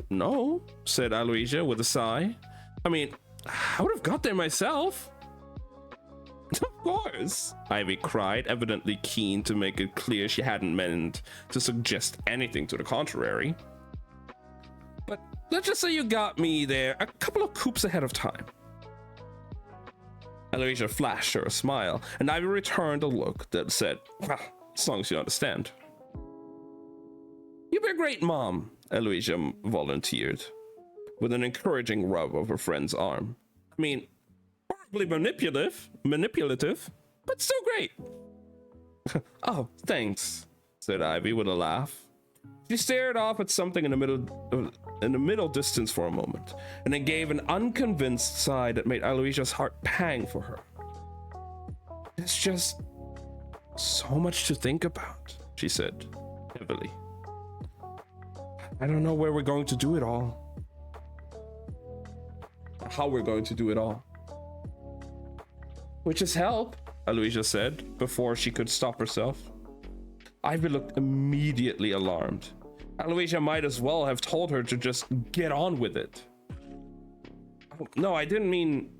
No, said Aloysia with a sigh. I mean, I would have got there myself. Of course, Ivy cried, evidently keen to make it clear she hadn't meant to suggest anything to the contrary. But let's just say you got me there a couple of coops ahead of time. Aloysia flashed her a smile, and Ivy returned a look that said, well, as long as you understand. You'd be a great mom, Aloysia volunteered, with an encouraging rub of her friend's arm. I mean, horribly manipulative, but still great. Oh, thanks, said Ivy with a laugh. She stared off at something in the middle distance for a moment, and then gave an unconvinced sigh that made Aloysia's heart pang for her. It's just so much to think about, she said heavily. I don't know where we're going to do it all. How we're going to do it all. Which is help, Aloysia said before she could stop herself. Ivy looked immediately alarmed. Aloysia might as well have told her to just get on with it. No, I didn't mean...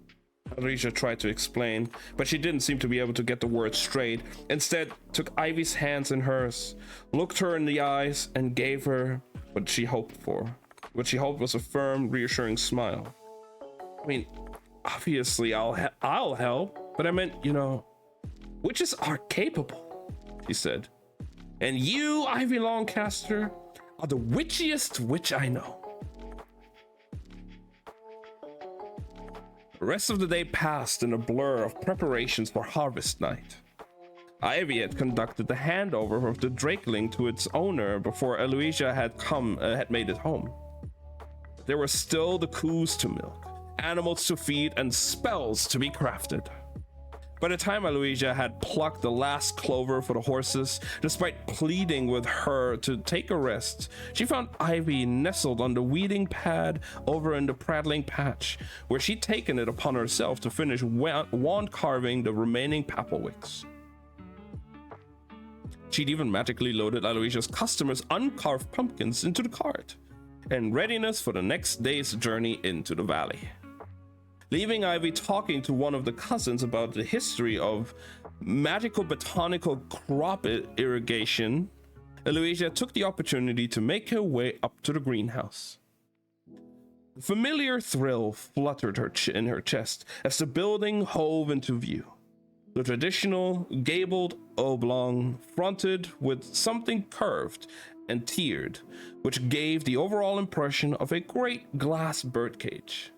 Aloysia tried to explain, but she didn't seem to be able to get the words straight. Instead, took Ivy's hands in hers, looked her in the eyes, and gave her what she hoped for. What she hoped was a firm, reassuring smile. I mean, obviously I'll help, but I meant, you know, witches are capable, she said. And you, Ivy Longcaster, are the witchiest witch I know. The rest of the day passed in a blur of preparations for harvest night. Ivy had conducted the handover of the Drakeling to its owner before Aloysia had made it home. There were still the coos to milk, animals to feed, and spells to be crafted. By the time Aloysia had plucked the last clover for the horses, despite pleading with her to take a rest, she found Ivy nestled on the weeding pad over in the prattling patch, where she'd taken it upon herself to finish wand carving the remaining papelwicks. She'd even magically loaded Aloysia's customers' uncarved pumpkins into the cart, in readiness for the next day's journey into the valley. Leaving Ivy talking to one of the cousins about the history of magical botanical crop irrigation, Aloysia took the opportunity to make her way up to the greenhouse. A familiar thrill fluttered in her chest as the building hove into view. The traditional gabled oblong fronted with something curved and tiered, which gave the overall impression of a great glass birdcage.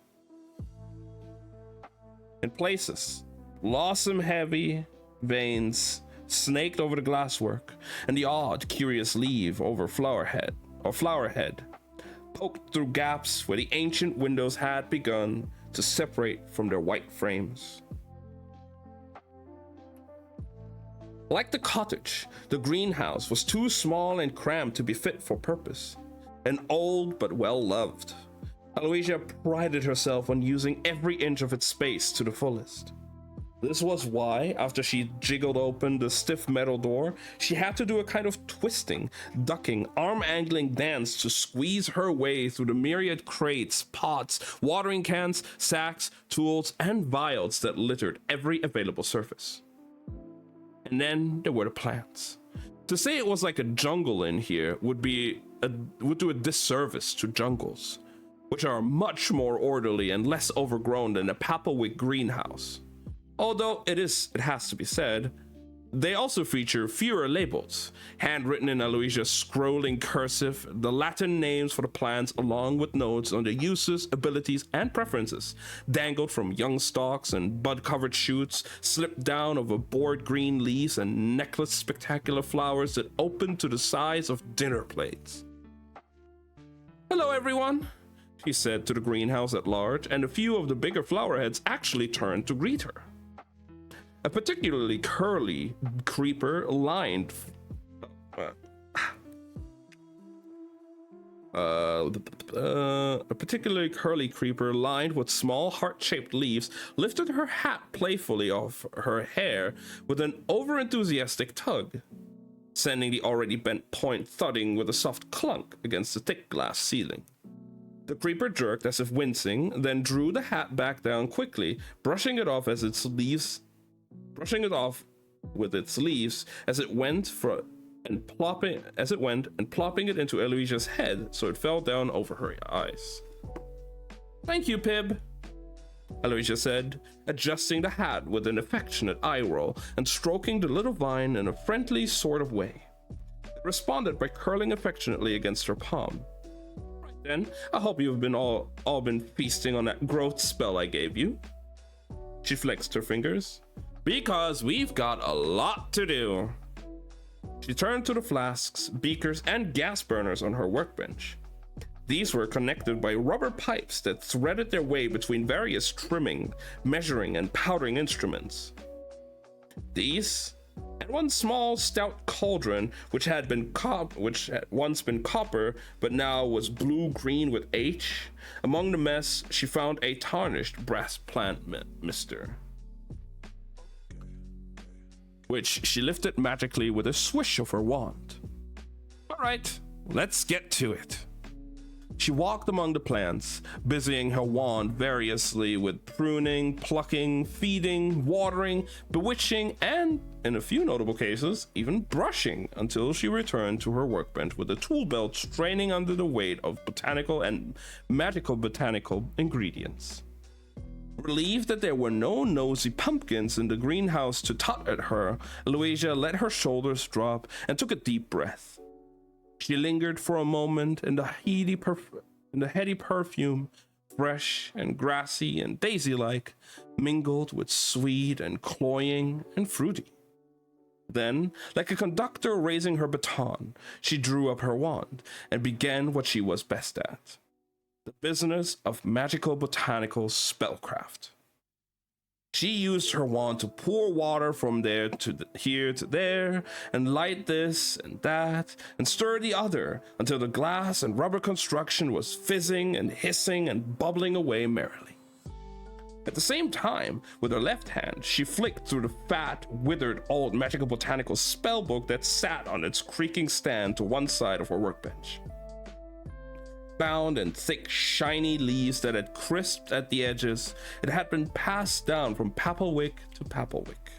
In places, blossom-heavy veins snaked over the glasswork, and the odd, curious leaf over flower head poked through gaps where the ancient windows had begun to separate from their white frames. Like the cottage, the greenhouse was too small and cramped to be fit for purpose, and old but well-loved. Aloysia prided herself on using every inch of its space to the fullest. This was why, after she jiggled open the stiff metal door, she had to do a kind of twisting, ducking, arm-angling dance to squeeze her way through the myriad crates, pots, watering cans, sacks, tools, and vials that littered every available surface. And then there were the plants. To say it was like a jungle in here would do a disservice to jungles, which are much more orderly and less overgrown than a Papelwick greenhouse. Although it has to be said, they also feature fewer labels, handwritten in Aloysia's scrolling cursive, the Latin names for the plants along with notes on their uses, abilities, and preferences, dangled from young stalks and bud-covered shoots, slipped down over board green leaves and necklaced spectacular flowers that opened to the size of dinner plates. Hello everyone, she said to the greenhouse at large, and a few of the bigger flowerheads actually turned to greet her. A particularly curly creeper lined A particularly curly creeper lined with small heart-shaped leaves lifted her hat playfully off her hair with an over-enthusiastic tug, sending the already bent point thudding with a soft clunk against the thick glass ceiling. The creeper jerked as if wincing, then drew the hat back down quickly, brushing it off with its leaves as it went and plopping it into Eloisia's head so it fell down over her eyes. "Thank you, Pib," Eloisia said, adjusting the hat with an affectionate eye roll and stroking the little vine in a friendly sort of way. It responded by curling affectionately against her palm. "Right then, I hope you've been all been feasting on that growth spell I gave you." She flexed her fingers. "Because we've got a lot to do." She turned to the flasks, beakers, and gas burners on her workbench. These were connected by rubber pipes that threaded their way between various trimming, measuring, and powdering instruments. These, and one small, stout cauldron, which had once been copper, but now was blue-green with H. Among the mess, she found a tarnished brass plant mister, which she lifted magically with a swish of her wand. "All right, let's get to it." She walked among the plants, busying her wand variously with pruning, plucking, feeding, watering, bewitching, and, in a few notable cases, even brushing, until she returned to her workbench with a tool belt straining under the weight of botanical and magical botanical ingredients. Relieved that there were no nosy pumpkins in the greenhouse to tut at her, Eloisia let her shoulders drop and took a deep breath. She lingered for a moment in the heady perfume, fresh and grassy and daisy-like, mingled with sweet and cloying and fruity. Then, like a conductor raising her baton, she drew up her wand and began what she was best at: the business of magical botanical spellcraft. She used her wand to pour water from there to here to there, and light this and that, and stir the other, until the glass and rubber construction was fizzing and hissing and bubbling away merrily. At the same time, with her left hand, she flicked through the fat, withered old magical botanical spellbook that sat on its creaking stand to one side of her workbench. Bound in thick, shiny leaves that had crisped at the edges, it had been passed down from Papelwick to Papelwick.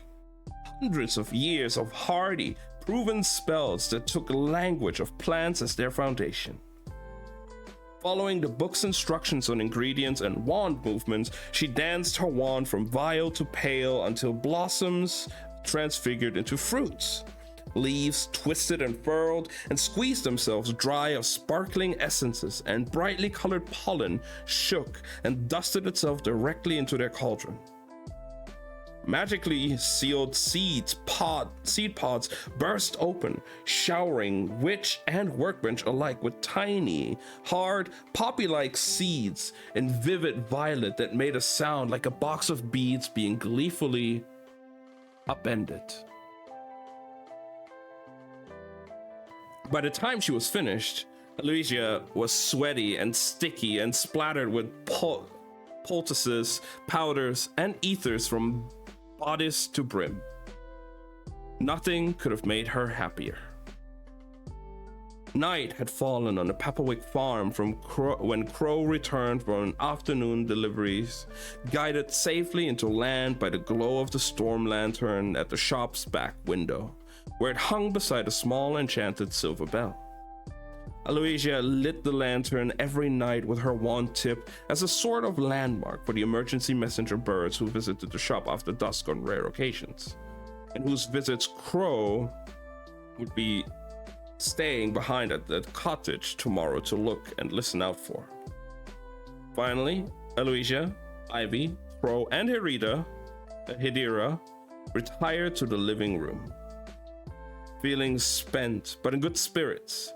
Hundreds of years of hardy, proven spells that took language of plants as their foundation. Following the book's instructions on ingredients and wand movements, she danced her wand from vial to pail until blossoms transfigured into fruits. Leaves twisted and furled and squeezed themselves dry of sparkling essences, and brightly colored pollen shook and dusted itself directly into their cauldron. Magically sealed seed pods burst open, showering witch and workbench alike with tiny, hard, poppy-like seeds in vivid violet that made a sound like a box of beads being gleefully upended. By the time she was finished, Eloisia was sweaty and sticky and splattered with poultices, powders, and ethers from bodice to brim. Nothing could have made her happier. Night had fallen on the Papelwick farm when Crow returned from afternoon deliveries, guided safely into land by the glow of the storm lantern at the shop's back window, where it hung beside a small enchanted silver bell. Eloisia lit the lantern every night with her wand tip as a sort of landmark for the emergency messenger birds who visited the shop after dusk on rare occasions, and whose visits Crow would be staying behind at the cottage tomorrow to look and listen out for. Finally, Eloisia, Ivy, Crow, and Hidira retired to the living room, feeling spent but in good spirits.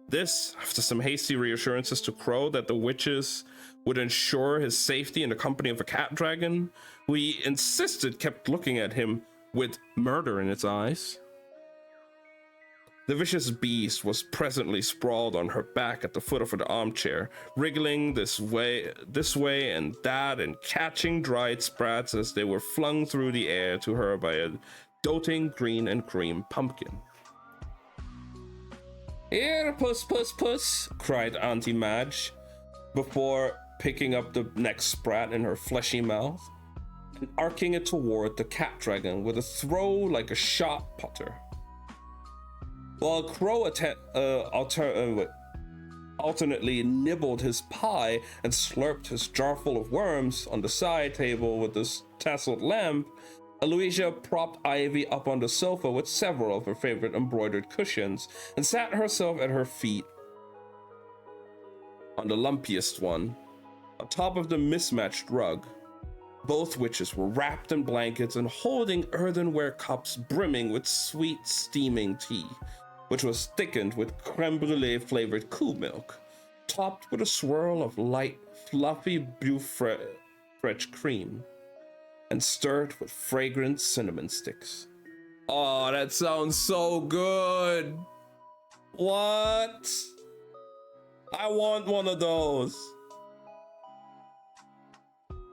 This, after some hasty reassurances to Crow that the witches would ensure his safety in the company of a cat dragon, who he insisted kept looking at him with murder in its eyes. The vicious beast was presently sprawled on her back at the foot of the armchair, wriggling this way and that, and catching dried sprats as they were flung through the air to her by a doting green and cream pumpkin. "Here, puss, puss, puss," cried Auntie Madge, before picking up the next sprat in her fleshy mouth and arcing it toward the cat dragon with a throw like a shot putter. While Crow alternately nibbled his pie and slurped his jar full of worms on the side table with this tasseled lamp, Aloysia propped Ivy up on the sofa with several of her favorite embroidered cushions and sat herself at her feet on the lumpiest one, on top of the mismatched rug. Both witches were wrapped in blankets and holding earthenware cups brimming with sweet steaming tea, which was thickened with creme brulee flavored cool milk, topped with a swirl of light, fluffy Beaufrette cream, and stirred with fragrant cinnamon sticks. Oh, that sounds so good. What? I want one of those.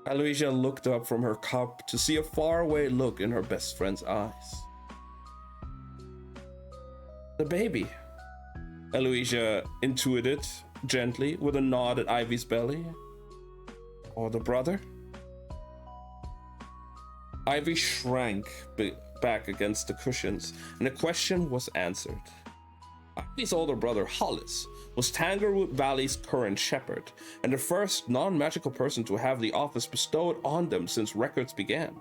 Aloysia looked up from her cup to see a faraway look in her best friend's eyes. The baby, Aloysia intuited gently with a nod at Ivy's belly. Or the brother? Ivy shrank back against the cushions, and the question was answered. Ivy's older brother, Hollis, was Tanglewood Valley's current shepherd, and the first non-magical person to have the office bestowed on them since records began.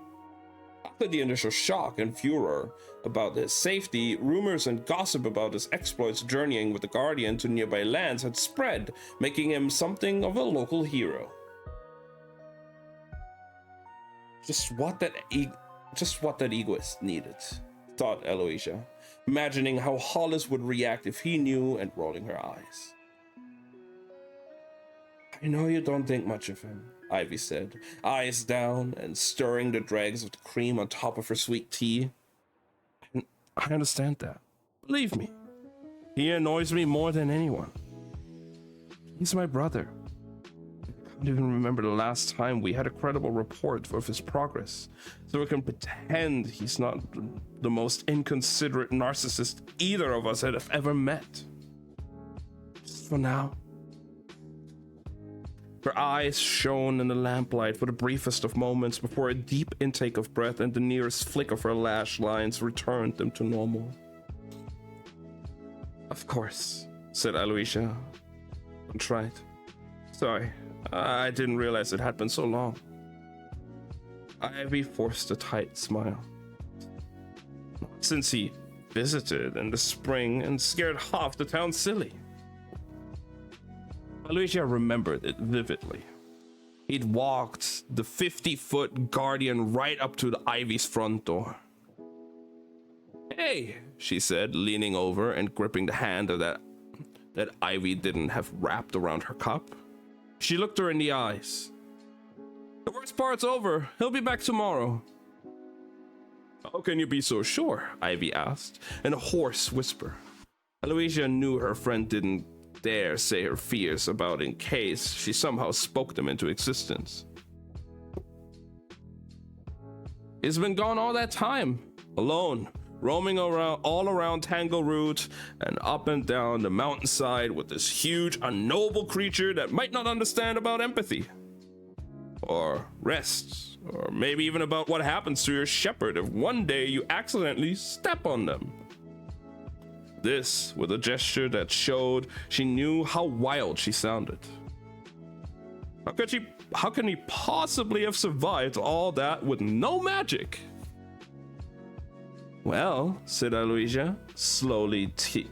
After the initial shock and furor about his safety, rumors and gossip about his exploits journeying with the Guardian to nearby lands had spread, making him something of a local hero. Just what that egoist needed, thought Aloysia, imagining how Hollis would react if he knew and rolling her eyes. I know you don't think much of him, Ivy said, eyes down and stirring the dregs of the cream on top of her sweet tea. I understand that. Believe me, he annoys me more than anyone. He's my brother. I can't even remember the last time we had a credible report of his progress, so we can pretend he's not the most inconsiderate narcissist either of us had ever met. Just for now. Her eyes shone in the lamplight for the briefest of moments before a deep intake of breath and the nearest flick of her lash lines returned them to normal. Of course, said Aloysia, contrite. Sorry, I didn't realize it had been so long. Ivy forced a tight smile. Since he visited in the spring and scared half the town silly. Aloysia remembered it vividly. He'd walked the 50-foot Guardian right up to the Ivy's front door. Hey, she said, leaning over and gripping the hand of that Ivy didn't have wrapped around her cup. She looked her in the eyes. The worst part's over. He'll be back tomorrow. How can you be so sure? Ivy asked, in a hoarse whisper. Aloysia knew her friend didn't dare say her fears about in case she somehow spoke them into existence. He's been gone all that time, alone, roaming around all around Tangleroot and up and down the mountainside with this huge, unknowable creature that might not understand about empathy, or rest, or maybe even about what happens to your shepherd if one day you accidentally step on them. This with a gesture that showed she knew how wild she sounded. How can he possibly have survived all that with no magic? Well, said Aloysia, slowly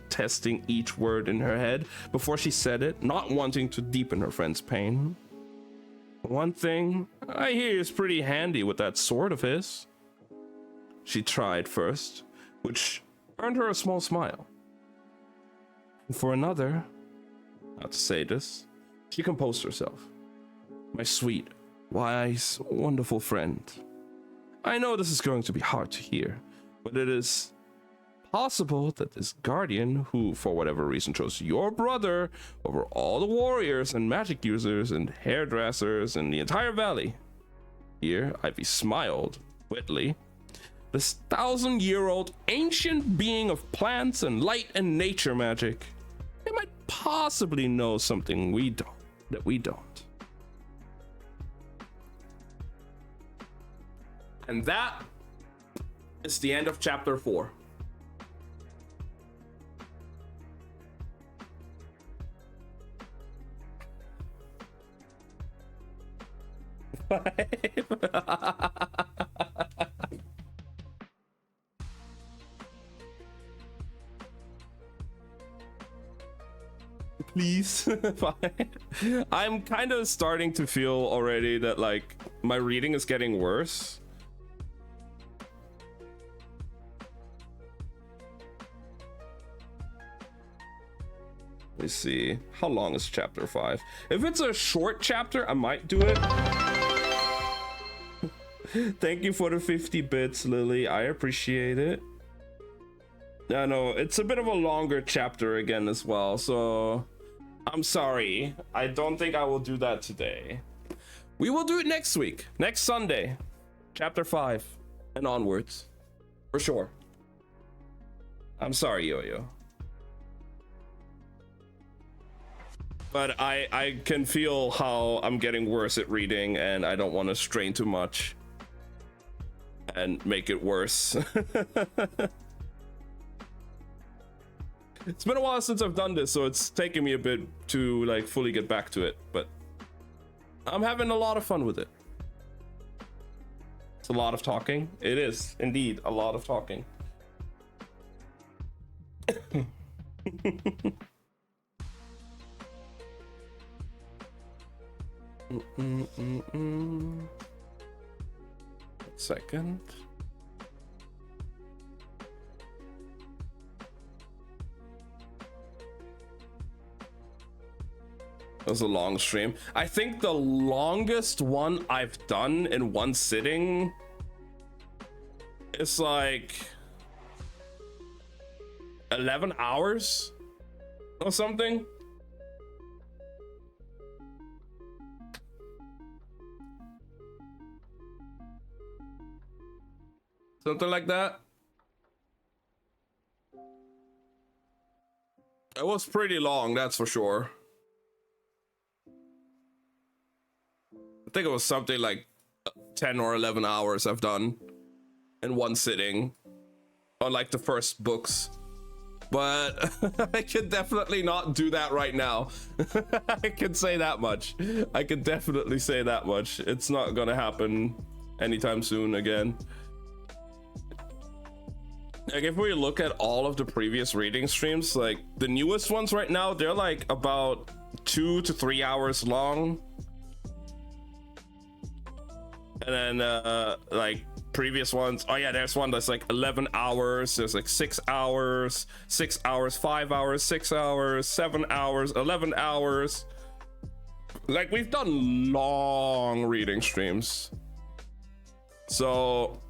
testing each word in her head before she said it, not wanting to deepen her friend's pain. One thing, I hear he's pretty handy with that sword of his. She tried first, which earned her a small smile. And for another, not to say this, she composed herself. My sweet, wise, wonderful friend. I know this is going to be hard to hear, but it is possible that this guardian, who for whatever reason chose your brother over all the warriors and magic users and hairdressers in the entire valley, here Ivy smiled witly, this 1,000-year-old ancient being of plants and light and nature magic, they might possibly know something that we don't. And that is the end of chapter 4. Please. I'm kind of starting to feel already that like my reading is getting worse. Let me see. How long is chapter 5? If it's a short chapter, I might do it. Thank you for the 50 bits, Lily. I appreciate it. Yeah, no, it's a bit of a longer chapter again as well, so I'm sorry. I don't think I will do that today. We will do it next week, next Sunday, chapter 5 and onwards, for sure. I'm sorry, Yo-Yo. But I can feel how I'm getting worse at reading, and I don't want to strain too much and make it worse. It's been a while since I've done this, so it's taking me a bit to like fully get back to it, but I'm having a lot of fun with it. It's a lot of talking. It is indeed a lot of talking. Second. It was a long stream. I think the longest one I've done in one sitting is like 11 hours or something. Something like that. It was pretty long, that's for sure. I think it was something like 10 or 11 hours I've done in one sitting on like the first books. But I could definitely not do that right now. I can say that much. I can definitely say that much. It's not gonna happen anytime soon again. Like if we look at all of the previous reading streams, like the newest ones right now, they're like about 2 to 3 hours long. And then like previous ones, oh yeah, there's one that's like 11 hours, there's like 6 hours, 6 hours, 5 hours, 6 hours, 7 hours, 11 hours. Like we've done long reading streams. So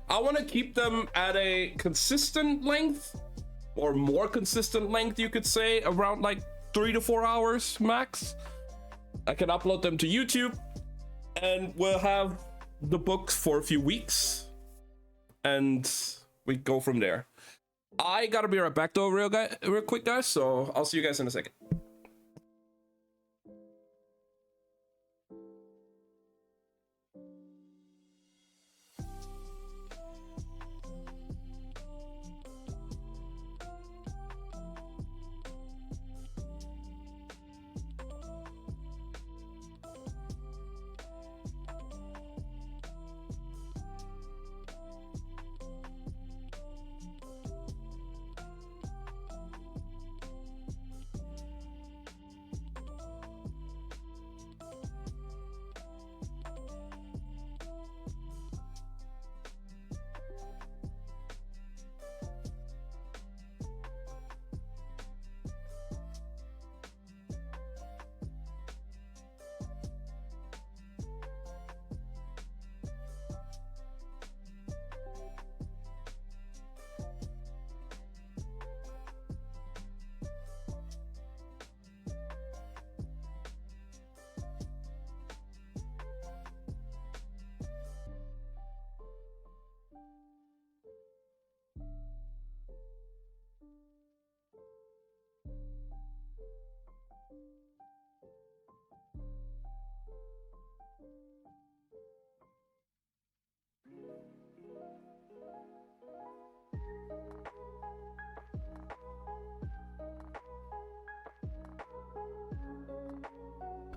I want to keep them at a consistent length, or more consistent length, you could say, around like 3 to 4 hours max. I can upload them to YouTube and we'll have the books for a few weeks and we go from there. I gotta be right back though, real quick guys, so I'll see you guys in a second.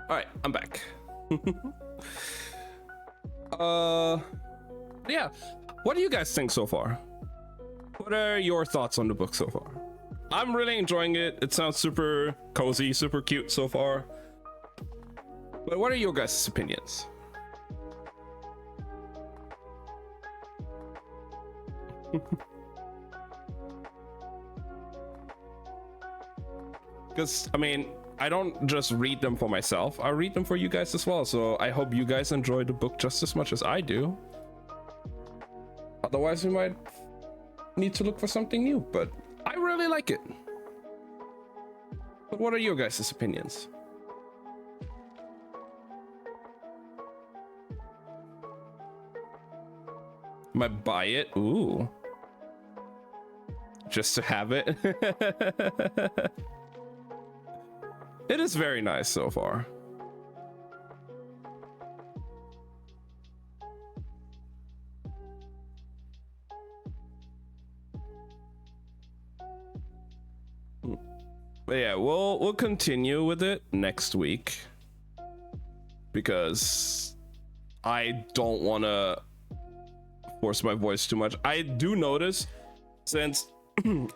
All right, I'm back. Yeah, what do you guys think so far? What are your thoughts on the book so far? I'm really enjoying it. It sounds super cozy, super cute so far. But what are your guys' opinions? Because, I mean, I don't just read them for myself, I read them for you guys as well. So I hope you guys enjoy the book just as much as I do. Otherwise, we might need to look for something new, but I really like it. But what are your guys' opinions? Might buy it. Ooh. Just to have it. It is very nice so far. But yeah, we'll continue with it next week because I don't want to force my voice too much. I do notice, since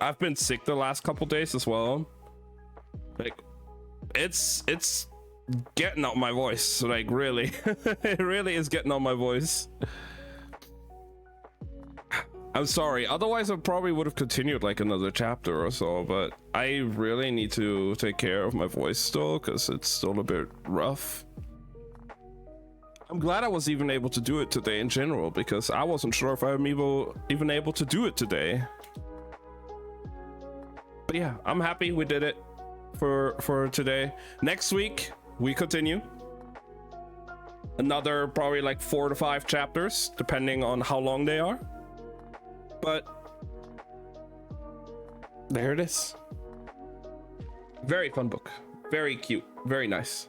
I've been sick the last couple days as well, like it's getting out my voice, like really. It really is getting out my voice. I'm sorry, otherwise I probably would have continued like another chapter or so, but I really need to take care of my voice still because it's still a bit rough. I'm glad I was even able to do it today in general, because I wasn't sure if I'm even able to do it today. But yeah, I'm happy we did it for today. Next week we continue another probably like 4 to 5 chapters depending on how long they are. But there it is. Very fun book, very cute, very nice.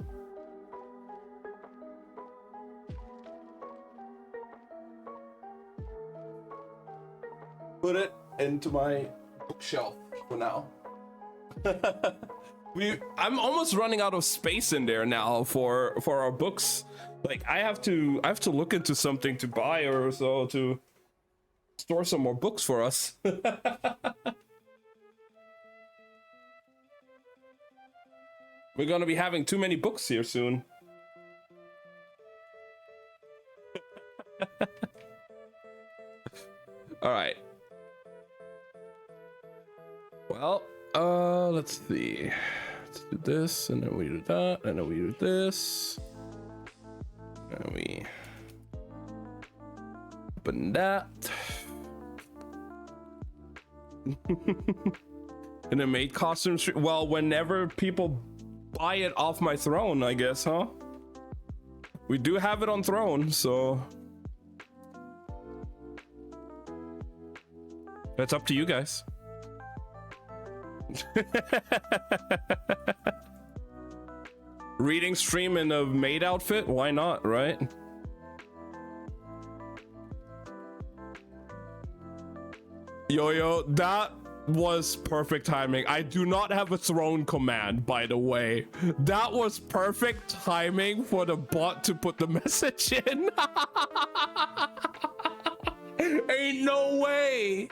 Put it into my bookshelf for now. I'm almost running out of space in there now for our books. Like I have to look into something to buy or so to store some more books for us. We're gonna be having too many books here soon. All right. Well, let's see. Let's do this, and then we do that, and then we do this, and we open that. And then made costumes. Well, whenever people buy it off my throne, I guess, huh? We do have it on throne, so that's up to you guys. Reading stream in a maid outfit? Why not, right? Yo, that was perfect timing. I do not have a throne command, by the way. That was perfect timing for the bot to put the message in. Ain't no way.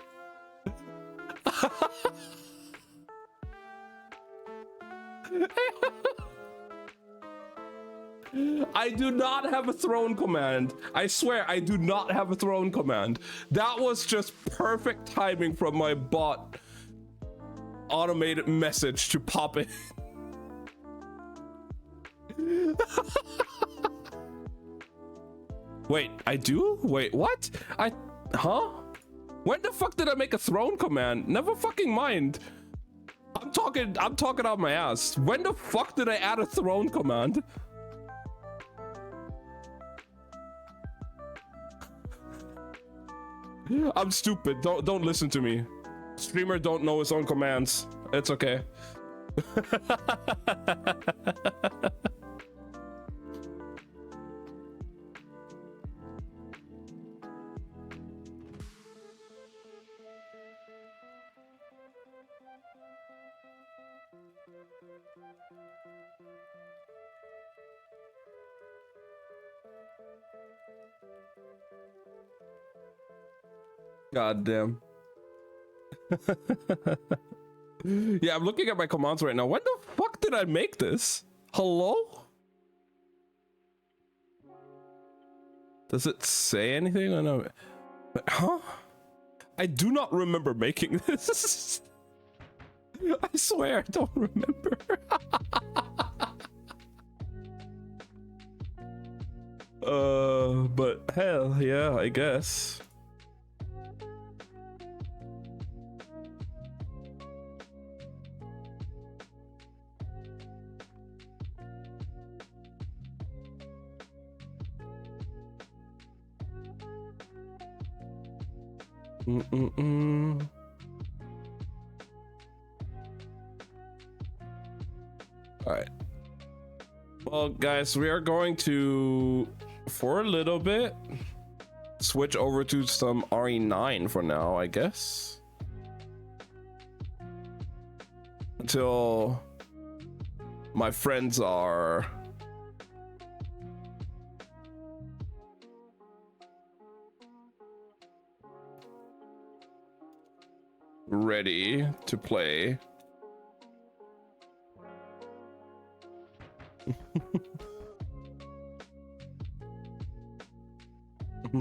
I do not have a throne command. I swear I do not have a throne command. That was just perfect timing from my bot automated message to pop it. Wait, I do? Wait, what? Huh? When the fuck did I make a throne command? Never fucking mind. I'm talking out my ass. When the fuck did I add a throne command? I'm stupid. Don't listen to me. Streamer don't know his own commands. It's okay. God damn. Yeah, I'm looking at my commands right now. When the fuck did I make this? Hello? Does it say anything? I know. Huh? I do not remember making this. I swear I don't remember. But hell yeah, I guess. All right. Well, guys, we are going to, for a little bit, switch over to some RE9 for now, I guess. Until my friends are ready to play.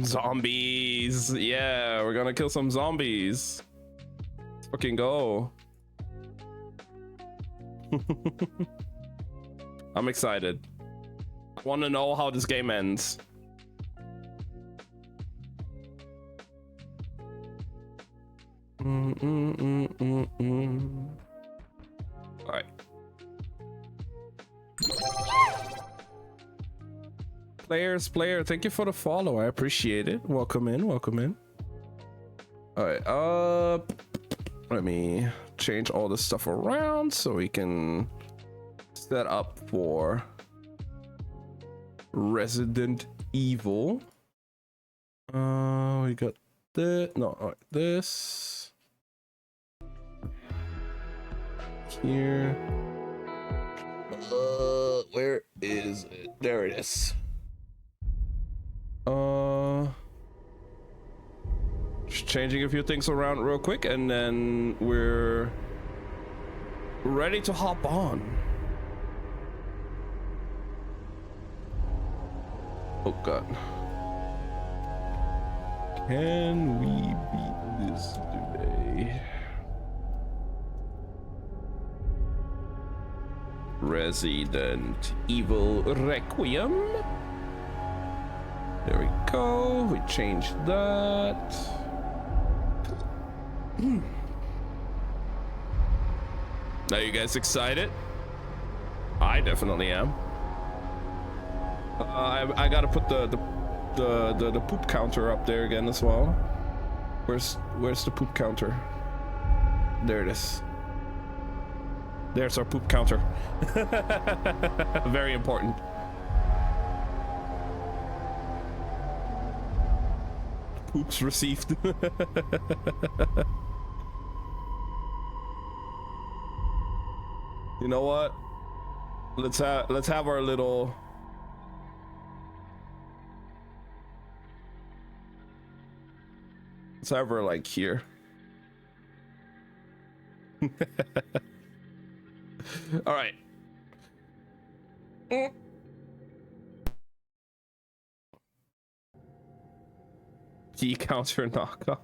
Zombies. Yeah, we're gonna kill some zombies. Let's fucking go. I'm excited. I want to know how this game ends. All right. Player, thank you for the follow. I appreciate it. Welcome in. All right. Let me change all this stuff around so we can set up for Resident Evil. We got this. No, all right, this here. Where is it? There it is. Just changing a few things around real quick, and then we're ready to hop on. Oh god. Can we beat this today? Resident Evil Requiem. There we go. We changed that. Now you guys excited? I definitely am. I gotta put the poop counter up there again as well. Where's the poop counter? There it is. There's our poop counter. Very important. Poops received. You know what? Let's have our little. Let's have her like here. All right. Key counter knockoff.